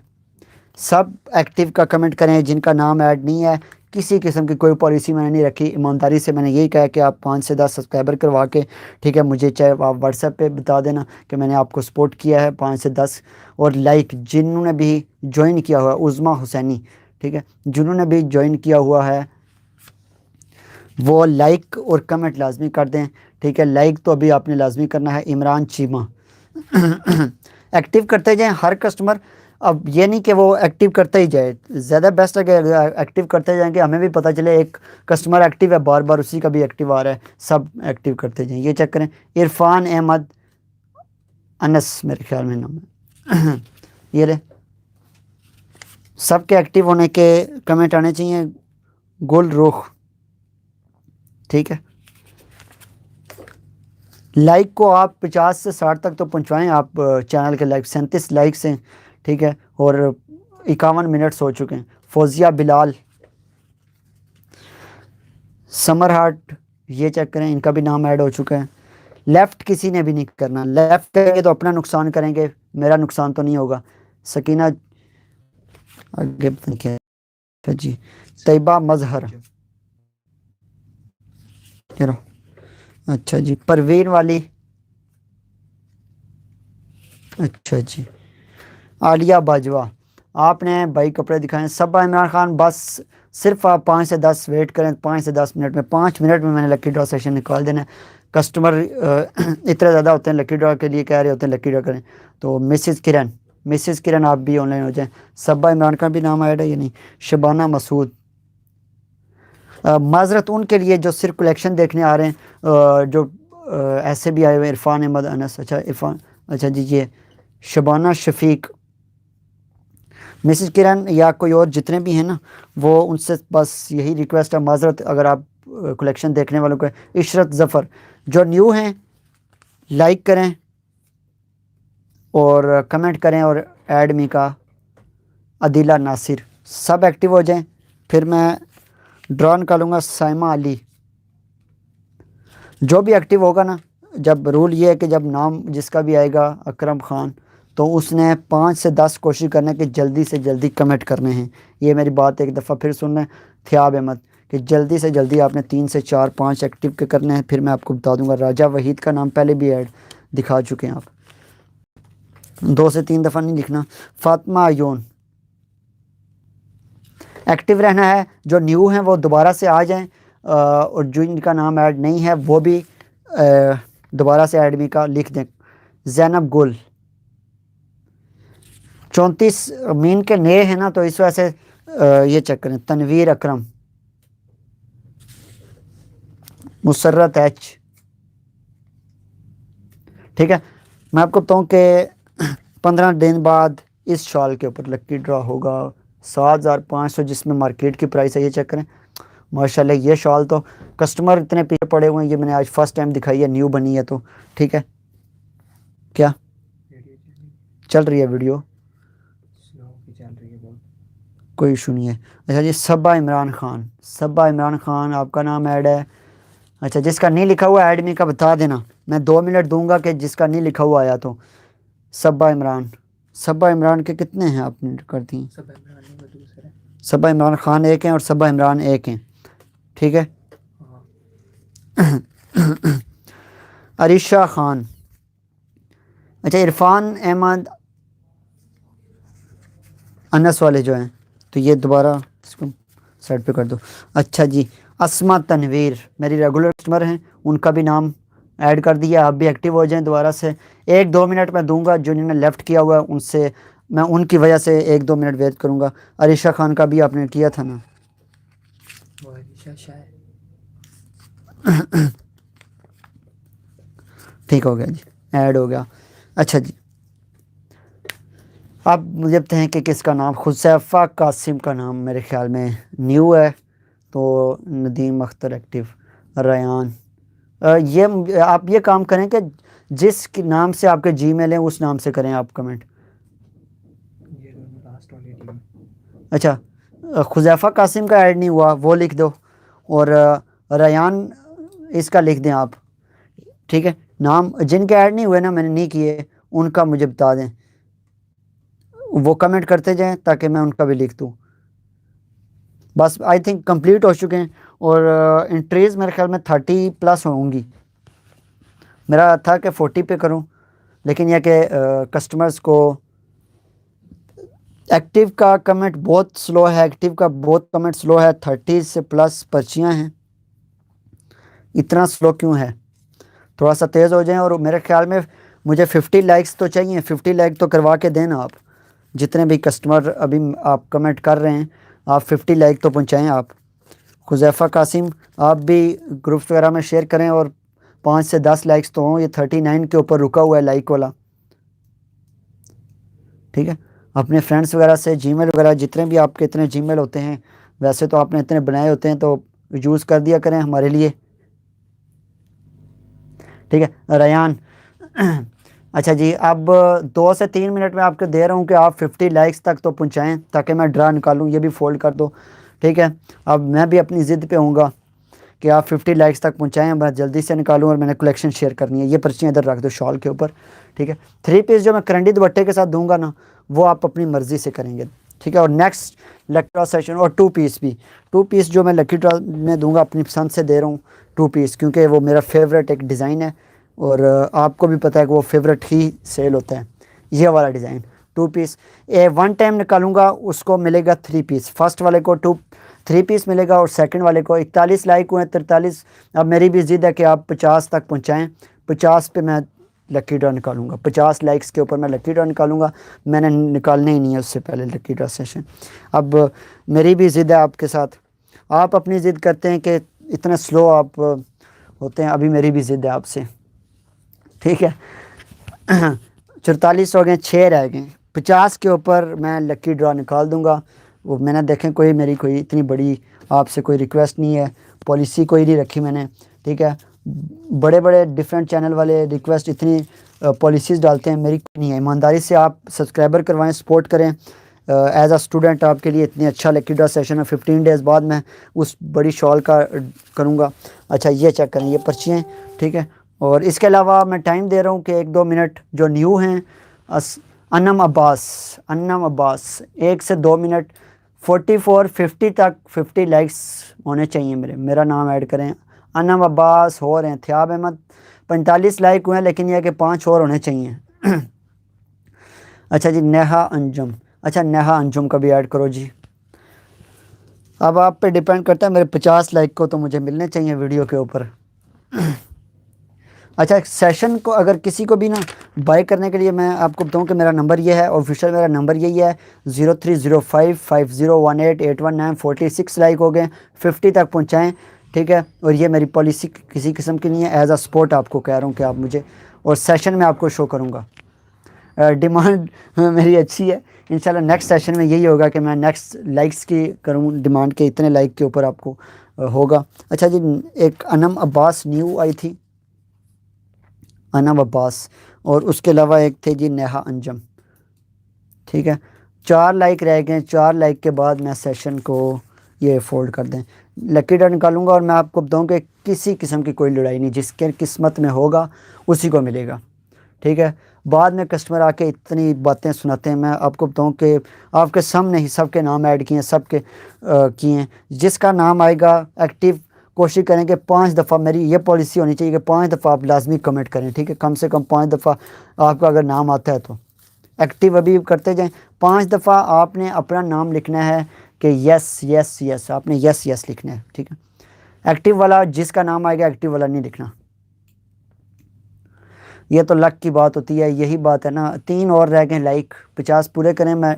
सब एक्टिव का कमेंट करें जिनका नाम ऐड नहीं है। किसी किस्म की कोई पॉलिसी मैंने नहीं रखी, ईमानदारी से मैंने यही कहा कि आप 5 से 10 सब्सक्राइबर करवा के, ठीक है, मुझे चाहे आप व्हाट्सएप पे बता देना कि मैंने आपको सपोर्ट किया है 5 से 10। और लाइक जिन्होंने भी ज्वाइन किया हुआ है, उज़मा हुसैनी, ठीक है, जिन्होंने भी ज्वाइन किया हुआ है वो लाइक और कमेंट लाजमी कर दें, ठीक है। लाइक तो अभी आपने लाजमी करना है। इमरान चीमा, एक्टिव करते जाएं हर कस्टमर। अब ये नहीं कि वो एक्टिव करते ही जाए, ज़्यादा बेस्ट है कि एक्टिव करते जाएंगे, हमें भी पता चले एक कस्टमर एक्टिव है, बार बार उसी का भी एक्टिव आ रहा है। सब एक्टिव करते जाएं, ये चेक करें। इरफान अहमद अनस मेरे ख्याल में नाम है। ये ले, सबके एक्टिव होने के कमेंट आने चाहिए। गुल रुख, ठीक है। लाइक को आप 50 से 60 तक तो पहुंचवाएं आप। चैनल के लाइक 37 लाइक्स हैं, ठीक है, और 51 मिनट्स हो चुके हैं। फौजिया बिलाल, समर हार्ट, ये चेक करें, इनका भी नाम ऐड हो चुका है। लेफ़्ट किसी ने भी नहीं करना, लेफ़्ट करेंगे तो अपना नुकसान करेंगे, मेरा नुकसान तो नहीं होगा। सकीना, आगे पता नहीं क्या है जी। तैयबा मजहर, चलो अच्छा जी। परवीन वाली, अच्छा जी। आलिया बाजवा, आपने भाई कपड़े दिखाए। सबा इमरान खान, बस सिर्फ आप 5 से 10 वेट करें, 5 से 10 मिनट में, 5 मिनट में मैंने लकी ड्रॉ सेशन निकाल देना है। कस्टमर इतने ज़्यादा होते हैं, लकी ड्रॉ के लिए कह रहे होते हैं लकी ड्रॉ करें। तो मिसिस किरण आप भी ऑनलाइन हो जाएं। सबा इमरान खान भी नाम ऐड है या नहीं। शबाना मसूद, माजरत उनके लिए जो सिर्फ कलेक्शन देखने आ रहे हैं, जो ऐसे भी आए हुए हैं। इरफान अहमद अनस, अच्छा इरफान, अच्छा जी। ये शबाना शफीक, मिसिज किरण या कोई और जितने भी हैं ना, वो उनसे बस यही रिक्वेस्ट है, माजरत अगर आप कलेक्शन देखने वालों को। इशरत ज़फ़र, जो न्यू हैं लाइक करें और कमेंट करें, और ऐड मी का। अदिला नासिर, सब एक्टिव हो जाएं, फिर मैं ड्रॉ निकालूंगा। साइमा अली, जो भी एक्टिव होगा ना, जब रूल ये है कि जब नाम जिसका भी आएगा, अकरम खान, तो उसने 5 से 10 कोशिश करने कि जल्दी से जल्दी कमेंट करने हैं। ये मेरी बात एक दफ़ा फिर सुन लें, थियाब अहमद, कि जल्दी से जल्दी आपने 3 से 4 5 एक्टिव के करने हैं, फिर मैं आपको बता दूंगा। राजा वहीद का नाम पहले भी ऐड दिखा चुके हैं आप, 2 से 3 दफ़ा नहीं लिखना। फातिमा आयोन, एक्टिव रहना है। जो न्यू हैं वो दोबारा से आ जाएं, और जो इनका नाम ऐड नहीं है वो भी दोबारा से एडमी का लिख दें। जैनब गुल, 34 मीन के नए हैं ना, तो इस वजह से ये चेक करें। तनवीर अकरम, मुसर्रत एच, ठीक है। मैं आपको बताऊँ कि 15 दिन बाद इस शॉल के ऊपर लकी ड्रॉ होगा 7,500, जिसमें मार्केट की प्राइस है, ये चेक करें। माशाल्लाह ये शॉल तो कस्टमर इतने पीछे पड़े हुए हैं, ये मैंने आज फर्स्ट टाइम दिखाई है, न्यू बनी है तो, ठीक है। क्या चल रही है वीडियो? कोई इशू नहीं है। अच्छा जी। सबा इमरान खान आपका नाम ऐड है। अच्छा, जिसका नहीं लिखा हुआ एडमी का बता देना, मैं 2 मिनट दूंगा कि जिसका नहीं लिखा हुआ आया तो। सबा इमरान के कितने हैं आपने कर दी? सबा इमरान खान एक हैं और सबा इमरान एक हैं, ठीक है। अरिशा खान, अच्छा इरफान अहमद अनस वाले जो हैं, तो ये दोबारा इसको साइड पे कर दो। अच्छा जी। अस्मा तनवीर मेरी रेगुलर कस्टमर हैं, उनका भी नाम ऐड कर दिया। आप भी एक्टिव हो जाएं दोबारा से। 1-2 मिनट मैं दूंगा, जो जिन्होंने लेफ़्ट किया हुआ है उनसे मैं उनकी वजह से 1-2 मिनट वेट करूंगा। अरिशा खान का भी आपने किया था ना? ठीक हो गया जी, ऐड हो गया। अच्छा जी, अब मुझे बताएं कि किसका नाम। खुसैफा कासिम का नाम मेरे ख्याल में न्यू है, तो नदीम अख्तर एक्टिव। रयान, ये आप ये काम करें कि जिस नाम से आपके जीमेल हैं उस नाम से करें आप कमेंट। अच्छा, खुजैफ़ा कासिम का ऐड नहीं हुआ वो लिख दो, और रयान इसका लिख दें आप, ठीक है। नाम जिनके ऐड नहीं हुए ना, मैंने नहीं किए, उनका मुझे बता दें, वो कमेंट करते जाएं ताकि मैं उनका भी लिख दूँ। बस आई थिंक कंप्लीट हो चुके हैं, और एंट्रीज़ मेरे ख्याल में 30+ होंगी। मेरा था कि 40 पे करूं, लेकिन यह कि कस्टमर्स को एक्टिव का कमेंट बहुत स्लो है, एक्टिव का बहुत कमेंट स्लो है। 30 से प्लस पर्चियाँ हैं, इतना स्लो क्यों है? थोड़ा सा तेज़ हो जाएं। और मेरे ख्याल में मुझे 50 लाइक्स तो चाहिए, 50 लाइक तो करवा के देना आप। जितने भी कस्टमर अभी आप कमेंट कर रहे हैं, आप 50 लाइक तो पहुँचाएँ आप। खुजैफ़ा कासिम, आप भी ग्रुप्स वगैरह में शेयर करें, और 5 से 10 लाइक्स तो हों। ये 39 के ऊपर रुका हुआ है लाइक वाला, ठीक है। अपने फ्रेंड्स वगैरह से जीमेल वगैरह जितने भी आपके इतने जीमेल होते हैं, वैसे तो आपने इतने बनाए होते हैं, तो यूज़ कर दिया करें हमारे लिए, ठीक है रयान। अच्छा जी, अब 2 से 3 मिनट में आपको दे रहा हूँ कि आप 50 लाइक्स तक तो पहुँचाएँ ताकि मैं ड्रा निकालूँ। ये भी फोल्ड कर दो, ठीक है। अब मैं भी अपनी ज़िद पे हूँगा कि आप 50 लाइक्स तक पहुँचाएँ, मैं जल्दी से निकालूँ और मैंने कलेक्शन शेयर करनी है। ये पर्चियाँ इधर रख दो शॉल के ऊपर, ठीक है। 3 पीस जो मैं करंडी दुपट्टे के साथ दूंगा ना, वो आप अपनी मर्ज़ी से करेंगे, ठीक है। और नेक्स्ट लकी ड्रॉ सेशन, और 2 पीस भी, 2 पीस जो मैं लकी ड्रॉ में दूंगा अपनी पसंद से दे रहा हूँ 2 पीस, क्योंकि वो मेरा फेवरेट एक डिज़ाइन है और आपको भी पता है कि वो फेवरेट ही सेल होता है, ये वाला डिज़ाइन 2 पीस। 1 टाइम निकालूंगा उसको मिलेगा 3 पीस, फर्स्ट वाले को 3 पीस मिलेगा और सेकंड वाले को 41 लाइक हुए 43। अब मेरी भी ज़िद है कि आप 50 तक पहुंचाएं, 50 पे मैं लकी ड्रॉ निकालूंगा, 50 लाइक्स के ऊपर मैं लकी ड्रॉ निकालूंगा। मैंने निकालने ही नहीं है उससे पहले लकी ड्रॉ सेशन। अब मेरी भी ज़िद है आपके साथ, आप अपनी ज़िद करते हैं कि इतना स्लो आप होते हैं, अभी मेरी भी ज़िद है आपसे, ठीक है। 44 हो गए, 6 रह गए, 50 के ऊपर मैं लकी ड्रॉ निकाल दूंगा। वो मैंने देखें कोई मेरी कोई इतनी बड़ी आपसे कोई रिक्वेस्ट नहीं है, पॉलिसी कोई नहीं रखी मैंने, ठीक है। बड़े बड़े डिफरेंट चैनल वाले रिक्वेस्ट इतनी पॉलिसीज़ डालते हैं, मेरी नहीं है। ईमानदारी से आप सब्सक्राइबर करवाएं, सपोर्ट करें। एज अ स्टूडेंट आपके लिए इतनी अच्छा लकी ड्रॉ सेशन है, 15 डेज़ बाद मैं उस बड़ी शॉल का करूँगा। अच्छा ये चेक करें, ये पर्चियाँ, ठीक है। और इसके अलावा मैं टाइम दे रहा हूँ कि 1-2 मिनट जो न्यू हैं, अनम अब्बास 1 से 2 मिनट, 44-50 तक 50 लाइक्स होने चाहिए मेरा नाम ऐड करें। अनम अब्बास हो रहे हैं, थ्याब अहमद 45 लाइक हुए हैं, लेकिन यह कि 5 और होने चाहिए। अच्छा जी, नेहा अंजुम, अच्छा नेहा अंजुम का भी ऐड करो जी। अब आप पे डिपेंड करता है, मेरे 50 लाइक को तो मुझे मिलने चाहिए वीडियो के ऊपर। अच्छा, सेशन को अगर किसी को भी ना बाय करने के लिए मैं आपको बताऊं कि मेरा नंबर ये है, ऑफिशियल मेरा नंबर यही है 030550188194। 46 लाइक हो गए, 50 तक पहुंचाएं, ठीक है। और ये मेरी पॉलिसी किसी किस्म की नहीं है, एज अ सपोर्ट आपको कह रहा हूँ कि आप मुझे, और सेशन में आपको शो करूँगा। डिमांड मेरी अच्छी है, इंशाल्लाह नेक्स्ट सेशन में यही होगा कि मैं नेक्स्ट लाइक्स की करूँ डिमांड के, इतने लाइक के ऊपर आपको होगा। अच्छा जी, एक अनम अब्बास न्यू आई थी, अनम अब्बास, और उसके अलावा एक थे जी नेहा अंजम, ठीक है। 4 लाइक रह गए, 4 लाइक के बाद मैं सेशन को ये फोल्ड कर दें, लकी ड्रॉ निकालूंगा। और मैं आपको बताऊं कि किसी किस्म की कोई लड़ाई नहीं, जिसके किस्मत में होगा उसी को मिलेगा, ठीक है। बाद में कस्टमर आके इतनी बातें सुनाते हैं, मैं आपको बताऊं कि आपके सामने ही सबके नाम ऐड किए हैं, सबके किए हैं। जिसका नाम आएगा एक्टिव, कोशिश करें कि 5 दफ़ा, मेरी ये पॉलिसी होनी चाहिए कि 5 दफ़ा आप लाजमी कमेंट करें, ठीक है। कम से कम 5 दफ़ा आपका अगर नाम आता है तो एक्टिव अभी करते जाएं। 5 दफ़ा आपने अपना नाम लिखना है कि यस यस यस, आपने यस यस लिखना है, ठीक है। एक्टिव वाला जिसका नाम आएगा, एक्टिव वाला नहीं लिखना। ये तो लक की बात होती है, यही बात है ना। 3 और रह गए लाइक, 50 पूरे करें, मैं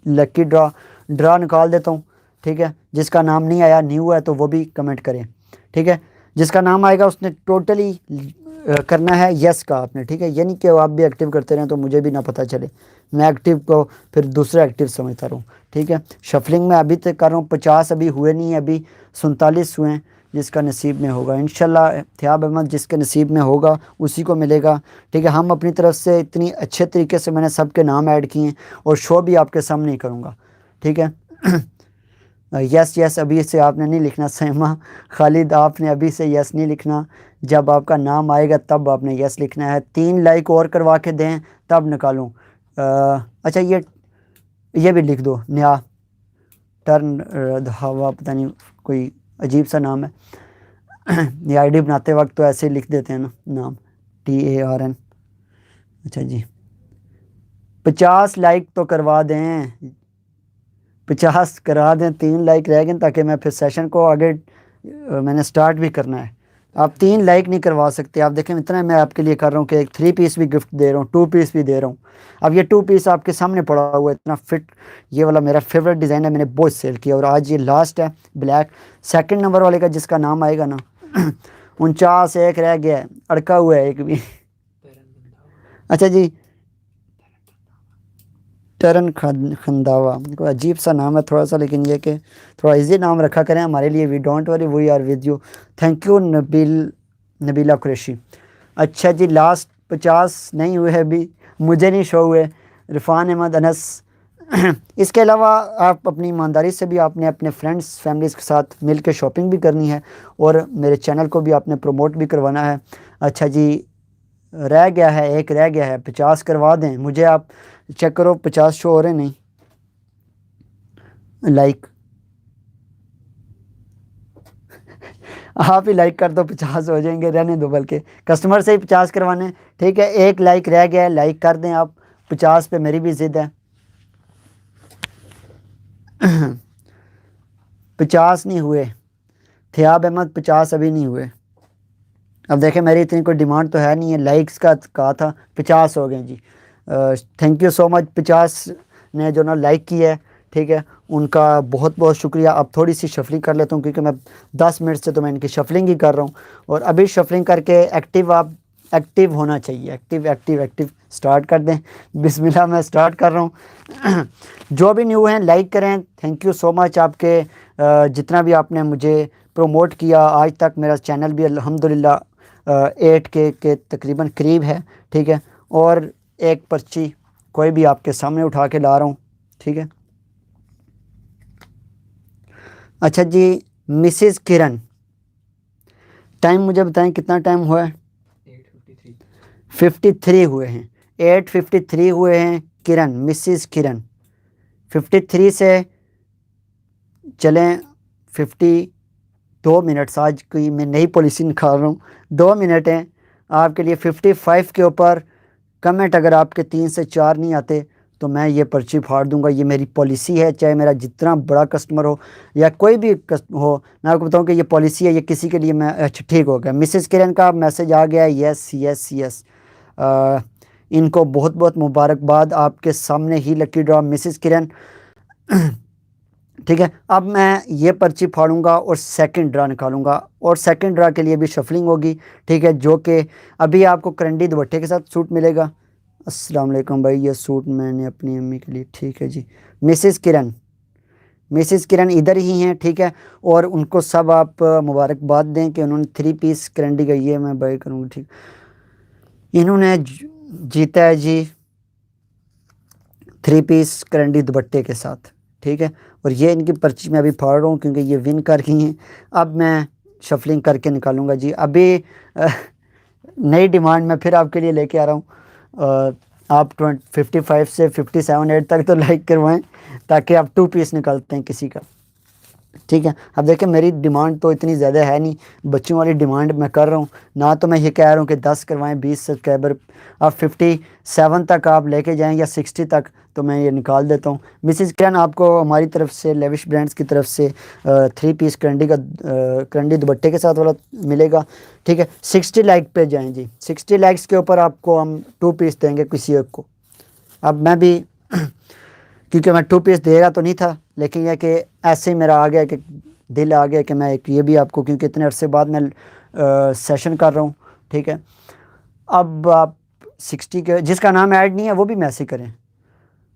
लकी ड्रा निकाल देता हूँ, ठीक है। जिसका नाम नहीं आया, न्यू है, तो वो भी कमेंट करें, ठीक है। जिसका नाम आएगा उसने टोटली करना है यस का आपने, ठीक है। ये नहीं कि आप भी एक्टिव करते रहें तो मुझे भी ना पता चले, मैं एक्टिव को फिर दूसरा एक्टिव समझता रहूँ, ठीक है। शफलिंग में अभी तक कर रहा हूँ, 50 अभी हुए नहीं है, अभी 47 हुए हैं। जिसका नसीब में होगा इंशाल्लाह, थ्याब अहमद जिसके नसीब में होगा उसी को मिलेगा, ठीक है। हम अपनी तरफ से इतनी अच्छे तरीके से मैंने सबके नाम ऐड किए हैं और शो भी आपके सामने ही करूँगा, ठीक है। यस यस अभी से आपने नहीं लिखना, सहमा खालिद आपने अभी से यस नहीं लिखना, जब आपका नाम आएगा तब आपने यस लिखना है। 3 लाइक और करवा के दें तब निकालूं। अच्छा ये भी लिख दो, नया टर्न हवा, पता नहीं कोई अजीब सा नाम है। ये आईडी बनाते वक्त तो ऐसे ही लिख देते हैं ना नाम, TARN। अच्छा जी, 50 लाइक तो करवा दें, 50 करा दें, 3 लाइक रह गए, ताकि मैं फिर सेशन को आगे मैंने स्टार्ट भी करना है। आप 3 लाइक नहीं करवा सकते, आप देखें इतना मैं आपके लिए कर रहा हूँ कि एक 3 पीस भी गिफ्ट दे रहा हूँ, 2 पीस भी दे रहा हूँ। अब ये 2 पीस आपके सामने पड़ा हुआ है, इतना फिट, ये वाला मेरा फेवरेट डिज़ाइन है, मैंने बहुत सेल किया और आज ये लास्ट है ब्लैक। सेकंड नंबर वाले का जिसका नाम आएगा ना, 49 एक रह गया है, अड़का हुआ है एक भी। अच्छा जी, तरन खंदावा, कोई अजीब सा नाम है थोड़ा सा, लेकिन ये कि थोड़ा इजी नाम रखा करें हमारे लिए। We don't worry, we are with you. Thank you Nabila Qureshi. अच्छा जी, लास्ट 50 नहीं हुए अभी, मुझे नहीं शो हुए। इरफान अहमद अनस। इसके अलावा आप अपनी ईमानदारी से भी आपने अपने फ्रेंड्स फैमिलीज़ के साथ मिल के शॉपिंग भी करनी है और मेरे चैनल को भी आपने प्रमोट भी करवाना है। अच्छा जी, रह गया है, एक रह गया है, 50 करवा दें मुझे। आप चेक करो 50 शो हो रहे नहीं लाइक। आप ही लाइक कर दो, 50 हो जाएंगे, रहने दो, बल्कि कस्टमर से ही 50 करवाने। ठीक है, एक लाइक रह गया है, लाइक कर दें आप। 50 पे मेरी भी ज़िद है। 50 नहीं हुए। थियाब अहमद 50 अभी नहीं हुए। अब देखें, मेरी इतनी कोई डिमांड तो है नहीं है, लाइक्स का कहा था। 50 हो गए जी। थैंक यू सो मच 50 ने जो ना लाइक की है, ठीक है, उनका बहुत बहुत शुक्रिया। अब थोड़ी सी शफलिंग कर लेता हूँ क्योंकि मैं 10 मिनट से तो मैं इनकी शफलिंग ही कर रहा हूँ। और अभी शफलिंग करके एक्टिव, आप एक्टिव होना चाहिए। एक्टिव एक्टिव एक्टिव स्टार्ट कर दें। बिस्मिल्लाह, मैं स्टार्ट कर रहा हूँ। जो भी न्यू हैं लाइक करें। थैंक यू सो मच आपके जितना भी आपने मुझे प्रमोट किया आज तक। मेरा चैनल भी अल्हम्दुलिल्लाह 8K के तकरीबन करीब है। ठीक है, और एक पर्ची कोई भी आपके सामने उठा के ला रहा हूँ। ठीक है। अच्छा जी, मिसिज़ किरण, टाइम मुझे बताएं कितना टाइम हुआ है? 53 हुए हैं। 8:53 हुए हैं। किरण, मिसिज़ किरण 53 से चलें। 52 मिनट्स, आज की मैं नई पॉलिसी निकाल रहा हूँ। 2 मिनट हैं आपके लिए। 55 के ऊपर कमेंट अगर आपके 3 से 4 नहीं आते तो मैं ये पर्ची फाड़ दूंगा। ये मेरी पॉलिसी है, चाहे मेरा जितना बड़ा कस्टमर हो या कोई भी हो। मैं आपको बताऊं कि ये पॉलिसी है, ये किसी के लिए मैं। अच्छा ठीक हो गया, मिसेस किरण का मैसेज आ गया। Yes yes yes. इनको बहुत बहुत मुबारकबाद, आपके सामने ही लकी ड्रॉ मिसेस किरण। ठीक है, अब मैं ये पर्ची फाड़ूंगा और सेकंड ड्रा निकालूंगा, और सेकंड ड्रा के लिए भी शफलिंग होगी। ठीक है, जो कि अभी आपको करंडी दुपट्टे के साथ सूट मिलेगा। अस्सलाम वालेकुम भाई, ये सूट मैंने अपनी अम्मी के लिए। ठीक है जी। मिसेस किरण, मिसेस किरण इधर ही हैं। ठीक है, और उनको सब आप मुबारकबाद दें कि उन्होंने 3 पीस करंडी का ये मैं बाय करूँगा। ठीक, इन्होंने जीता है जी 3 पीस करंडी दुपट्टे के साथ। ठीक है, और ये इनकी पर्ची मैं अभी फाड़ रहा हूँ क्योंकि ये विन कर गई हैं। अब मैं शफलिंग करके निकालूंगा जी। अभी नई डिमांड मैं फिर आपके लिए लेके आ रहा हूँ। आप 55 से 57-8 तक तो लाइक करवाएं ताकि आप 2 पीस निकालते हैं किसी का। ठीक है, अब देखें मेरी डिमांड तो इतनी ज़्यादा है नहीं, बच्चों वाली डिमांड मैं कर रहा हूँ ना। तो मैं ये कह रहा हूँ कि 10 करवाएं, 20 सब्सक्राइबर। आप 57 तक आप लेके जाएं या 60 तक, तो मैं ये निकाल देता हूँ। मिसिज़ किरण, आपको हमारी तरफ से, लेविश ब्रांड्स की तरफ से 3 पीस करंडी का करंडी दुपट्टे के साथ वाला मिलेगा। ठीक है, 60 लाइक पे जाएँ जी। 60 लाइक्स के ऊपर आपको हम 2 पीस देंगे किसी एक को। अब मैं भी क्योंकि मैं 2 पीस दे रहा तो नहीं था, लेकिन यह कि ऐसे ही मेरा आ गया कि दिल आ गया कि मैं एक ये भी आपको, क्योंकि इतने अरसे बाद मैं सेशन कर रहा हूँ। ठीक है, अब आप 60 के जिसका नाम ऐड नहीं है वो भी मैसेज करें।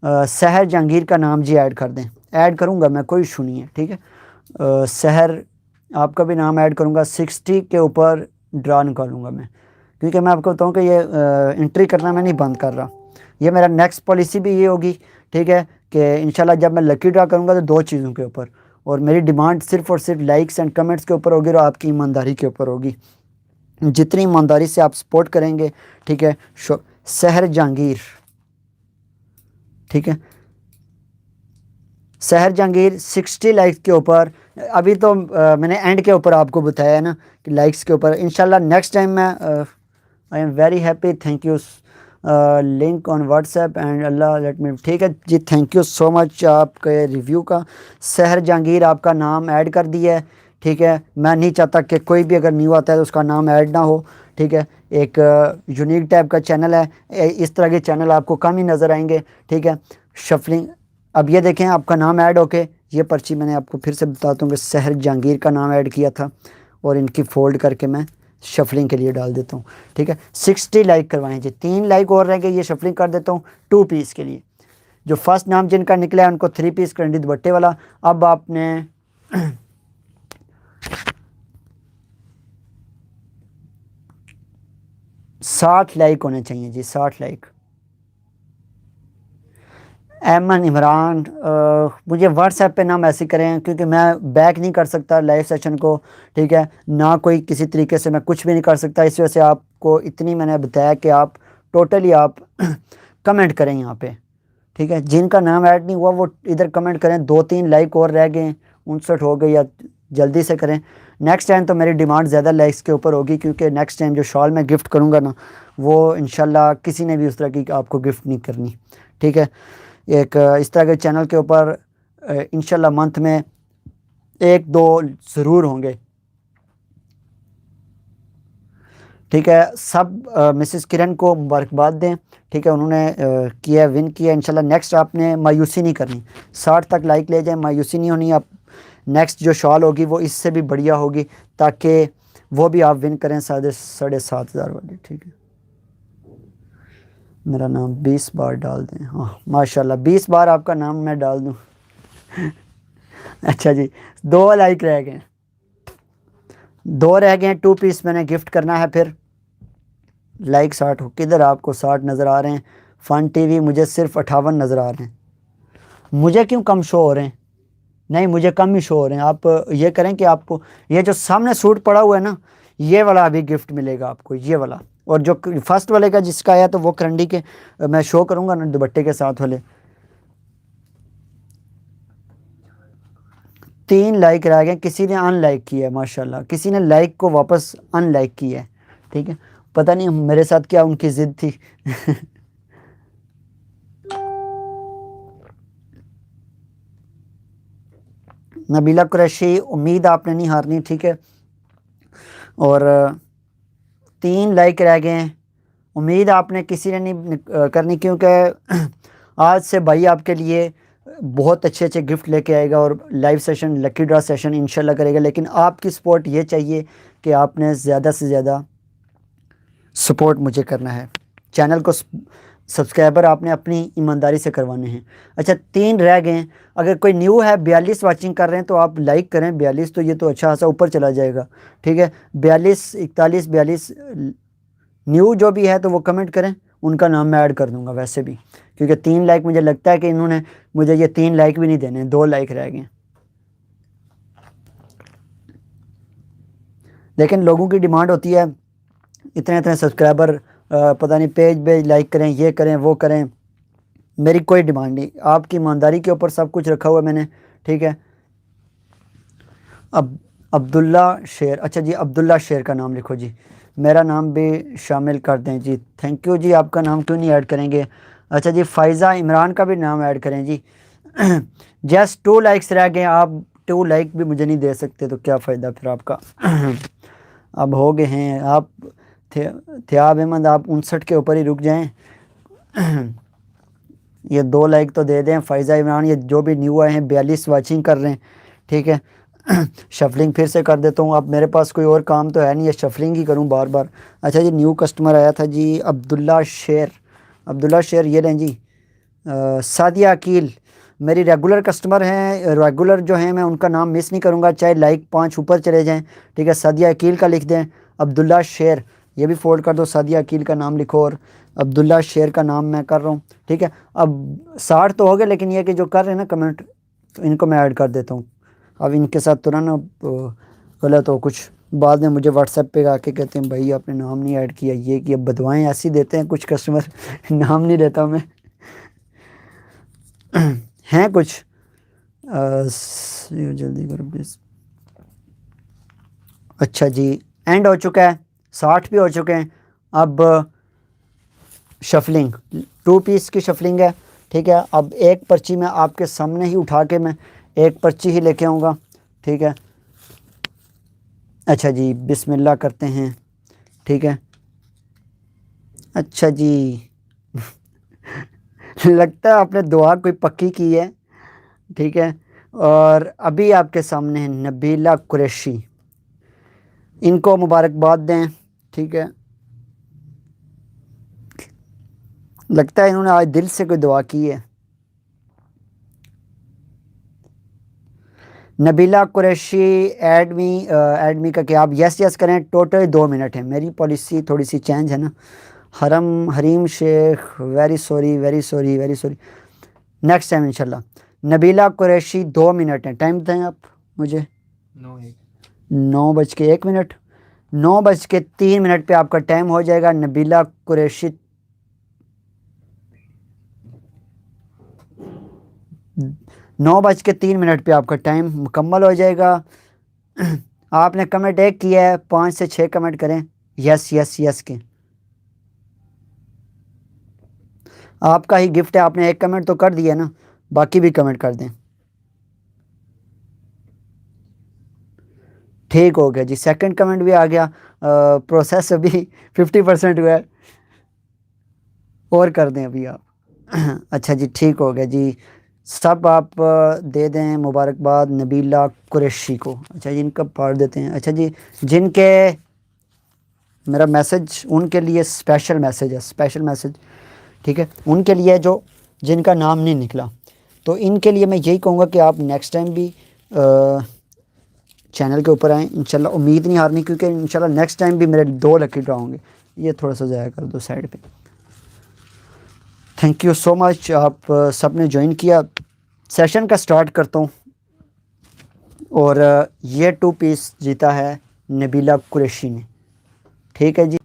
सहर जहांगीर का नाम जी ऐड कर दें। ऐड करूँगा मैं, कोई इशू नहीं है। ठीक है, सहर आपका भी नाम ऐड करूँगा। 60 के ऊपर ड्रा निकालूँगा मैं, क्योंकि मैं आपको बताऊँ कि ये एंट्री करना मैं नहीं बंद कर रहा। ये मेरा नेक्स्ट पॉलिसी भी ये होगी। ठीक है, कि इंशाल्लाह जब मैं लकी ड्रा करूँगा तो 2 चीज़ों के ऊपर, और मेरी डिमांड सिर्फ़ और सिर्फ लाइक्स एंड कमेंट्स के ऊपर होगी और आपकी ईमानदारी के ऊपर होगी। जितनी ईमानदारी से आप सपोर्ट करेंगे। ठीक है, सहर जहांगीर। ठीक है, सहर जहांगीर 60 लाइक्स के ऊपर। अभी तो मैंने एंड के ऊपर आपको बताया है ना कि लाइक्स के ऊपर। इंशाल्लाह नेक्स्ट टाइम मैं I am very happy. Thank you. Link on WhatsApp and Allah let me. ठीक है जी, थैंक यू सो मच आपके रिव्यू का। सहर जहांगीर आपका नाम ऐड कर दिया है। ठीक है, मैं नहीं चाहता कि कोई भी अगर न्यू आता है तो उसका नाम ऐड ना हो। ठीक है, एक यूनिक टाइप का चैनल है, इस तरह के चैनल आपको कम ही नज़र आएंगे। ठीक है, शफलिंग। अब ये देखें आपका नाम ऐड होके, ये पर्ची मैंने आपको फिर से बताता हूँ कि सहर जहांगीर का नाम ऐड किया था, और इनकी फ़ोल्ड करके मैं शफलिंग के लिए डाल देता हूँ। ठीक है, 60 लाइक करवाएं जी। 3 लाइक और रह गए, ये शफलिंग कर देता हूँ 2 पीस के लिए। जो फर्स्ट नाम जिनका निकला है उनको 3 पीस करंडी दुपट्टे वाला। अब आपने 60 लाइक होने चाहिए जी, 60 लाइक। एमन इमरान, मुझे व्हाट्सएप पे ना मैसेज करें क्योंकि मैं बैक नहीं कर सकता लाइव सेशन को, ठीक है ना, कोई किसी तरीके से मैं कुछ भी नहीं कर सकता। इस वजह से आपको इतनी मैंने बताया कि आप टोटली आप कमेंट करें यहाँ पे, ठीक है। जिनका नाम ऐड नहीं हुआ वो इधर कमेंट करें। 2-3 लाइक और रह गए, 59 हो गई, या जल्दी से करें। नेक्स्ट टाइम तो मेरी डिमांड ज़्यादा लाइक्स के ऊपर होगी, क्योंकि नेक्स्ट टाइम जो शॉल मैं गिफ्ट करूँगा ना, वो इंशाल्लाह किसी ने भी उस तरह की आपको गिफ्ट नहीं करनी, ठीक है। एक इस तरह के चैनल के ऊपर इंशाल्लाह मंथ में 1-2 ज़रूर होंगे, ठीक है। सब मिसेस किरण को मुबारकबाद दें, ठीक है, उन्होंने किया, विन किया। इंशाल्लाह नेक्स्ट आपने मायूसी नहीं करनी, 60 तक लाइक ले जाएं, मायूसी नहीं होनी। आप नेक्स्ट जो शॉल होगी वो इससे भी बढ़िया होगी, ताकि वो भी आप विन करें 7,500 वाली, ठीक है। मेरा नाम 20 बार डाल दें, हाँ माशाल्लाह 20 बार आपका नाम मैं डाल दूँ। अच्छा जी, 2 लाइक रह गए, 2 रह गए। 2 पीस मैंने गिफ्ट करना है। फिर लाइक 60 हो, किधर आपको 60 नज़र आ रहे हैं? फ़न टीवी मुझे सिर्फ 58 नज़र आ रहे हैं। मुझे क्यों कम शो हो रहे हैं? नहीं, मुझे कम ही शो हो रहे हैं। आप ये करें कि आपको ये जो सामने सूट पड़ा हुआ है ना, ये वाला अभी गिफ्ट मिलेगा आपको, ये वाला। और जो फर्स्ट वाले का जिसका आया तो वो करंडी के मैं शो करूँगा ना, दुपट्टे के साथ वाले। 3 लाइक रह गए, किसी ने अनलाइक किया है माशाल्लाह, किसी ने लाइक को वापस अनलाइक किया है, ठीक है। पता नहीं मेरे साथ क्या उनकी ज़िद थी। नबीला कुरैशी, उम्मीद आपने नहीं हारनी, ठीक है। और 3 लाइक रह गए हैं, उम्मीद आपने किसी ने नहीं करनी, क्योंकि आज से भाई आपके लिए बहुत अच्छे अच्छे गिफ्ट लेके आएगा और live session, lucky draw session इंशाल्लाह करेगा। लेकिन आपकी सपोर्ट ये चाहिए कि आपने ज़्यादा से ज़्यादा सपोर्ट मुझे करना है। चैनल को सब्सक्राइबर आपने अपनी ईमानदारी से करवाने हैं। अच्छा, 3 रह गए हैं। अगर कोई न्यू है, 42 वाचिंग कर रहे हैं तो आप लाइक करें। 42 तो ये तो अच्छा खासा ऊपर चला जाएगा, ठीक है। 42, 41, 42 न्यू जो भी है तो वो कमेंट करें, उनका नाम मैं ऐड कर दूंगा वैसे भी, क्योंकि 3 लाइक मुझे लगता है कि इन्होंने मुझे ये 3 लाइक भी नहीं देने, 2 लाइक रह गए। लेकिन लोगों की डिमांड होती है इतने इतने सब्सक्राइबर, पता नहीं पेज पे लाइक करें, ये करें, वो करें। मेरी कोई डिमांड नहीं, आपकी ईमानदारी के ऊपर सब कुछ रखा हुआ है मैंने, ठीक है। अब अब्दुल्ला शेर, अच्छा जी, अब्दुल्ला शेर का नाम लिखो जी, मेरा नाम भी शामिल कर दें जी। थैंक यू जी, आपका नाम क्यों नहीं ऐड करेंगे? अच्छा जी, फ़ायज़ा इमरान का भी नाम ऐड करें जी। जस्ट 2 लाइक्स रह गए, आप 2 लाइक भी मुझे नहीं दे सकते तो क्या फ़ायदा फिर आपका। अब हो गए हैं आप थियाब अहमद, आप 59 के ऊपर ही रुक जाएं। ये 2 लाइक तो दे दें। फ़ायज़ा इमरान, ये जो भी न्यू आए हैं 42 वाचिंग कर रहे हैं, ठीक है। शफलिंग फिर से कर देता हूँ, अब मेरे पास कोई और काम तो है नहीं है, शफलिंग ही करूँ बार बार। अच्छा जी, न्यू कस्टमर आया था जी, अब्दुल्ला शेर। अब्दुल्ला शेर ये लें जी। सादिया अकील मेरी रेगुलर कस्टमर हैं, रेगुलर जो हैं मैं उनका नाम मिस नहीं करूँगा, चाहे लाइक 5 ऊपर चले जाएँ, ठीक है। सादिया अकील का लिख दें, अब्दुल्ला शेर ये भी फोल्ड कर दो, सादिया अकील का नाम लिखो और अब्दुल्ला शेर का नाम मैं कर रहा हूँ, ठीक है। अब 60 तो हो गए, लेकिन ये कि जो कर रहे हैं ना कमेंट, तो इनको मैं ऐड कर देता हूँ। अब इनके साथ तुरंत गलत हो कुछ, बाद में मुझे व्हाट्सएप पे आके कहते हैं भाई आपने नाम नहीं ऐड किया, ये कि अब बदवाएँ ऐसी देते हैं कुछ कस्टमर। नाम नहीं देता मैं। हैं कुछ जल्दी करो प्लीज़। अच्छा जी, एंड हो चुका है, 60 भी हो चुके हैं। अब शफलिंग, 2 पीस की शफलिंग है, ठीक है। अब एक पर्ची मैं आपके सामने ही उठा के मैं एक पर्ची ही लेके आऊँगा, ठीक है। अच्छा जी, बिस्मिल्लाह करते हैं, ठीक है। अच्छा जी। लगता है आपने दुआ कोई पक्की की है, ठीक है। और अभी आपके सामने है नबीला कुरैशी, इनको मुबारकबाद दें, ठीक है। लगता है इन्होंने आज दिल से कोई दुआ की है। नबीला कुरैशी एड मी का कि आप यस यस करें। टोटल 2 मिनट है, मेरी पॉलिसी थोड़ी सी चेंज है ना। Harim Sheikh, very sorry very sorry very sorry, next time इंशाल्लाह। नबीला कुरैशी 2 मिनट है, टाइम दें आप मुझे। 9:01। 9:03 पे आपका टाइम हो जाएगा। नबीला कुरैशी 9:03 पे आपका टाइम मुकम्मल हो जाएगा। आपने कमेंट एक किया है, 5 से 6 कमेंट करें यस यस यस के। आपका ही गिफ्ट है, आपने एक कमेंट तो कर दिया ना, बाकी भी कमेंट कर दें। ठीक हो गया जी, सेकंड कमेंट भी आ गया। प्रोसेस अभी 50% हुआ है, और कर दें अभी आप। अच्छा जी, ठीक हो गया जी। सब आप दे दें मुबारकबाद नबीला कुरैशी को। अच्छा जी, इनका पढ़ देते हैं। अच्छा जी, जिनके मेरा मैसेज उनके लिए स्पेशल मैसेज है, स्पेशल मैसेज, ठीक है, उनके लिए जो जिनका नाम नहीं निकला, तो इनके लिए मैं यही कहूँगा कि आप नेक्स्ट टाइम भी चैनल के ऊपर आएँ इंशाल्लाह। उम्मीद नहीं हारनी, क्योंकि इंशाल्लाह नेक्स्ट टाइम भी मेरे 2 लकी ड्रा होंगे। ये थोड़ा सा ज़ाया कर दो साइड पे। थैंक यू सो मच, आप सब ने ज्वाइन किया। सेशन का स्टार्ट करता हूँ। और ये 2 पीस जीता है नबीला कुरैशी ने, ठीक है जी।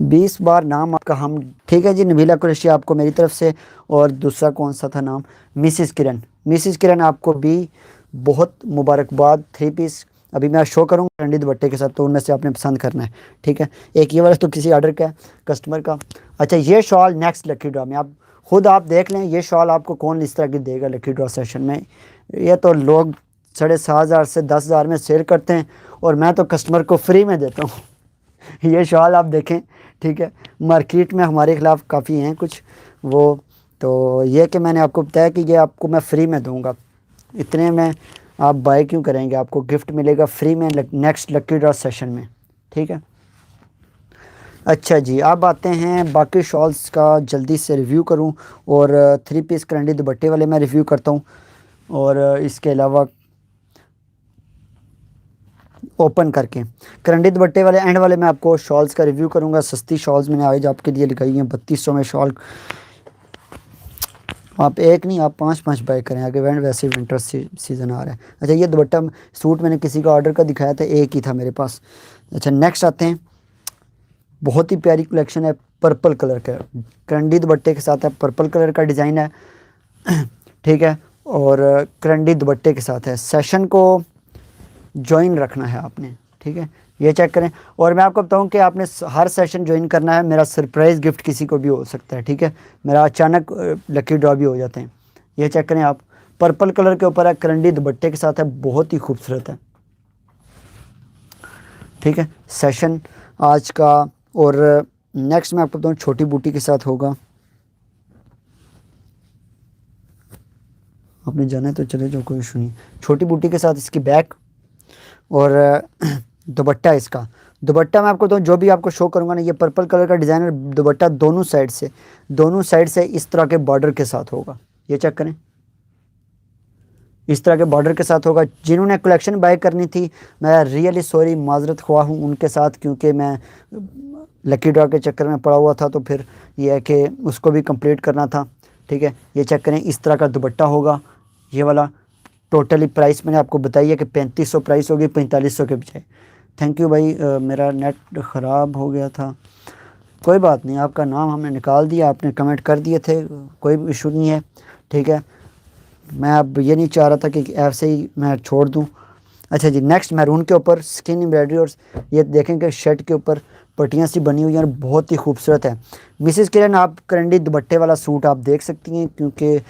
20 बार नाम आपका हम, ठीक है जी। नबीला कुरैशी आपको मेरी तरफ से। और दूसरा कौन सा था नाम, मिसिस किरण। मिसिस किरण आपको भी बहुत मुबारकबाद। 3 पीस अभी मैं शो करूँगा रंडी दुपट्टे के साथ, तो उनमें से आपने पसंद करना है, ठीक है। एक ये वाला तो किसी ऑर्डर का है, कस्टमर का। अच्छा, ये शॉल नेक्स्ट लकी ड्रॉ में आप खुद आप देख लें, ये शॉल आपको कौन इस तरह की देगा लकी ड्रॉ सेशन में। ये तो लोग 7,500 से 10,000 में सेल करते हैं, और मैं तो कस्टमर को फ्री में देता हूँ। ये शॉल आप देखें, ठीक है। मार्केट में हमारे खिलाफ काफ़ी हैं कुछ वो, तो ये कि मैंने आपको बताया कि ये आपको मैं फ्री में दूंगा, इतने में आप बाय क्यों करेंगे, आपको गिफ्ट मिलेगा फ्री में नेक्स्ट लकी ड्रॉ सेशन में, ठीक है। अच्छा जी, अब आते हैं बाकी शॉल्स का जल्दी से रिव्यू करूं। और 3 पीस करंडी दुपट्टे वाले मैं रिव्यू करता हूं, और इसके अलावा ओपन करके करंडी दुपट्टे वाले एंड वाले मैं आपको शॉल्स का रिव्यू करूंगा। सस्ती शॉल्स मैंने आज आपके लिए लगाई हैं 3200 में शॉल। आप एक नहीं, आप 5-5 बाय करें, आगे वैसे विंटर सीज़न आ रहा है। अच्छा, ये दुपट्टा सूट मैंने किसी का ऑर्डर का दिखाया था, एक ही था मेरे पास। अच्छा, नेक्स्ट आते हैं। बहुत ही प्यारी कलेक्शन है, पर्पल कलर का करंडी दुपट्टे के साथ है, पर्पल कलर का डिज़ाइन है, ठीक है। और करंडी दुपट्टे के साथ है। सेशन को ज्वाइन रखना है आपने, ठीक है। ये चेक करें। और मैं आपको बताऊं कि आपने हर सेशन ज्वाइन करना है, मेरा सरप्राइज़ गिफ्ट किसी को भी हो सकता है, ठीक है। मेरा अचानक लकी ड्रॉ भी हो जाते हैं। ये चेक करें आप, पर्पल कलर के ऊपर है, करंडी दुपट्टे के साथ है, बहुत ही खूबसूरत है, ठीक है सेशन आज का। और नेक्स्ट मैं आपको बताऊँ छोटी बूटी के साथ होगा। आपने जाना है तो चले जाओ, कोई इशू नहीं। छोटी बूटी के साथ इसकी बैक और दुपट्टा। इसका दुपट्टा मैं आपको तो जो भी आपको शो करूंगा ना, ये पर्पल कलर का डिज़ाइनर दुपट्टा दोनों साइड से इस तरह के बॉर्डर के साथ होगा। ये चेक करें, इस तरह के बॉर्डर के साथ होगा। जिन्होंने कलेक्शन बाय करनी थी, मैं रियली सॉरी, माजरत ख्वाह हूँ उनके साथ, क्योंकि मैं लकी ड्रॉ के चक्कर में पड़ा हुआ था, तो फिर ये है कि उसको भी कंप्लीट करना था, ठीक है। ये चेक करें, इस तरह का दुपट्टा होगा ये वाला। टोटली प्राइस मैंने आपको बताई है कि 3500 प्राइस होगी, 4500 के बजाय। थैंक यू भाई, मेरा नेट ख़राब हो गया था, कोई बात नहीं, आपका नाम हमने निकाल दिया, आपने कमेंट कर दिए थे, कोई इशू नहीं है, ठीक है। मैं अब ये नहीं चाह रहा था कि ऐसे ही मैं छोड़ दूं। अच्छा जी, नेक्स्ट मैरून के ऊपर स्किन एम्ब्रॉयडरी, और ये देखेंगे शर्ट के ऊपर पट्टियाँ सी बनी हुई हैं, और बहुत ही खूबसूरत है। मिसेस किरण, आप करंडी दुपट्टे वाला सूट आप देख सकती हैं, क्योंकि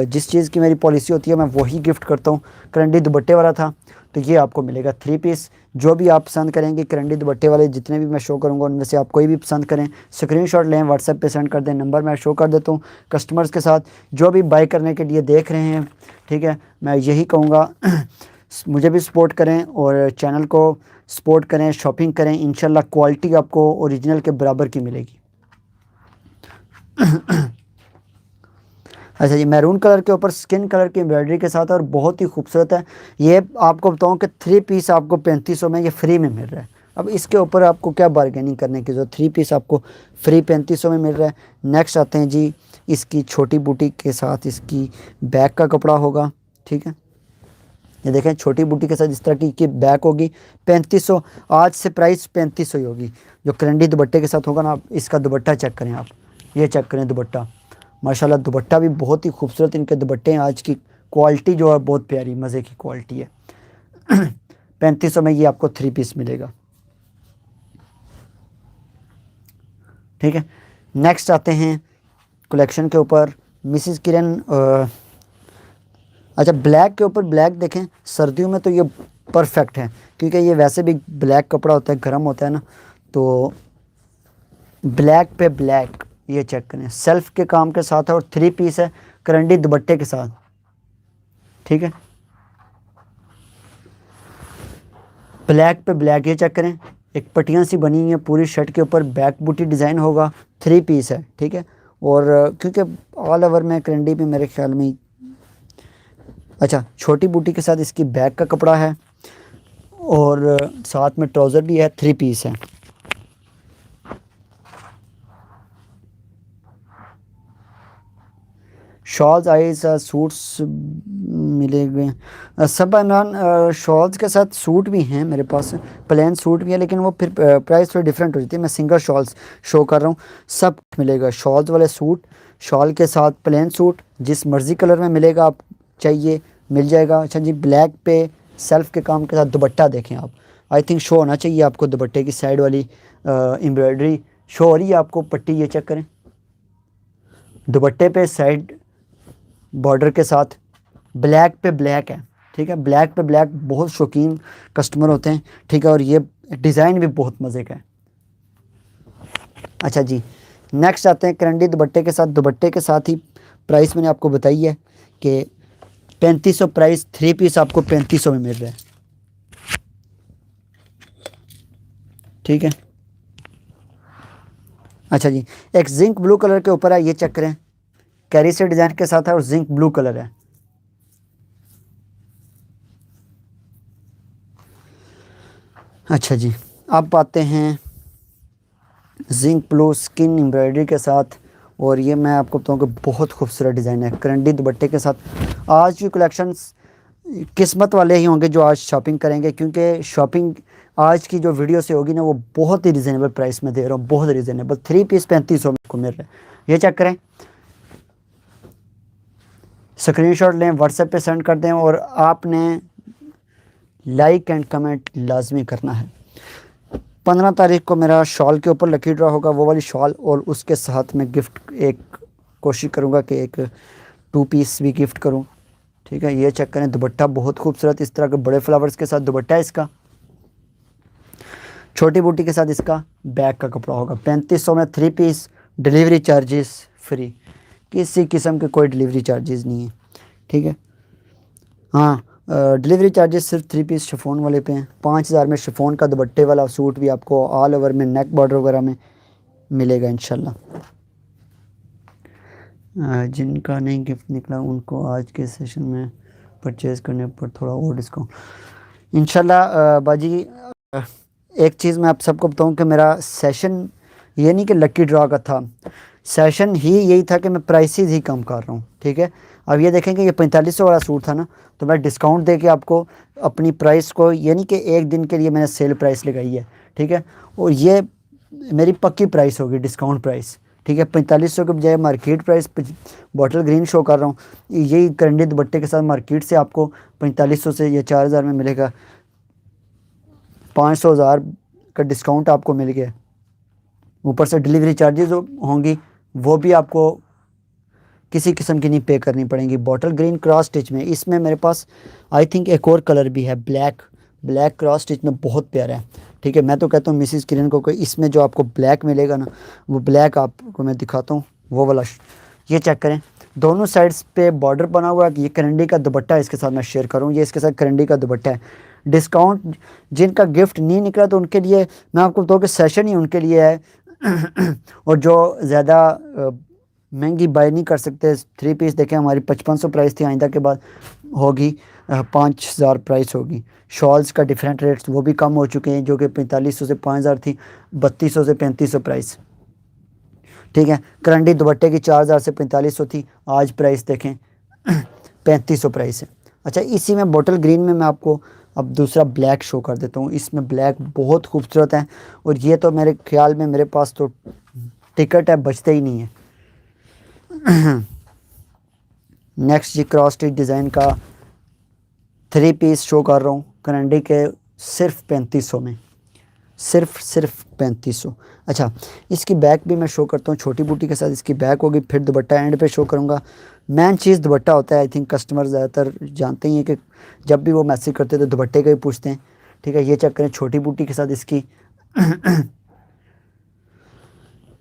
जिस चीज़ की मेरी पॉलिसी होती है मैं वही गिफ्ट करता हूँ। करंडी दुपट्टे वाला था, तो ये आपको मिलेगा 3 पीस। जो भी आप पसंद करेंगे करंडी दुपट्टे वाले जितने भी मैं शो करूँगा, उनमें से आप कोई भी पसंद करें, स्क्रीनशॉट लें, व्हाट्सएप पे सेंड कर दें, नंबर मैं शो कर देता हूँ कस्टमर्स के साथ जो भी बाय करने के लिए देख रहे हैं, ठीक है। मैं यही कहूँगा, मुझे भी सपोर्ट करें और चैनल को सपोर्ट करें, शॉपिंग करें, इंशाल्लाह क्वालिटी आपको ओरिजिनल के बराबर की मिलेगी। अच्छा जी, मैरून कलर के ऊपर स्किन कलर की एम्ब्रॉयडरी के साथ, और बहुत ही खूबसूरत है। ये आपको बताऊं कि 3 पीस आपको 3500 में ये फ्री में मिल रहा है। अब इसके ऊपर आपको क्या बार्गेनिंग करने की जरूरत, 3 पीस आपको फ्री 3500 में मिल रहा है। नेक्स्ट आते हैं जी, इसकी छोटी बूटी के साथ इसकी बैक का कपड़ा होगा, ठीक है। ये देखें, छोटी बूटी के साथ इस तरह की बैक होगी, 3500। आज से प्राइस 3500 ही होगी। जो करंडी दुपट्टे के साथ होगा ना, आप इसका दुपट्टा चेक करें, आप ये चेक करें दुपट्टा, माशाल्लाह दुपट्टा भी बहुत ही खूबसूरत इनके दुपट्टे हैं। आज की क्वालिटी जो है बहुत प्यारी मज़े की क्वालिटी है। 3500 में ये आपको 3 पीस मिलेगा, ठीक है। नेक्स्ट आते हैं कलेक्शन के ऊपर, मिसिस किरण। अच्छा, ब्लैक के ऊपर ब्लैक देखें, सर्दियों में तो ये परफेक्ट है, क्योंकि ये वैसे भी ब्लैक कपड़ा होता है, गर्म होता है ना, तो ब्लैक पे ब्लैक ये चेक करें, सेल्फ के काम के साथ है और 3 पीस है करंडी दुपट्टे के साथ, ठीक है। ब्लैक पे ब्लैक ये चेक करें, एक पट्टियाँ सी बनी हुई है पूरी शर्ट के ऊपर, बैक बूटी डिज़ाइन होगा, 3 पीस है, ठीक है। और क्योंकि ऑल ओवर में करंडी भी मेरे ख्याल में, अच्छा, छोटी बूटी के साथ इसकी बैक का कपड़ा है, और साथ में ट्राउज़र भी है, 3 पीस है। शॉल्स आइज सूट्स मिलेंगे सब इमरान। शॉल्स के साथ सूट भी हैं मेरे पास, प्लेन सूट भी है, लेकिन वो फिर प्राइस थोड़ी डिफरेंट हो जाती है। मैं सिंगल शॉल्स शो कर रहा हूँ, सब मिलेगा शॉल्स वाले सूट, शॉल के साथ प्लेन सूट, जिस मर्ज़ी कलर में मिलेगा, आप चाहिए मिल जाएगा। अच्छा जी, ब्लैक पे सेल्फ के काम के साथ दुपट्टा देखें आप, आई थिंक शो होना चाहिए आपको, दुपट्टे की साइड वाली एम्ब्रॉयडरी शो हो रही है आपको, पट्टी ये चेक करें, दुपट्टे पे साइड बॉर्डर के साथ ब्लैक पे ब्लैक है, ठीक है। ब्लैक पे ब्लैक बहुत शौकीन कस्टमर होते हैं, ठीक है, और ये डिज़ाइन भी बहुत मज़े का है। अच्छा जी, नेक्स्ट आते हैं करंडी दुपट्टे के साथ। दुपट्टे के साथ ही प्राइस मैंने आपको बताई है कि 3500 प्राइस, 3 पीस आपको 3500 में मिल रहा है, ठीक है। अच्छा जी, एक जिंक ब्लू कलर के ऊपर है, ये चेक करें, कैरी से डिज़ाइन के साथ है और जिंक ब्लू कलर है। अच्छा जी, अब आते हैं जिंक ब्लू स्किन एम्ब्रॉयडरी के साथ, और ये मैं आपको बताऊँ कि बहुत खूबसूरत डिज़ाइन है करंडी दुपट्टे के साथ। आज की कलेक्शंस किस्मत वाले ही होंगे जो आज शॉपिंग करेंगे, क्योंकि शॉपिंग आज की जो वीडियो से होगी ना, वो बहुत ही रिजनेबल प्राइस में दे रहा हूँ, बहुत रिजनेबल। 3 पीस 3500 में को मिल रहा है, ये चेक करें, स्क्रीनशॉट लें, व्हाट्सएप पे सेंड कर दें, और आपने लाइक एंड कमेंट लाजमी करना है। 15 तारीख को मेरा शॉल के ऊपर लकी ड्रॉ होगा, वो वाली शॉल, और उसके साथ मैं गिफ्ट एक कोशिश करूँगा कि एक 2 पीस भी गिफ्ट करूँ, ठीक है। ये चेक करें, दुपट्टा बहुत खूबसूरत, इस तरह के बड़े फ्लावर्स के साथ दुपट्टा है इसका, छोटी बूटी के साथ इसका बैक का कपड़ा होगा। 3500 में 3 पीस, डिलीवरी चार्जेस फ्री, किसी किस्म के कोई डिलीवरी चार्जेस नहीं है, ठीक है। हाँ, डिलीवरी चार्जेस सिर्फ 3 पीस शिफॉन वाले पे हैं। 5000 में शिफॉन का दुपट्टे वाला सूट भी आपको ऑल ओवर में नेक बॉर्डर वगैरह में मिलेगा इंशाल्लाह। जिनका नहीं गिफ्ट निकला उनको आज के सेशन में परचेज़ करने पर थोड़ा और डिस्काउंट इंशाल्लाह। बाजी, एक चीज़ मैं आप सबको बताऊं कि मेरा सेशन ये नहीं कि लकी ड्रॉ का था, सेशन ही यही था कि मैं प्राइसेस ही कम कर रहा हूँ, ठीक है। अब ये देखें कि ये 4500 वाला सूट था ना, तो मैं डिस्काउंट दे के आपको अपनी प्राइस को, ये नहीं कि एक दिन के लिए मैंने सेल प्राइस लगाई है, ठीक है, और ये मेरी पक्की प्राइस होगी, डिस्काउंट प्राइस, ठीक है। 4500 के बजाय market price bottle green show कर रहा हूँ, यही करंडी दुपट्टे के साथ मार्केट से आपको 4500 से या 4000 में मिलेगा, 500 हज़ार का डिस्काउंट आपको मिल गया, ऊपर से डिलीवरी चार्जेस होंगी, वो भी आपको किसी किस्म की नहीं पे करनी पड़ेंगी। बॉटल ग्रीन क्रॉस स्टिच में, इसमें मेरे पास आई थिंक एक और कलर भी है, ब्लैक, ब्लैक क्रॉस स्टिच में बहुत प्यारा है, ठीक है। मैं तो कहता हूँ मिसिस किरण को कि इसमें जो आपको ब्लैक मिलेगा ना, वो ब्लैक आपको मैं दिखाता हूँ, वो वाला ये चेक करें, दोनों साइड्स पे बॉर्डर बना हुआ है। ये करंडी का दुपट्टा है, इसके साथ मैं शेयर करूँ, ये इसके साथ करंडी का दुपट्टा है। डिस्काउंट जिनका गिफ्ट नहीं निकला तो उनके लिए मैं आपको बताऊँ कि सेशन ही उनके लिए है। और जो ज़्यादा महंगी बाय नहीं कर सकते। 3 पीस देखें, हमारी 5500 प्राइस थी, आइंदा के बाद होगी 5000 प्राइस होगी। शॉल्स का डिफरेंट रेट्स वो भी कम हो चुके हैं, जो कि 4500 से 5000 थी, 3200 से 3500 प्राइस। ठीक है, करंडी दुपट्टे की 4000 से 4500 थी, आज प्राइस देखें 3500 प्राइस है। अच्छा, इसी में बोतल ग्रीन में मैं आपको अब दूसरा ब्लैक शो कर देता हूँ। इसमें ब्लैक बहुत खूबसूरत है, और ये तो मेरे ख्याल में मेरे पास तो टिकट है, बचते ही नहीं है। नेक्स्ट जी क्रॉस स्टिच डिज़ाइन का 3 पीस शो कर रहा हूँ करंडी के, सिर्फ 3500 में, सिर्फ 3500। अच्छा, इसकी बैक भी मैं शो करता हूँ, छोटी बूटी के साथ इसकी बैक होगी, फिर दुपट्टा एंड पे शो करूँगा। मेन चीज़ दुपट्टा होता है। आई थिंक कस्टमर ज़्यादातर जानते ही हैं कि जब भी वो मैसेज करते हैं तो दुपट्टे का ही पूछते हैं। ठीक है, ये चेक करें छोटी बूटी के साथ इसकी।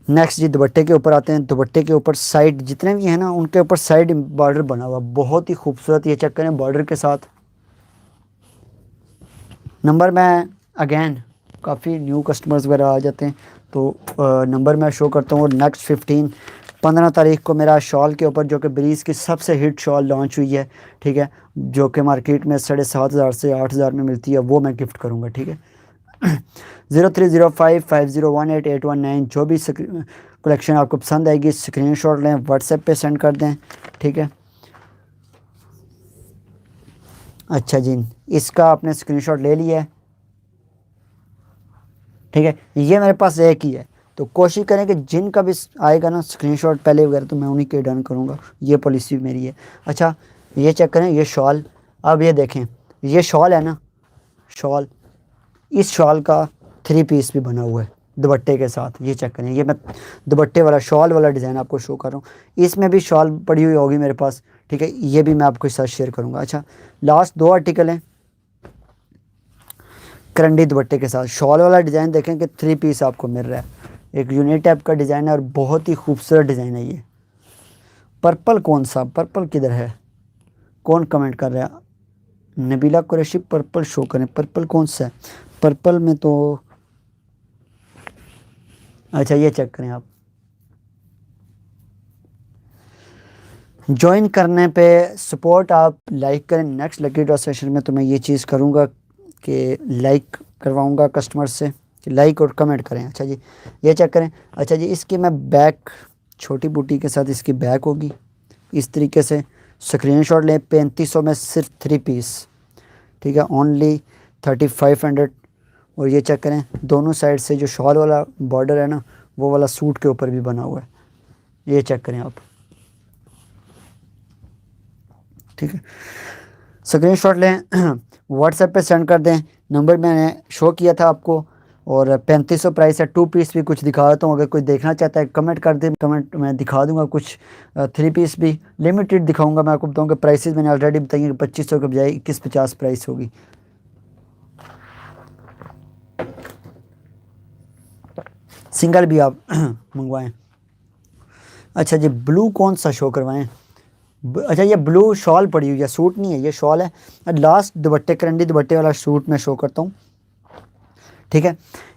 नेक्स्ट जी दुपट्टे के ऊपर आते हैं। दुपट्टे के ऊपर साइड जितने भी हैं ना, उनके ऊपर साइड बॉर्डर बना हुआ, बहुत ही खूबसूरत। ये चेक करें बॉर्डर के साथ। नंबर मैं अगेन काफ़ी न्यू कस्टमर्स वगैरह आ जाते हैं, तो नंबर मैं शो करता हूँ। और नेक्स्ट 15 तारीख को मेरा शॉल के ऊपर, जो कि ब्रीज़ की सबसे हिट शॉल लॉन्च हुई है, ठीक है, जो कि मार्केट में 7500 से 8000 में मिलती है, वो मैं गिफ्ट करूँगा। ठीक है, 030550188119 जो भी कलेक्शन आपको पसंद आएगी स्क्रीनशॉट लें, व्हाट्सएप पे सेंड कर दें। ठीक है, अच्छा जी, इसका आपने स्क्रीनशॉट ले लिया है। ठीक है, ये मेरे पास एक ही है, तो कोशिश करें कि जिनका भी आएगा ना स्क्रीनशॉट पहले वगैरह, तो मैं उन्हीं के डन करूँगा, ये पॉलिसी मेरी है। अच्छा, ये चेक करें, ये शॉल, अब ये देखें, ये शॉल है ना, शॉल, इस शॉल का 3 पीस भी बना हुआ है दुपट्टे के साथ। ये चेक करें, ये मैं दुपट्टे वाला शॉल वाला डिज़ाइन आपको शो कर रहा हूँ। इसमें भी शॉल पड़ी हुई होगी मेरे पास। ठीक है, ये भी मैं आपके साथ शेयर करूँगा। अच्छा, लास्ट 2 आर्टिकल हैं करंडी दुपट्टे के साथ। शॉल वाला डिज़ाइन देखें कि 3 पीस आपको मिल रहा है, एक यूनिक टाइप का डिज़ाइन है, और बहुत ही खूबसूरत डिज़ाइन है ये। पर्पल कौन सा, पर्पल किधर है, कौन कमेंट कर रहा है? नबीला कुरैशी, पर्पल शो करें, पर्पल कौन सा है? पर्पल में तो, अच्छा ये चेक करें आप। ज्वाइन करने पे सपोर्ट आप लाइक करें। नेक्स्ट लकी ड्रॉ सेशन में तो मैं ये चीज़ करूँगा कि लाइक करवाऊँगा कस्टमर से कि लाइक और कमेंट करें। अच्छा जी, ये चेक करें। अच्छा जी, इसकी मैं बैक, छोटी बूटी के साथ इसकी बैक होगी इस तरीके से। स्क्रीनशॉट लें, 3500 में सिर्फ 3 पीस। ठीक है, ओनली 3500। और ये चेक करें, दोनों साइड से जो शॉल वाला बॉर्डर है ना, वो वाला सूट के ऊपर भी बना हुआ है। ये चेक करें आप। ठीक है, स्क्रीनशॉट लें, व्हाट्सएप पे सेंड कर दें। नंबर मैंने शो किया था आपको, और 3500 प्राइस है। 2 पीस भी कुछ दिखा देता हूँ, अगर कोई देखना चाहता है कमेंट कर दे, कमेंट मैं दिखा दूंगा। कुछ 3 पीस भी लिमिटेड दिखाऊंगा। मैं आपको बताऊँगा प्राइसेस मैंने ऑलरेडी बताई कि 2500 के बजाय 2150 प्राइस होगी। सिंगल भी आप मंगवाएं। अच्छा जी, ब्लू कौन सा शो करवाएं? अच्छा, ये ब्लू शॉल पड़ी हुई है, सूट नहीं है, ये शॉल है। लास्ट दुपट्टे, करंडी दुपट्टे वाला सूट मैं शो करता हूँ। ठीक है,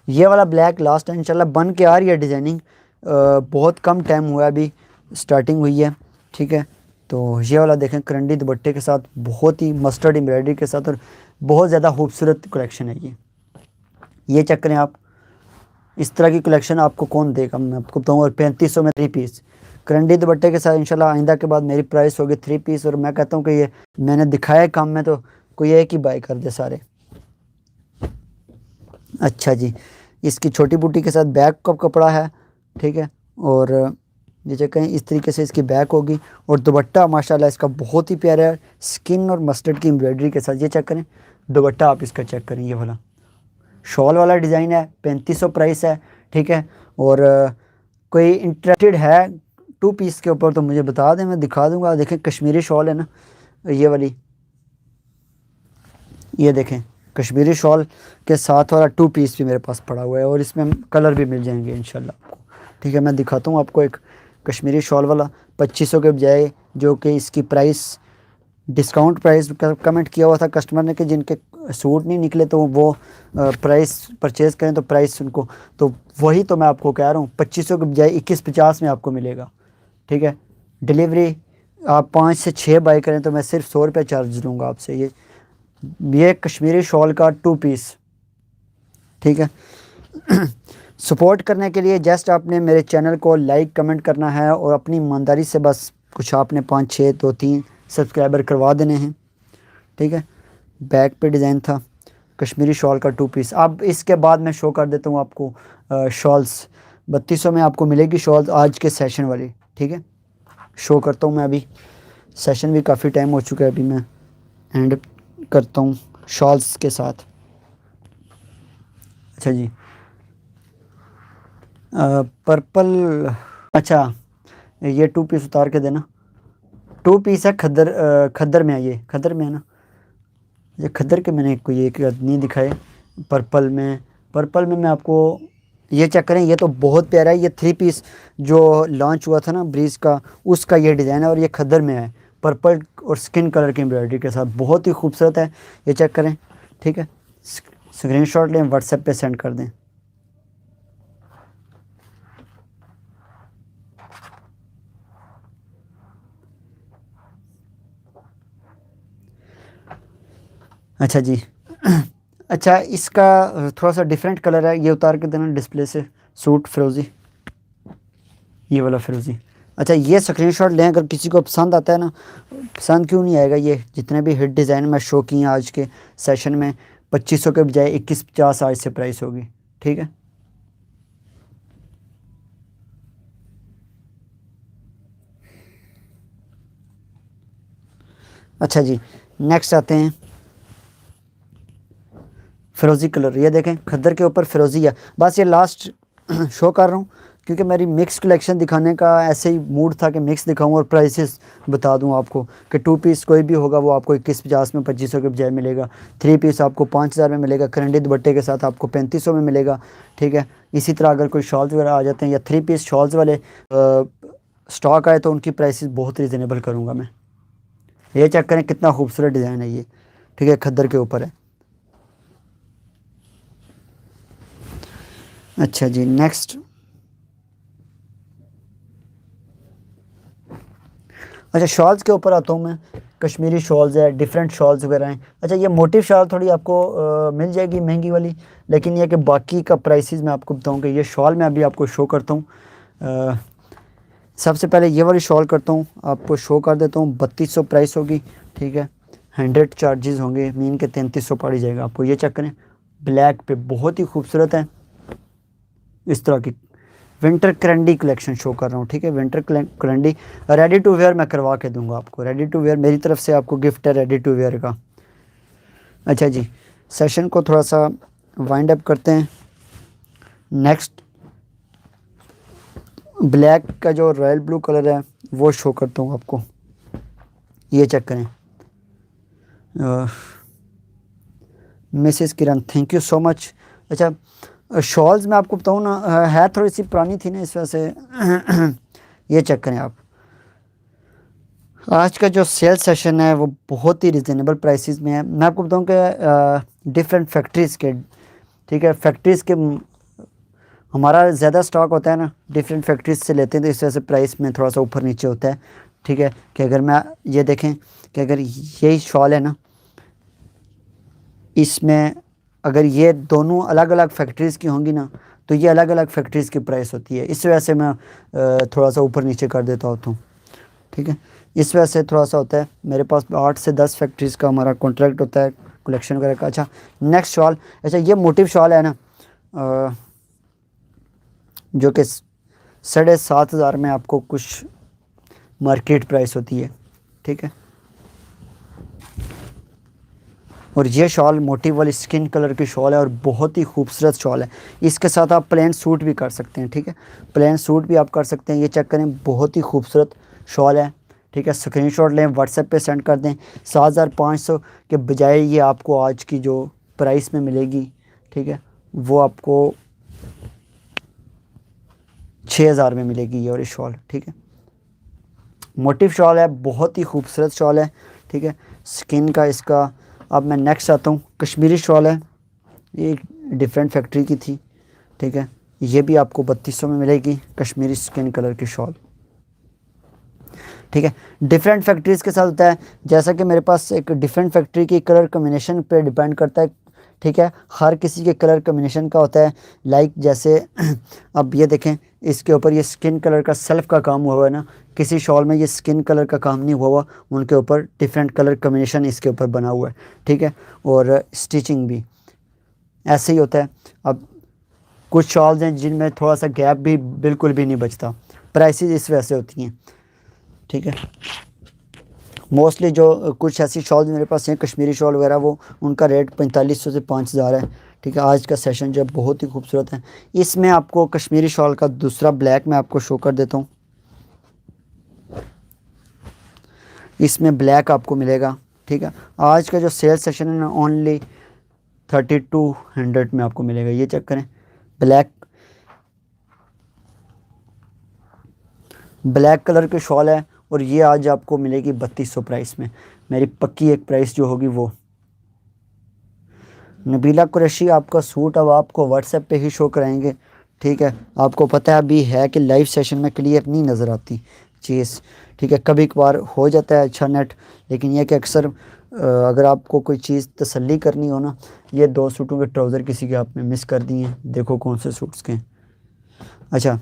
ये वाला ब्लैक लास्ट है, इंशाल्लाह बन के आ रही है डिज़ाइनिंग। बहुत कम टाइम हुआ है, अभी स्टार्टिंग हुई है। ठीक है, तो ये वाला देखें करंडी दुपट्टे के साथ, बहुत ही मस्टर्ड एम्ब्रॉयडरी के साथ, और बहुत ज़्यादा खूबसूरत कलेक्शन है ये चेक करें आप। इस तरह की कलेक्शन आपको कौन देगा, मैं आपको बताऊँ। और 3500 में 3 पीस करंडी दुपट्टे के साथ। इंशाल्लाह आइंदा के बाद मेरी प्राइस होगी 3 पीस। और मैं कहता हूँ कि ये मैंने दिखाया काम में, तो कोई एक ही बाय कर दे सारे। अच्छा जी, इसकी छोटी बूटी के साथ बैक का कपड़ा है। ठीक है, और ये चेक करें, इस तरीके से इसकी बैक होगी। और दुपट्टा माशाल्लाह इसका बहुत ही प्यारा है, स्किन और मस्टर्ड की एम्ब्रॉयडरी के साथ। ये चेक करें दुपट्टा, आप इसका चेक करें, ये वाला शॉल वाला डिज़ाइन है, 3500 प्राइस है। ठीक है, और कोई इंटरेस्टेड है 2 पीस के ऊपर तो मुझे बता दें, मैं दिखा दूंगा। देखें कश्मीरी शॉल है ना, ये वाली, ये देखें कश्मीरी शॉल के साथ वाला 2 पीस भी मेरे पास पड़ा हुआ है, और इसमें कलर भी मिल जाएंगे इंशाल्लाह आपको। ठीक है, मैं दिखाता हूँ आपको एक कश्मीरी शॉल वाला 2500 के बजाय, जो कि इसकी प्राइस डिस्काउंट प्राइस कमेंट किया हुआ था कस्टमर ने कि जिनके सूट नहीं निकले तो वो प्राइस परचेज़ करें, तो प्राइस उनको, तो वही तो मैं आपको कह रहा हूँ 2500 के बजाय 2150 में आपको मिलेगा। ठीक है। डिलीवरी आप 5 से 6 बाई करें तो मैं सिर्फ 100 रुपये चार्ज लूँगा आपसे। ये कश्मीरी शॉल का 2 पीस, ठीक है। सपोर्ट करने के लिए जस्ट आपने मेरे चैनल को लाइक कमेंट करना है और अपनी ईमानदारी से बस कुछ आपने 5 6 2 3 सब्सक्राइबर करवा देने हैं, ठीक है। बैक पे डिज़ाइन था कश्मीरी शॉल का 2 पीस। अब इसके बाद मैं शो कर देता हूँ आपको शॉल्स। 3200 में आपको मिलेगी शॉल्स आज के सेशन वाली, ठीक है। शो करता हूँ मैं, अभी सेशन भी काफ़ी टाइम हो चुका है, अभी मैं एंड करता हूँ शॉल्स के साथ। अच्छा जी, पर्पल, अच्छा ये 2 पीस उतार के देना। 2 पीस है खद्दर, खद्दर में है, ये खद्दर में है ना, ये खद्दर के मैंने कोई एक नहीं दिखाए। पर्पल में, पर्पल में मैं आपको ये चेक करें, ये तो बहुत प्यारा है। ये 3 पीस जो लॉन्च हुआ था ना ब्रीज का, उसका ये डिज़ाइन है और ये खद्दर में है पर्पल और स्किन कलर की एम्ब्रॉयडरी के साथ, बहुत ही खूबसूरत है। ये चेक करें, ठीक है। स्क्रीनशॉट लें, व्हाट्सएप पे सेंड कर दें। अच्छा जी। अच्छा, इसका थोड़ा सा डिफरेंट कलर है, ये उतार के देना डिस्प्ले से। सूट फिरोज़ी, ये वाला फिरोज़ी। अच्छा, ये स्क्रीनशॉट लें, अगर किसी को पसंद आता है ना, पसंद क्यों नहीं आएगा। ये जितने भी हिट डिज़ाइन मैं शो किए हैं आज के सेशन में, 2500 के बजाय 2150 आज से प्राइस होगी, ठीक है। अच्छा जी, नेक्स्ट आते हैं फिरोज़ी कलर। ये देखें खद्दर के ऊपर फिरोज़ी है। बस ये लास्ट शो कर रहा हूँ क्योंकि मेरी मिक्स कलेक्शन दिखाने का ऐसे ही मूड था कि मिक्स दिखाऊँ और प्राइसेस बता दूँ आपको कि 2 पीस कोई भी होगा वो आपको 2150 में 2500 के बजाय मिलेगा। 3 पीस आपको 5000 में मिलेगा, करंडी दुपट्टे के साथ आपको 3500 में मिलेगा, ठीक है। इसी तरह अगर कोई शॉल्स वगैरह आ जाते हैं या 3 पीस शॉल्स वाले स्टॉक आए तो उनकी प्राइसेस बहुत रीज़नेबल करूँगा मैं। ये चेक करें कितना खूबसूरत डिज़ाइन है ये, ठीक है, खद्दर के ऊपर है। अच्छा जी, नेक्स्ट। अच्छा, शॉल्स के ऊपर आता हूँ मैं। कश्मीरी शॉल्स है, डिफरेंट शॉल्स वगैरह हैं। अच्छा, ये मोटिव शॉल थोड़ी आपको मिल जाएगी महंगी वाली, लेकिन ये कि बाकी का प्राइसेस मैं आपको बताऊँ कि ये शॉल मैं अभी आपको शो करता हूँ। सबसे पहले ये वाली शॉल करता हूँ, आपको शो कर देता हूँ। 3200 प्राइस होगी, ठीक है। 100 चार्जेस होंगे, मीन के 3300 पड़ ही जाएगा आपको। ये चेक करें, ब्लैक पे बहुत ही खूबसूरत है। इस तरह की विंटर करंडी कलेक्शन शो कर रहा हूँ, ठीक है। विंटर करंडी रेडी टू वेयर मैं करवा के दूंगा आपको। रेडी टू वेयर मेरी तरफ से आपको गिफ्ट है रेडी टू वेयर का। अच्छा जी, सेशन को थोड़ा सा वाइंड अप करते हैं। नेक्स्ट ब्लैक का जो रॉयल ब्लू कलर है वो शो करता हूँ आपको। ये चेक करें, Mrs Kiran, thank you so much. अच्छा, शॉल्स मैं आपको बताऊँ ना, है थोड़ी सी पुरानी थी ना इस वजह से। ये चेक करें आप, आज का जो सेल सेशन है वो बहुत ही रिजनेबल प्राइसेस में है। मैं आपको बताऊँ कि डिफरेंट फैक्ट्रीज़ के, ठीक है, फैक्ट्रीज़ के हमारा ज़्यादा स्टॉक होता है ना, डिफरेंट फैक्ट्रीज से लेते हैं तो इस वजह से प्राइस में थोड़ा सा ऊपर नीचे होता है, ठीक है। कि अगर मैं ये देखें कि अगर यही शॉल है ना, इसमें अगर ये दोनों अलग अलग फैक्ट्रीज़ की होंगी ना तो ये अलग अलग फैक्ट्रीज़ की प्राइस होती है। इस वजह से मैं थोड़ा सा ऊपर नीचे कर देता होता हूँ, ठीक है। इस वजह से थोड़ा सा होता है। मेरे पास 8 से 10 फैक्ट्रीज़ का हमारा कॉन्ट्रैक्ट होता है कलेक्शन वगैरह का। अच्छा, नेक्स्ट शॉल। अच्छा, ये मोटिव शॉल है ना, जो कि 7500 में आपको कुछ मार्केट प्राइस होती है, ठीक है। और ये शॉल मोटिव वाली स्किन कलर की शॉल है और बहुत ही खूबसूरत शॉल है। इसके साथ आप प्लेन सूट भी कर सकते हैं, ठीक है, प्लेन सूट भी आप कर सकते हैं। ये चेक करें, बहुत ही खूबसूरत शॉल है, ठीक है। स्क्रीनशॉट लें, व्हाट्सएप पे सेंड कर दें। 7500 के बजाय ये आपको आज की जो प्राइस में मिलेगी, ठीक है, वो आपको 6000 में मिलेगी ये और शॉल, ठीक है। मोटिव शॉल है, बहुत ही खूबसूरत शॉल है, ठीक है, स्किन का इसका। अब मैं नेक्स्ट आता हूँ, कश्मीरी शॉल है, ये डिफरेंट फैक्ट्री की थी, ठीक है। ये भी आपको 3200 में मिलेगी, कश्मीरी स्किन कलर की शॉल। ठीक है। डिफरेंट फैक्ट्रीज़ के साथ होता है, जैसा कि मेरे पास एक डिफरेंट फैक्ट्री की कलर कम्बिनेशन पे डिपेंड करता है। ठीक है, हर किसी के कलर कम्बिनेशन का होता है। लाइक जैसे अब ये देखें, इसके ऊपर ये स्किन कलर का सेल्फ का काम हुआ हुआ है ना, किसी शॉल में ये स्किन कलर का काम नहीं हुआ हुआ, उनके ऊपर डिफरेंट कलर कम्बिनेशन इसके ऊपर बना हुआ है। ठीक है, और स्टिचिंग भी ऐसे ही होता है। अब कुछ शॉल्स हैं जिनमें थोड़ा सा गैप भी बिल्कुल भी नहीं बचता, प्राइसेस इस वजह से होती हैं। ठीक है, मोस्टली जो कुछ ऐसी शॉल मेरे पास हैं कश्मीरी शॉल वगैरह, वो उनका रेट 4500 से 5000 है। ठीक है, आज का सेशन जो बहुत ही खूबसूरत है। इसमें आपको कश्मीरी शॉल का दूसरा ब्लैक मैं आपको शो कर देता हूँ। इसमें ब्लैक आपको मिलेगा। ठीक है, आज का जो सेल सेशन है ना, ओनली 3200 में आपको मिलेगा। ये चेक करें, ब्लैक ब्लैक कलर की शॉल है, और ये आज आपको मिलेगी 3200 प्राइस में। मेरी पक्की एक प्राइस जो होगी वो। नबीला कुरैशी आपका सूट अब आपको व्हाट्सएप पे ही शो कराएंगे। ठीक है, आपको पता है अभी है कि लाइव सेशन में क्लियर नहीं नज़र आती चीज़। ठीक है, कभी कभार हो जाता है अच्छा नेट, लेकिन यह कि अक्सर अगर आपको कोई चीज़ तसल्ली करनी हो ना, ये 2 सूटों के ट्राउज़र किसी के आपने मिस कर दिए हैं, देखो कौन से सूट्स के हैं। अच्छा,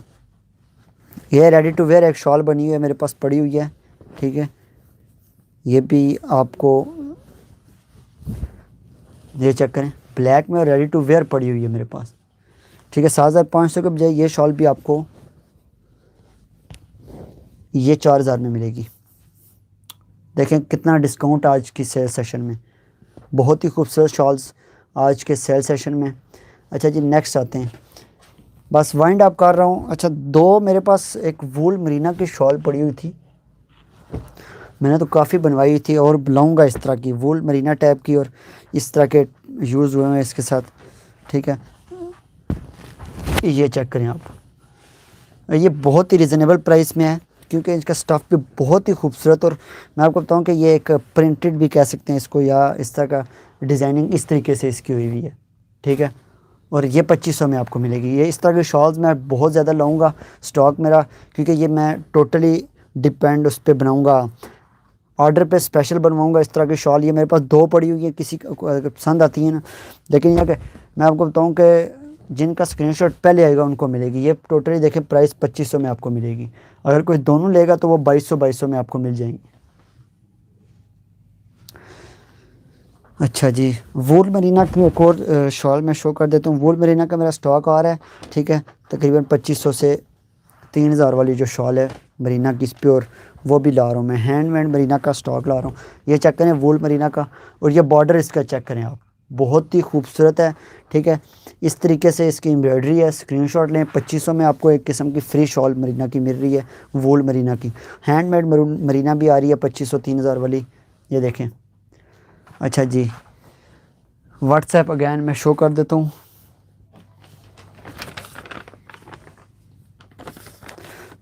ये रेडी टू वेयर एक शॉल बनी हुई है मेरे पास पड़ी हुई है। ठीक है, ये भी आपको ये चेक करें, ब्लैक में और रेडी टू वेयर पड़ी हुई है मेरे पास। ठीक है, 7500 के बजाय ये शॉल भी आपको ये 4000 में मिलेगी। देखें कितना डिस्काउंट आज की सेल सेशन में, बहुत ही खूबसूरत शॉल्स आज के सेल सेशन में। अच्छा जी, नेक्स्ट आते हैं, बस वाइंड अप कर रहा हूँ। अच्छा, 2 मेरे पास एक वूल मरीना की शॉल पड़ी हुई थी, मैंने तो काफ़ी बनवाई हुई थी, और बुलाऊँगा इस तरह की वूल मरीना टाइप की, और इस तरह के यूज़ हुए हैं इसके साथ। ठीक है, ये चेक करें आप, ये बहुत ही रिजनेबल प्राइस में है, क्योंकि इसका स्टफ़ भी बहुत ही खूबसूरत, और मैं आपको बताऊं कि ये एक प्रिंटेड भी कह सकते हैं इसको, या इस तरह का डिज़ाइनिंग इस तरीके से इसकी हुई हुई है। ठीक है, और ये 2500 में आपको मिलेगी। ये इस तरह के शॉल्स मैं बहुत ज़्यादा लाऊंगा स्टॉक मेरा, क्योंकि ये मैं टोटली डिपेंड उस पर बनाऊँगा, ऑर्डर पे स्पेशल बनवाऊंगा इस तरह की शॉल। ये मेरे पास 2 पड़ी हुई है, किसी को अगर पसंद आती है ना, लेकिन यह कि मैं आपको बताऊं कि जिनका स्क्रीनशॉट पहले आएगा उनको मिलेगी। ये टोटली देखें प्राइस 2500 में आपको मिलेगी। अगर कोई दोनों लेगा तो वो 2200 में आपको मिल जाएंगी। अच्छा जी, वूल मरीना की एक और शॉल मैं शो कर देता हूँ। वूल मरीना का मेरा स्टॉक आ रहा है। ठीक है, तकरीबन 2500 से 3000 वाली जो शॉल है मरीना की प्योर, वो भी ला रहा हूँ मैं। हैंडमेड मरीना का स्टॉक ला रहा हूँ। ये चेक करें वूल मरीना का, और ये बॉर्डर इसका चेक करें आप, बहुत ही खूबसूरत है। ठीक है, इस तरीके से इसकी एम्ब्रॉयडरी है। स्क्रीनशॉट लें, 2500 में आपको एक किस्म की फ्री शॉल मरीना की मिल रही है, वूल मरीना की। हैंडमेड मरीना भी आ रही है 2500 3000 वाली, ये देखें। अच्छा जी, व्हाट्सएप अगैन मैं शो कर देता हूँ।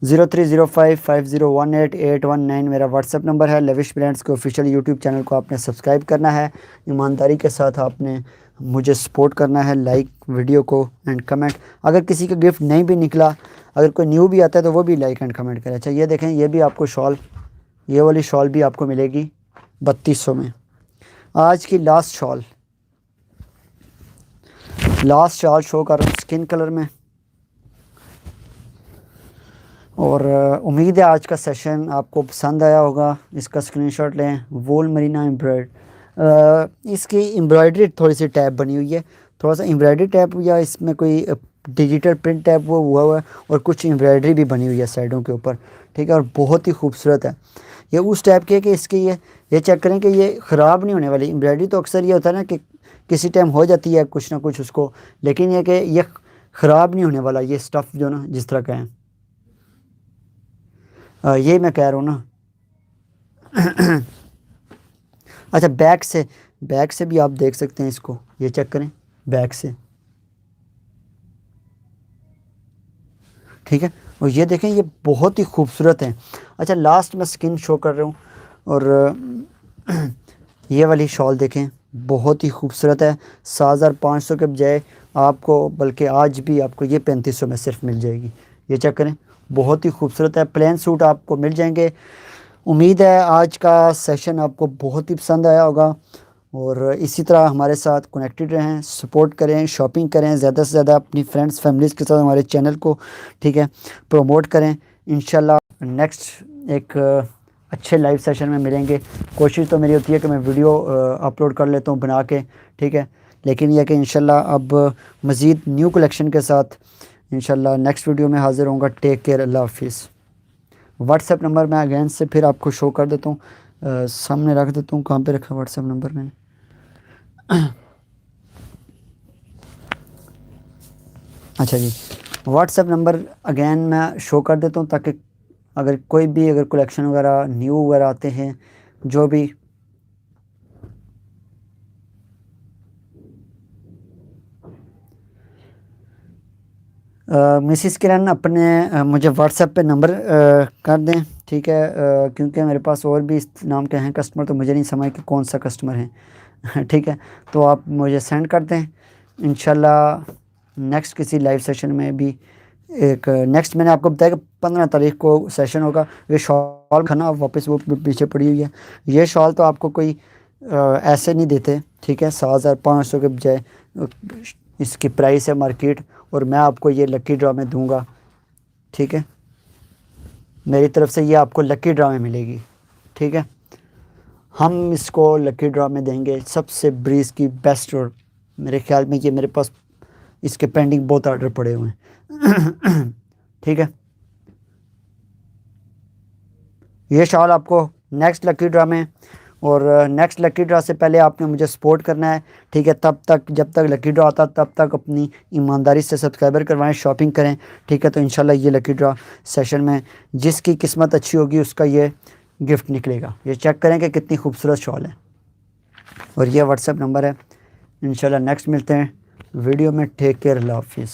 030550181819 मेरा व्हाट्सएप नंबर है। लेविश ब्रांड्स के ऑफिशियल यूट्यूब चैनल को आपने सब्सक्राइब करना है, ईमानदारी के साथ आपने मुझे सपोर्ट करना है, लाइक वीडियो को एंड कमेंट। अगर किसी का गिफ्ट नहीं भी निकला, अगर कोई न्यू भी आता है तो वो भी लाइक एंड कमेंट करें। अच्छा, ये देखें, ये भी आपको शॉल, ये वाली शॉल भी आपको मिलेगी 3200 में। आज की लास्ट शॉल शो कर रहा हूँ स्किन कलर में, और उम्मीद है आज का सेशन आपको पसंद आया होगा। इसका स्क्रीनशॉट लें, वूल मरीना इसकी एम्ब्रॉयडरी थोड़ी सी टैप बनी हुई है, थोड़ा सा एम्ब्रॉयडरी टैप, या इसमें कोई डिजिटल प्रिंट टैप वो हुआ हुआ है, और कुछ एम्ब्रॉयडरी भी बनी हुई है साइडों के ऊपर। ठीक है, और बहुत ही खूबसूरत है। ये उस टाइप की है कि इसकी ये चेक करें कि ये ख़राब नहीं होने वाली। एम्ब्रॉयडरी तो अक्सर ये होता है ना कि किसी टाइम हो जाती है कुछ ना कुछ उसको, लेकिन ये कि ये ख़राब नहीं होने वाला ये स्टफ़ जो ना जिस तरह का है, ये मैं कह रहा हूँ ना। अच्छा, बैक से भी आप देख सकते हैं इसको, ये चेक करें बैक से। ठीक है, और ये देखें, ये बहुत ही खूबसूरत है। अच्छा, लास्ट में स्किन शो कर रहा हूँ, और ये वाली शॉल देखें, बहुत ही खूबसूरत है। 7500 के बजाय आपको, बल्कि आज भी आपको ये 3500 में सिर्फ मिल जाएगी। ये चेक करें, बहुत ही खूबसूरत है। प्लेन सूट आपको मिल जाएंगे उम्मीद है आज का सेशन आपको बहुत ही पसंद आया होगा, और इसी तरह हमारे साथ कनेक्टेड रहें, सपोर्ट करें, शॉपिंग करें, ज़्यादा से ज़्यादा अपनी फ्रेंड्स फैमिलीज़ के साथ हमारे चैनल को, ठीक है, प्रमोट करें। इंशाल्लाह नेक्स्ट एक अच्छे लाइव सेशन में मिलेंगे। कोशिश तो मेरी होती है कि मैं वीडियो अपलोड कर लेता हूँ बना के, ठीक है, लेकिन यह कि इंशाल्लाह अब मज़ीद न्यू कलेक्शन के साथ इंशाल्लाह नेक्स्ट वीडियो में हाज़िर होऊंगा। टेक केयर, अल्लाह हाफिज़। व्हाट्सएप नंबर मैं अगेन से फिर आपको शो कर देता हूँ, सामने रख देता हूँ। कहाँ पे रखा व्हाट्सएप नंबर मैंने? अच्छा जी, व्हाट्सएप नंबर अगेन मैं शो कर देता हूँ, ताकि अगर कोई भी अगर कलेक्शन वगैरह न्यू वगैरह आते हैं, जो भी मिसिस किरण अपने मुझे व्हाट्सएप पे नंबर कर दें, ठीक है, क्योंकि मेरे पास और भी इस नाम के हैं कस्टमर, तो मुझे नहीं समझ कि कौन सा कस्टमर है। ठीक है, तो आप मुझे सेंड कर दें। इंशाल्लाह नेक्स्ट किसी लाइव सेशन में भी एक नेक्स्ट मैंने आपको बताया कि 15 तारीख को सेशन होगा। ये शॉल खाना वापस वो पीछे पड़ी हुई है। ये शॉल तो आपको कोई ऐसे नहीं देते, ठीक है, 7,500 के बजाय इसकी प्राइस है मार्केट, और मैं आपको ये लकी ड्रॉ में दूंगा, ठीक है, मेरी तरफ से ये आपको लकी ड्रॉ में मिलेगी, ठीक है। हम इसको लकी ड्रॉ में देंगे सबसे ब्रीज की बेस्ट, और मेरे ख्याल में ये मेरे पास इसके पेंडिंग बहुत ऑर्डर पड़े हुए हैं। ठीक है, ये शॉल आपको नेक्स्ट लकी ड्रॉ में, और नेक्स्ट लकी ड्रॉ से पहले आपने मुझे सपोर्ट करना है, ठीक है। तब तक जब तक लकी ड्रॉ आता तब तक अपनी ईमानदारी से सब्सक्राइबर करवाएं, शॉपिंग करें, ठीक है। तो इंशाल्लाह ये लकी ड्रॉ सेशन में जिसकी किस्मत अच्छी होगी उसका ये गिफ्ट निकलेगा। ये चेक करें कि कितनी खूबसूरत शॉल है, और ये व्हाट्सएप नंबर है। इंशाल्लाह नेक्स्ट मिलते हैं वीडियो में। टेक केयर, अल्लाह हाफिज़।